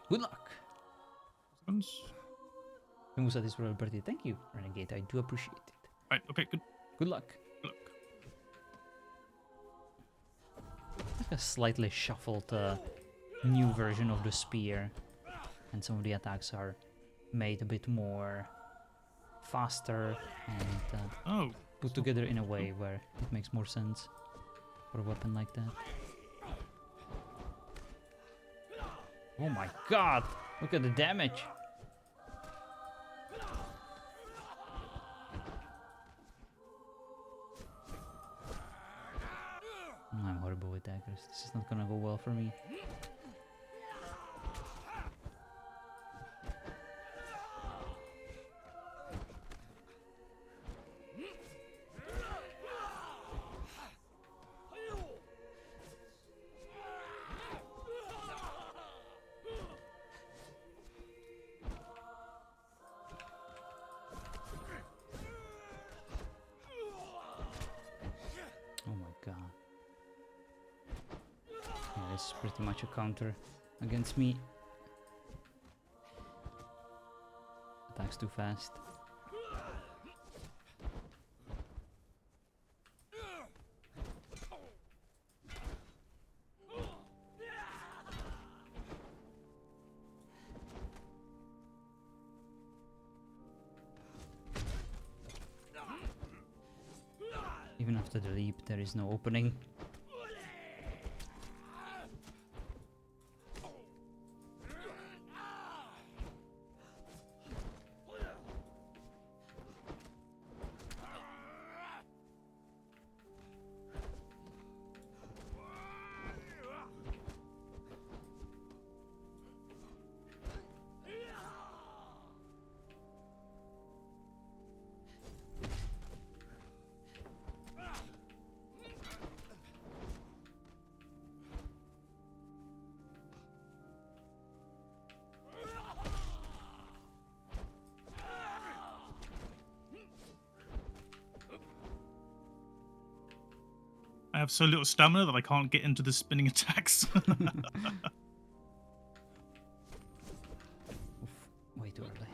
Good luck. seconds. Who said this for your birthday? Thank you, Renegade. I do appreciate it. Right, okay, good. Good luck. Look. Like a slightly shuffled new version of the spear, and some of the attacks are made a bit more faster and Oh, put together in a way where it makes more sense for a weapon like that. Oh my god! Look at the damage! I'm horrible with daggers. This is not gonna go well for me. Oh my god. Yeah, this is pretty much a counter against me. Attacks too fast. Even after the leap, there is no opening. I have so little stamina that I can't get into the spinning attacks. Oof, way too early.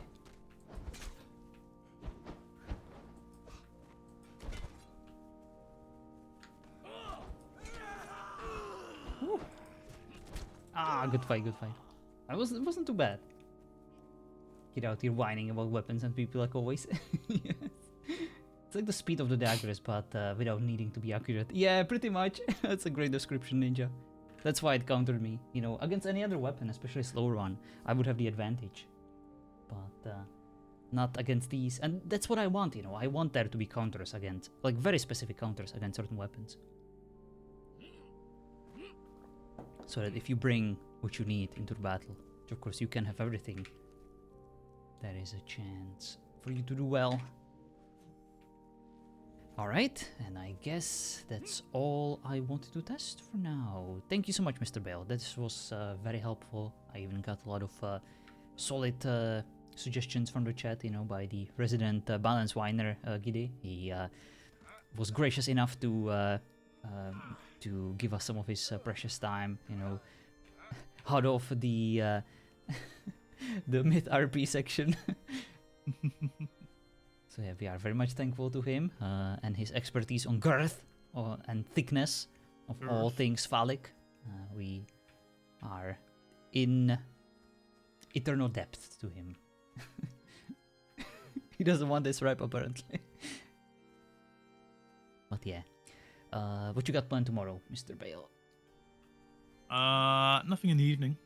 Woo. Ah, good fight, good fight. It wasn't too bad. Get out here whining about weapons and people like always. Yes. It's like the speed of the daggers, but without needing to be accurate. Yeah, pretty much. That's a great description, Ninja. That's why it countered me. You know, against any other weapon, especially a slower one, I would have the advantage. But not against these. And that's what I want, you know. I want there to be counters against, like very specific counters against certain weapons. So that if you bring what you need into the battle, which of course you can have everything, there is a chance for you to do well. Alright, and I guess that's all I wanted to test for now. Thank you so much, Mr. Bale. This was very helpful. I even got a lot of solid suggestions from the chat, you know, by the resident balance winer, Gide. He was gracious enough to give us some of his precious time, you know, out of the the mid RP section. So yeah, we are very much thankful to him and his expertise on girth and thickness of all things phallic. We are in eternal depth to him. He doesn't want this rap apparently. But yeah, what you got planned tomorrow, Mr. Bale? Nothing in the evening.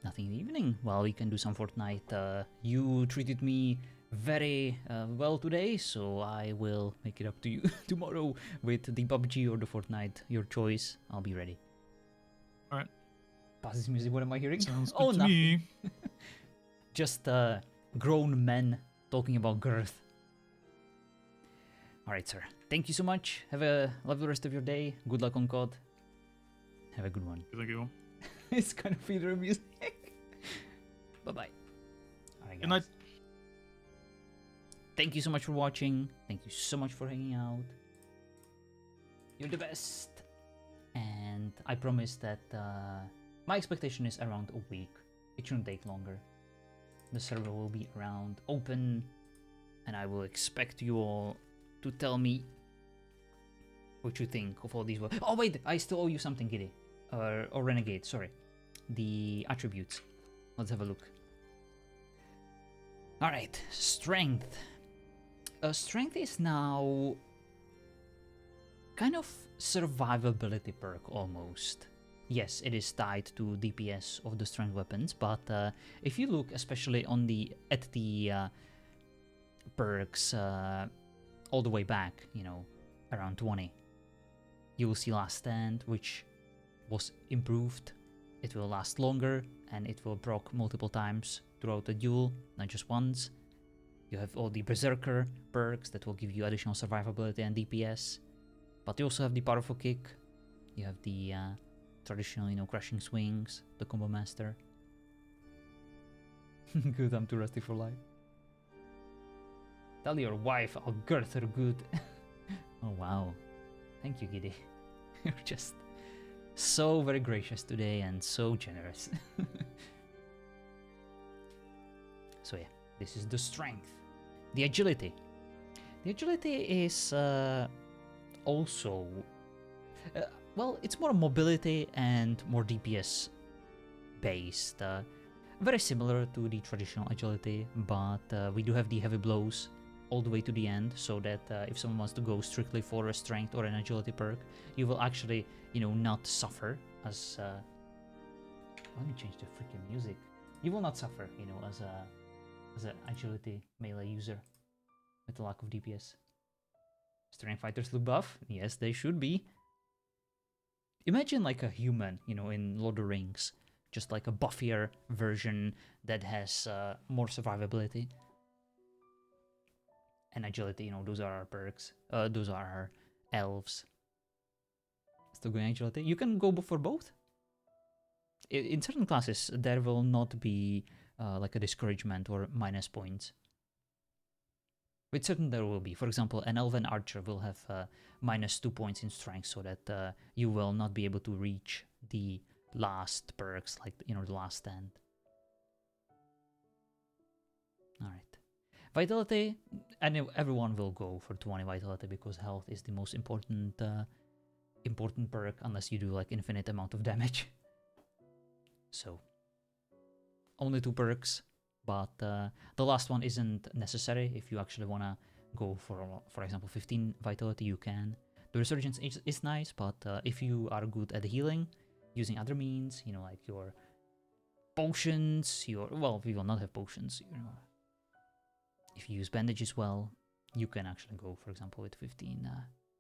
Nothing in the evening. Well, we can do some Fortnite. You treated me very well today, so I will make it up to you tomorrow with the PUBG or the Fortnite, your choice. I'll be ready. Alright. Pause this music, what am I hearing? Sounds good Oh, to nothing. me. Just grown men talking about girth. Alright, sir. Thank you so much. Have a lovely rest of your day. Good luck on COD. Have a good one. Thank you. It's kind of feeder music. Bye-bye. Alright, Good night. Thank you so much for watching. Thank you so much for hanging out. You're the best. And I promise that my expectation is around a week. It shouldn't take longer. The server will be around open, and I will expect you all to tell me what you think of all these. Oh wait, I still owe you something, Giddy. Or Renegade, sorry. The attributes. Let's have a look. Alright, strength. Strength is now kind of survivability perk almost. Yes, it is tied to DPS of the strength weapons, but if you look especially on at the perks all the way back, you know, around 20, you will see Last Stand, which was improved. It will last longer and it will proc multiple times throughout the duel, not just once. You have all the Berserker perks that will give you additional survivability and DPS. But you also have the Powerful Kick. You have the traditional, you know, Crushing Swings, the Combo Master. Good, I'm too rusty for life. Tell your wife I'll girth her good. Oh wow. Thank you, Giddy. You're just so very gracious today and so generous. So yeah, this is the strength. The agility. The agility is also... well, it's more mobility and more DPS based. Very similar to the traditional agility, but we do have the heavy blows all the way to the end, so that if someone wants to go strictly for a strength or an agility perk, you will actually, you know, not suffer as... let me change the freaking music. You will not suffer, you know, as an agility melee user with a lack of DPS. Strength fighters look buff? Yes, they should be. Imagine like a human, you know, in Lord of the Rings. Just like a buffier version that has more survivability. And agility, you know, those are our perks. Those are our elves. Still going agility. You can go for both. In certain classes, there will not be like a discouragement or minus points. With certain there will be. For example, an elven archer will have -2 points in strength, so that you will not be able to reach the last perks, like, you know, the Last Stand. Alright. Vitality, and everyone will go for 20 vitality because health is the most important important perk, unless you do like infinite amount of damage. So only 2 perks, but the last one isn't necessary if you actually wanna go for example, 15 vitality, you can. The resurgence is nice, but if you are good at healing, using other means, you know, like your potions, well, we will not have potions, you know. If you use bandages well, you can actually go, for example, with 15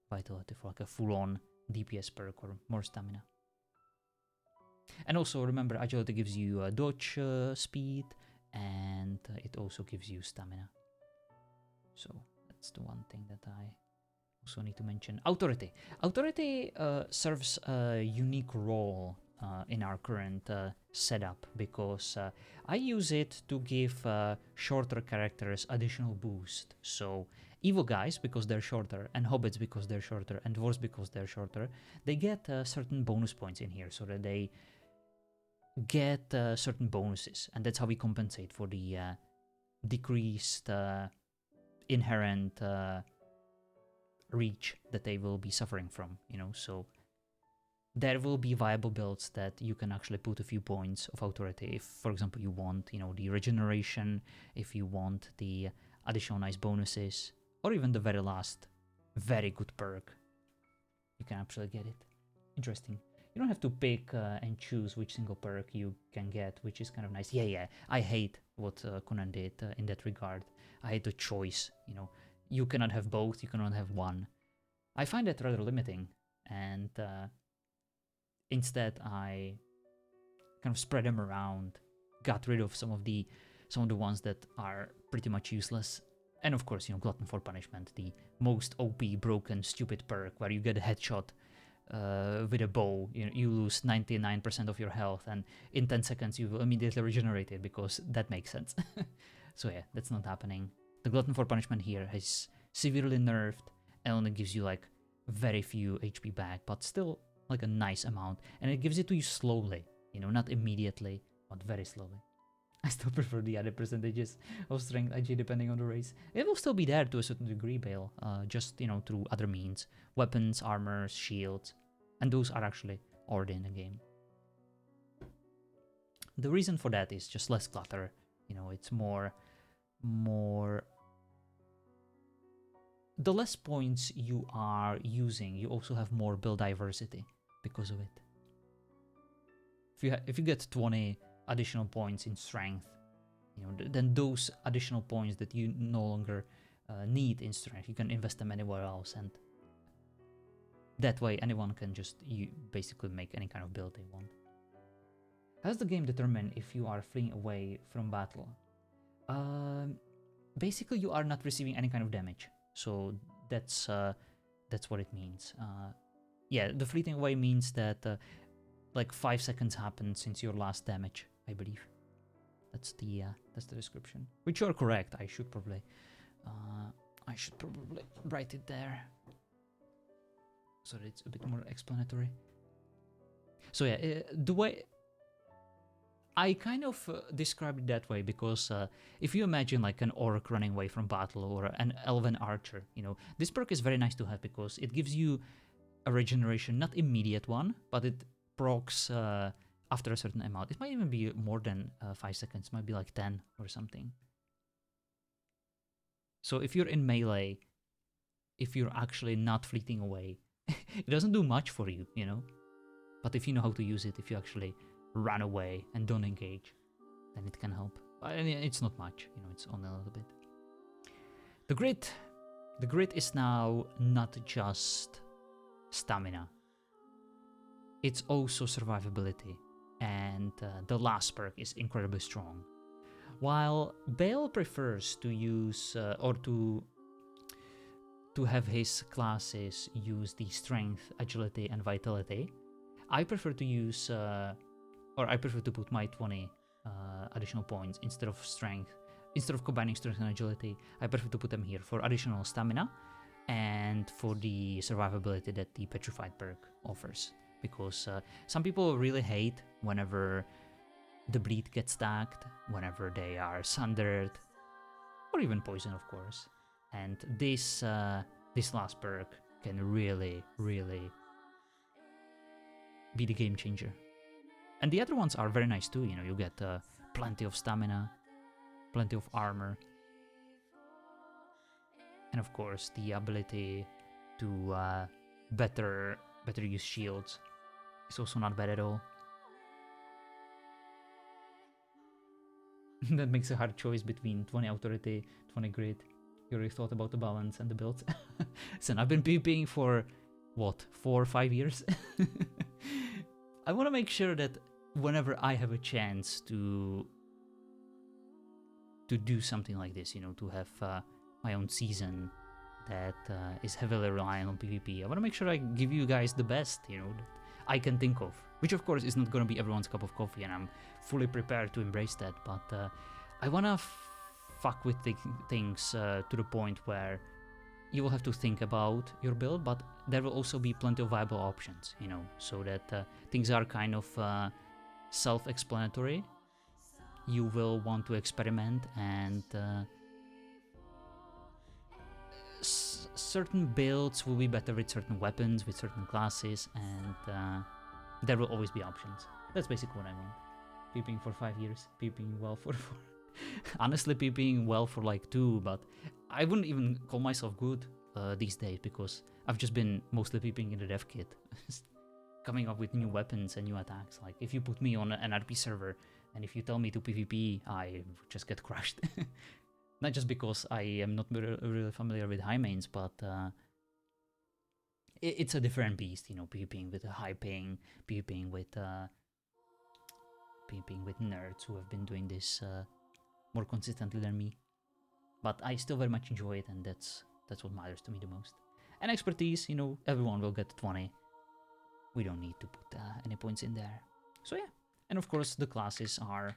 vitality for like a full-on DPS perk or more stamina. And also remember, agility gives you dodge speed, and it also gives you stamina. So that's the one thing that I also need to mention. Authority. Authority serves a unique role in our current setup, because I use it to give shorter characters additional boost. So evil guys, because they're shorter, and hobbits because they're shorter, and dwarves because they're shorter, they get certain bonus points in here, so that they get certain bonuses, and that's how we compensate for the decreased inherent reach that they will be suffering from, you know. So there will be viable builds that you can actually put a few points of authority if, for example, you want, you know, the regeneration, if you want the additional nice bonuses, or even the very last very good perk, you can actually get it. Interesting. You don't have to pick and choose which single perk you can get, which is kind of nice. Yeah, I hate what Conan did in that regard. I hate the choice, you know. You cannot have both, you cannot have one. I find that rather limiting, and instead I kind of spread them around, got rid of some of the ones that are pretty much useless. And of course, you know, Glutton for Punishment, the most OP, broken, stupid perk where you get a headshot with a bow, you lose 99% of your health, and in 10 seconds you will immediately regenerate it, because that makes sense. So yeah, that's not happening. The Glutton for Punishment here has severely nerfed and only gives you like very few HP back, but still like a nice amount, and it gives it to you slowly, you know, not immediately, but very slowly. I still prefer the other percentages of strength IG depending on the race. It will still be there to a certain degree, Bale, just, you know, through other means. Weapons, armors, shields, and those are actually already in the game. The reason for that is just less clutter, you know, it's more... The less points you are using, you also have more build diversity because of it. If you get 20 additional points in strength, you know, then those additional points that you no longer need in strength, you can invest them anywhere else, and that way anyone can just basically make any kind of build they want. How does the game determine if you are fleeing away from battle? Basically, you are not receiving any kind of damage, so that's what it means. Yeah, the fleeting away means that like 5 seconds happened since your last damage, I believe. That's the description. Which you're correct. I should probably write it there, so that it's a bit more explanatory. So yeah, the way I kind of describe it that way, because if you imagine like an orc running away from battle, or an elven archer, you know, this perk is very nice to have, because it gives you a regeneration, not immediate one, but it procs after a certain amount. It might even be more than 5 seconds, it might be like 10 or something. So if you're in melee, if you're actually not fleeting away, it doesn't do much for you, you know? But if you know how to use it, if you actually run away and don't engage, then it can help. But it's not much, you know, it's only a little bit. The grit is now not just stamina, it's also survivability, and the last perk is incredibly strong. While Bale prefers to use or to have his classes use the strength, agility, and vitality, I prefer to use I prefer to put my 20 additional points instead of strength. Instead of combining strength and agility, I prefer to put them here for additional stamina and for the survivability that the petrified perk offers. Because some people really hate whenever the bleed gets stacked, whenever they are sundered, or even poison, of course. And this last perk can really, really be the game changer. And the other ones are very nice too, you know, you get plenty of stamina, plenty of armor. And of course, the ability to better use shields is also not bad at all. That makes a hard choice between 20 authority, 20 grit. You already thought about the balance and the builds. So I've been PvPing for, what, 4 or 5 years? I want to make sure that whenever I have a chance to do something like this, you know, to have my own season that is heavily reliant on PvP, I want to make sure I give you guys the best, you know, that I can think of. Which of course is not going to be everyone's cup of coffee, and I'm fully prepared to embrace that, but I want to fuck with things to the point where you will have to think about your build, but there will also be plenty of viable options, you know, so that things are kind of self-explanatory. You will want to experiment, and certain builds will be better with certain weapons, with certain classes, and there will always be options. That's basically what I want. PvPing for 5 years, PvPing well for 4. Honestly, PvPing well for like 2, but I wouldn't even call myself good these days, because I've just been mostly PvPing in the dev kit, coming up with new weapons and new attacks. Like, if you put me on an RP server, and if you tell me to PvP, I just get crushed. Not just because I am not really familiar with high mains, but it's a different beast, you know, PvPing with a high ping, PvPing with nerds who have been doing this more consistently than me. But I still very much enjoy it, and that's what matters to me the most. And expertise, you know, everyone will get 20. We don't need to put any points in there. So yeah, and of course the classes are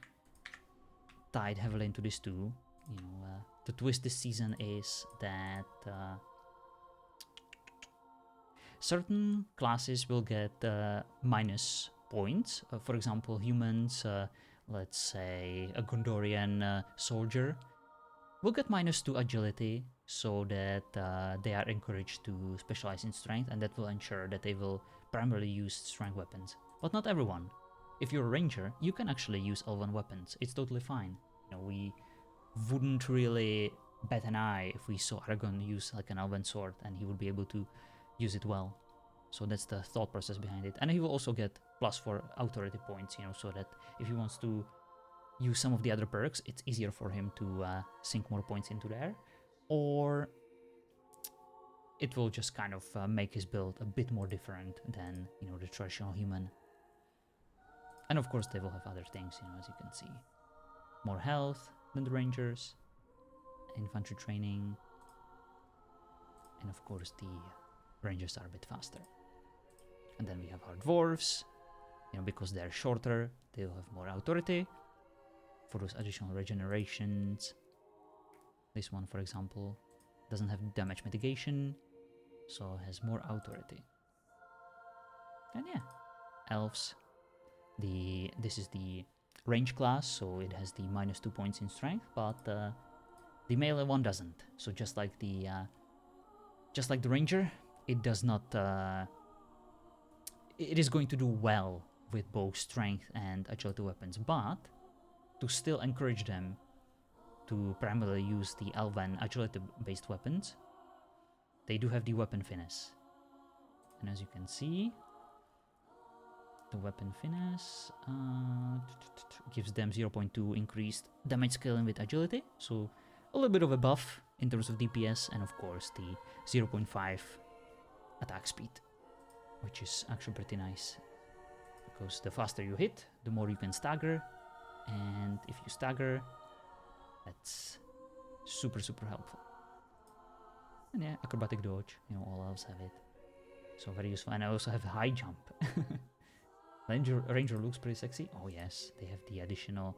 tied heavily into this too. You know, the twist this season is that certain classes will get minus points. For example, humans, let's say a Gondorian soldier, will get -2 agility, so that they are encouraged to specialize in strength, and that will ensure that they will primarily use strength weapons. But not everyone. If you're a ranger, you can actually use elven weapons. It's totally fine. You know, we wouldn't really bat an eye if we saw Aragon use like an elven sword and he would be able to use it well. So that's the thought process behind it. And he will also get +4 authority points, you know, so that if he wants to use some of the other perks, it's easier for him to sink more points into there. Or it will just kind of make his build a bit more different than, you know, the traditional human. And of course they will have other things, you know, as you can see. More health than the rangers, infantry training, and of course the rangers are a bit faster. And then we have our dwarves, you know, because they're shorter, they'll have more authority for those additional regenerations. This one, for example, doesn't have damage mitigation, so has more authority. And yeah, elves. This is the range class, so it has the -2 points in strength, but the melee one doesn't. So just like the ranger, it does not. It is going to do well with both strength and agility weapons, but to still encourage them to primarily use the elven agility-based weapons, they do have the weapon finesse. And as you can see, the weapon finesse gives them 0.2 increased damage scaling with agility, so a little bit of a buff in terms of DPS, and of course the 0.5 attack speed, which is actually pretty nice, because the faster you hit, the more you can stagger, and if you stagger, that's super helpful. And yeah, acrobatic dodge, you know, all elves have it, so very useful. And I also have high jump. Ranger looks pretty sexy. Oh yes, they have the additional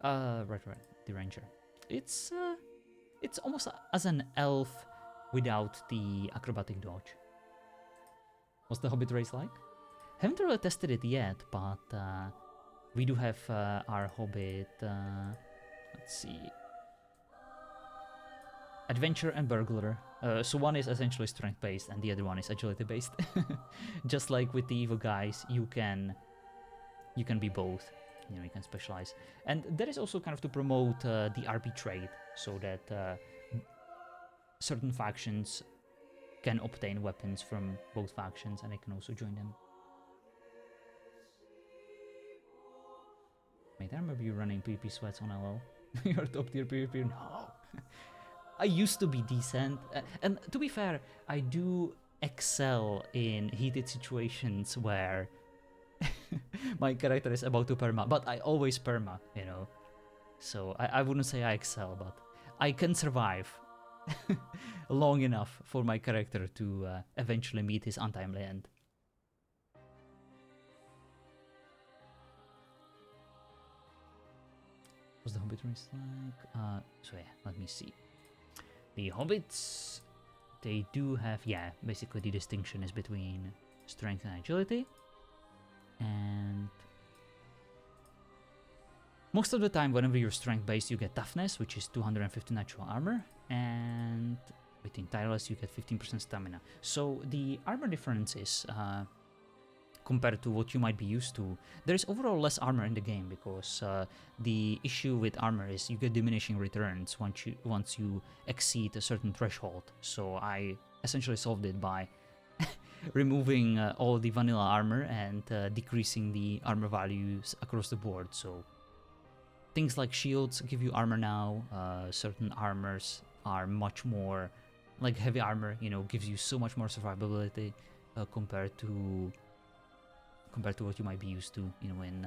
right, the ranger. It's almost as an elf without the acrobatic dodge. What's the Hobbit race like? Haven't really tested it yet, but we do have our Hobbit, let's see, Adventure and Burglar. So one is essentially strength based and the other one is agility based. Just like with the evil guys, you can be both. You know, you can specialize, and that is also kind of to promote the RP trade, so that certain factions can obtain weapons from both factions, and I can also join them. Mate, I remember you running PvP sweats on LO. You're top tier PvP. No. I used to be decent. And to be fair, I do excel in heated situations where my character is about to perma. But I always perma, you know. So I wouldn't say I excel, but I can survive long enough for my character to eventually meet his untimely end. What's the Hobbit race like? So yeah, let me see. The Hobbits, they do have, yeah, basically the distinction is between strength and agility. And most of the time, whenever you're strength based, you get toughness, which is 250 natural armor. And between tireless, you get 15% stamina. So the armor difference is, compared to what you might be used to, there's overall less armor in the game, because the issue with armor is you get diminishing returns once you exceed a certain threshold. So I essentially solved it by removing all the vanilla armor and decreasing the armor values across the board. So things like shields give you armor now. Certain armors are much more, like heavy armor, you know, gives you so much more survivability compared to what you might be used to, you know, in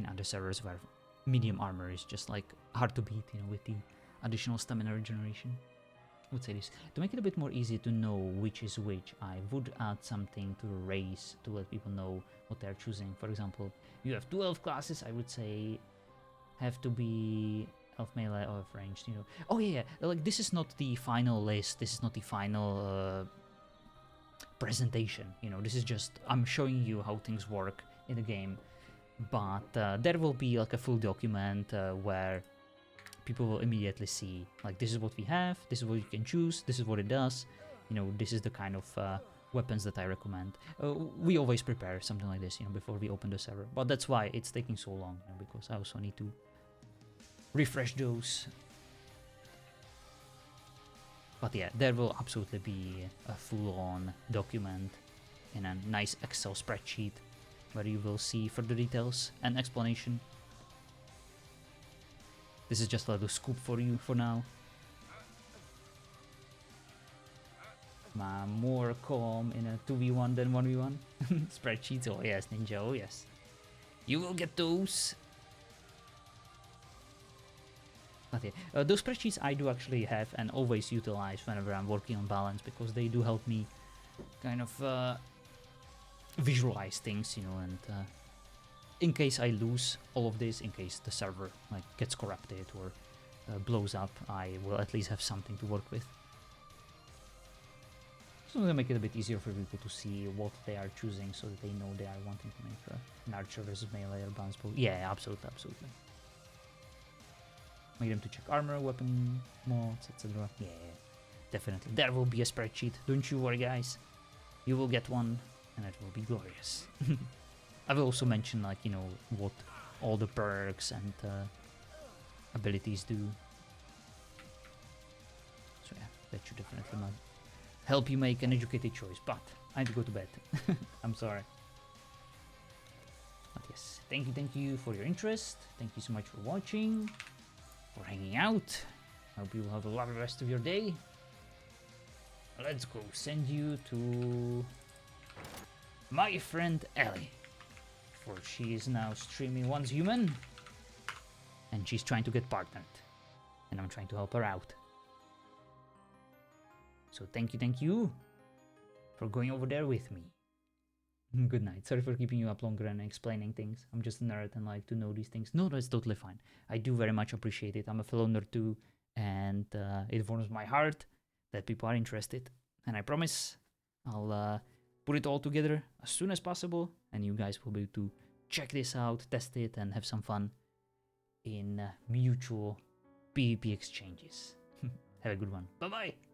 other servers where medium armor is just like hard to beat, you know, with the additional stamina regeneration. I would say this to make it a bit more easy to know which is which. I would add something to the race to let people know what they're choosing. For example, you have 2 elf classes. I would say have to be elf melee or elf ranged. You know. Oh yeah, like this is not the final list. This is not the final presentation. You know, this is just I'm showing you how things work in the game. But there will be like a full document where people will immediately see, like, this is what we have, this is what you can choose, this is what it does, you know, this is the kind of weapons that I recommend. We always prepare something like this, you know, before we open the server, but that's why it's taking so long, you know, because I also need to refresh those. But yeah, there will absolutely be a full-on document in a nice Excel spreadsheet where you will see further details and explanation. This is just a little scoop for you for now. More calm in a 2v1 than 1v1. Spreadsheets, oh yes, Ninja, oh yes. You will get those. Okay, those spreadsheets I do actually have and always utilize whenever I'm working on balance, because they do help me kind of visualize things, you know, and in case I lose all of this, in case the server like gets corrupted or blows up, I will at least have something to work with. So to make it a bit easier for people to see what they are choosing, so that they know they are wanting to make an archer versus melee or balance bow. Yeah, absolutely, absolutely. Make them to check armor, weapon mods, etc. Yeah, definitely. There will be a spreadsheet. Don't you worry, guys. You will get one, and it will be glorious. I will also mention, like, you know, what all the perks and abilities do. So yeah, that should definitely help you make an educated choice. But I need to go to bed. I'm sorry. But yes, thank you for your interest. Thank you so much for watching, for hanging out. I hope you will have a lovely rest of your day. Let's go send you to my friend Ellie. For she is now streaming Once Human, and she's trying to get partnered, and I'm trying to help her out. So thank you for going over there with me. Good night. Sorry for keeping you up longer and explaining things. I'm just a nerd and like to know these things. No, that's totally fine. I do very much appreciate it. I'm a fellow nerd too, and it warms my heart that people are interested. And I promise I'll put it all together as soon as possible, and you guys will be able to check this out, test it, and have some fun in mutual PvP exchanges. Have a good one. Bye bye.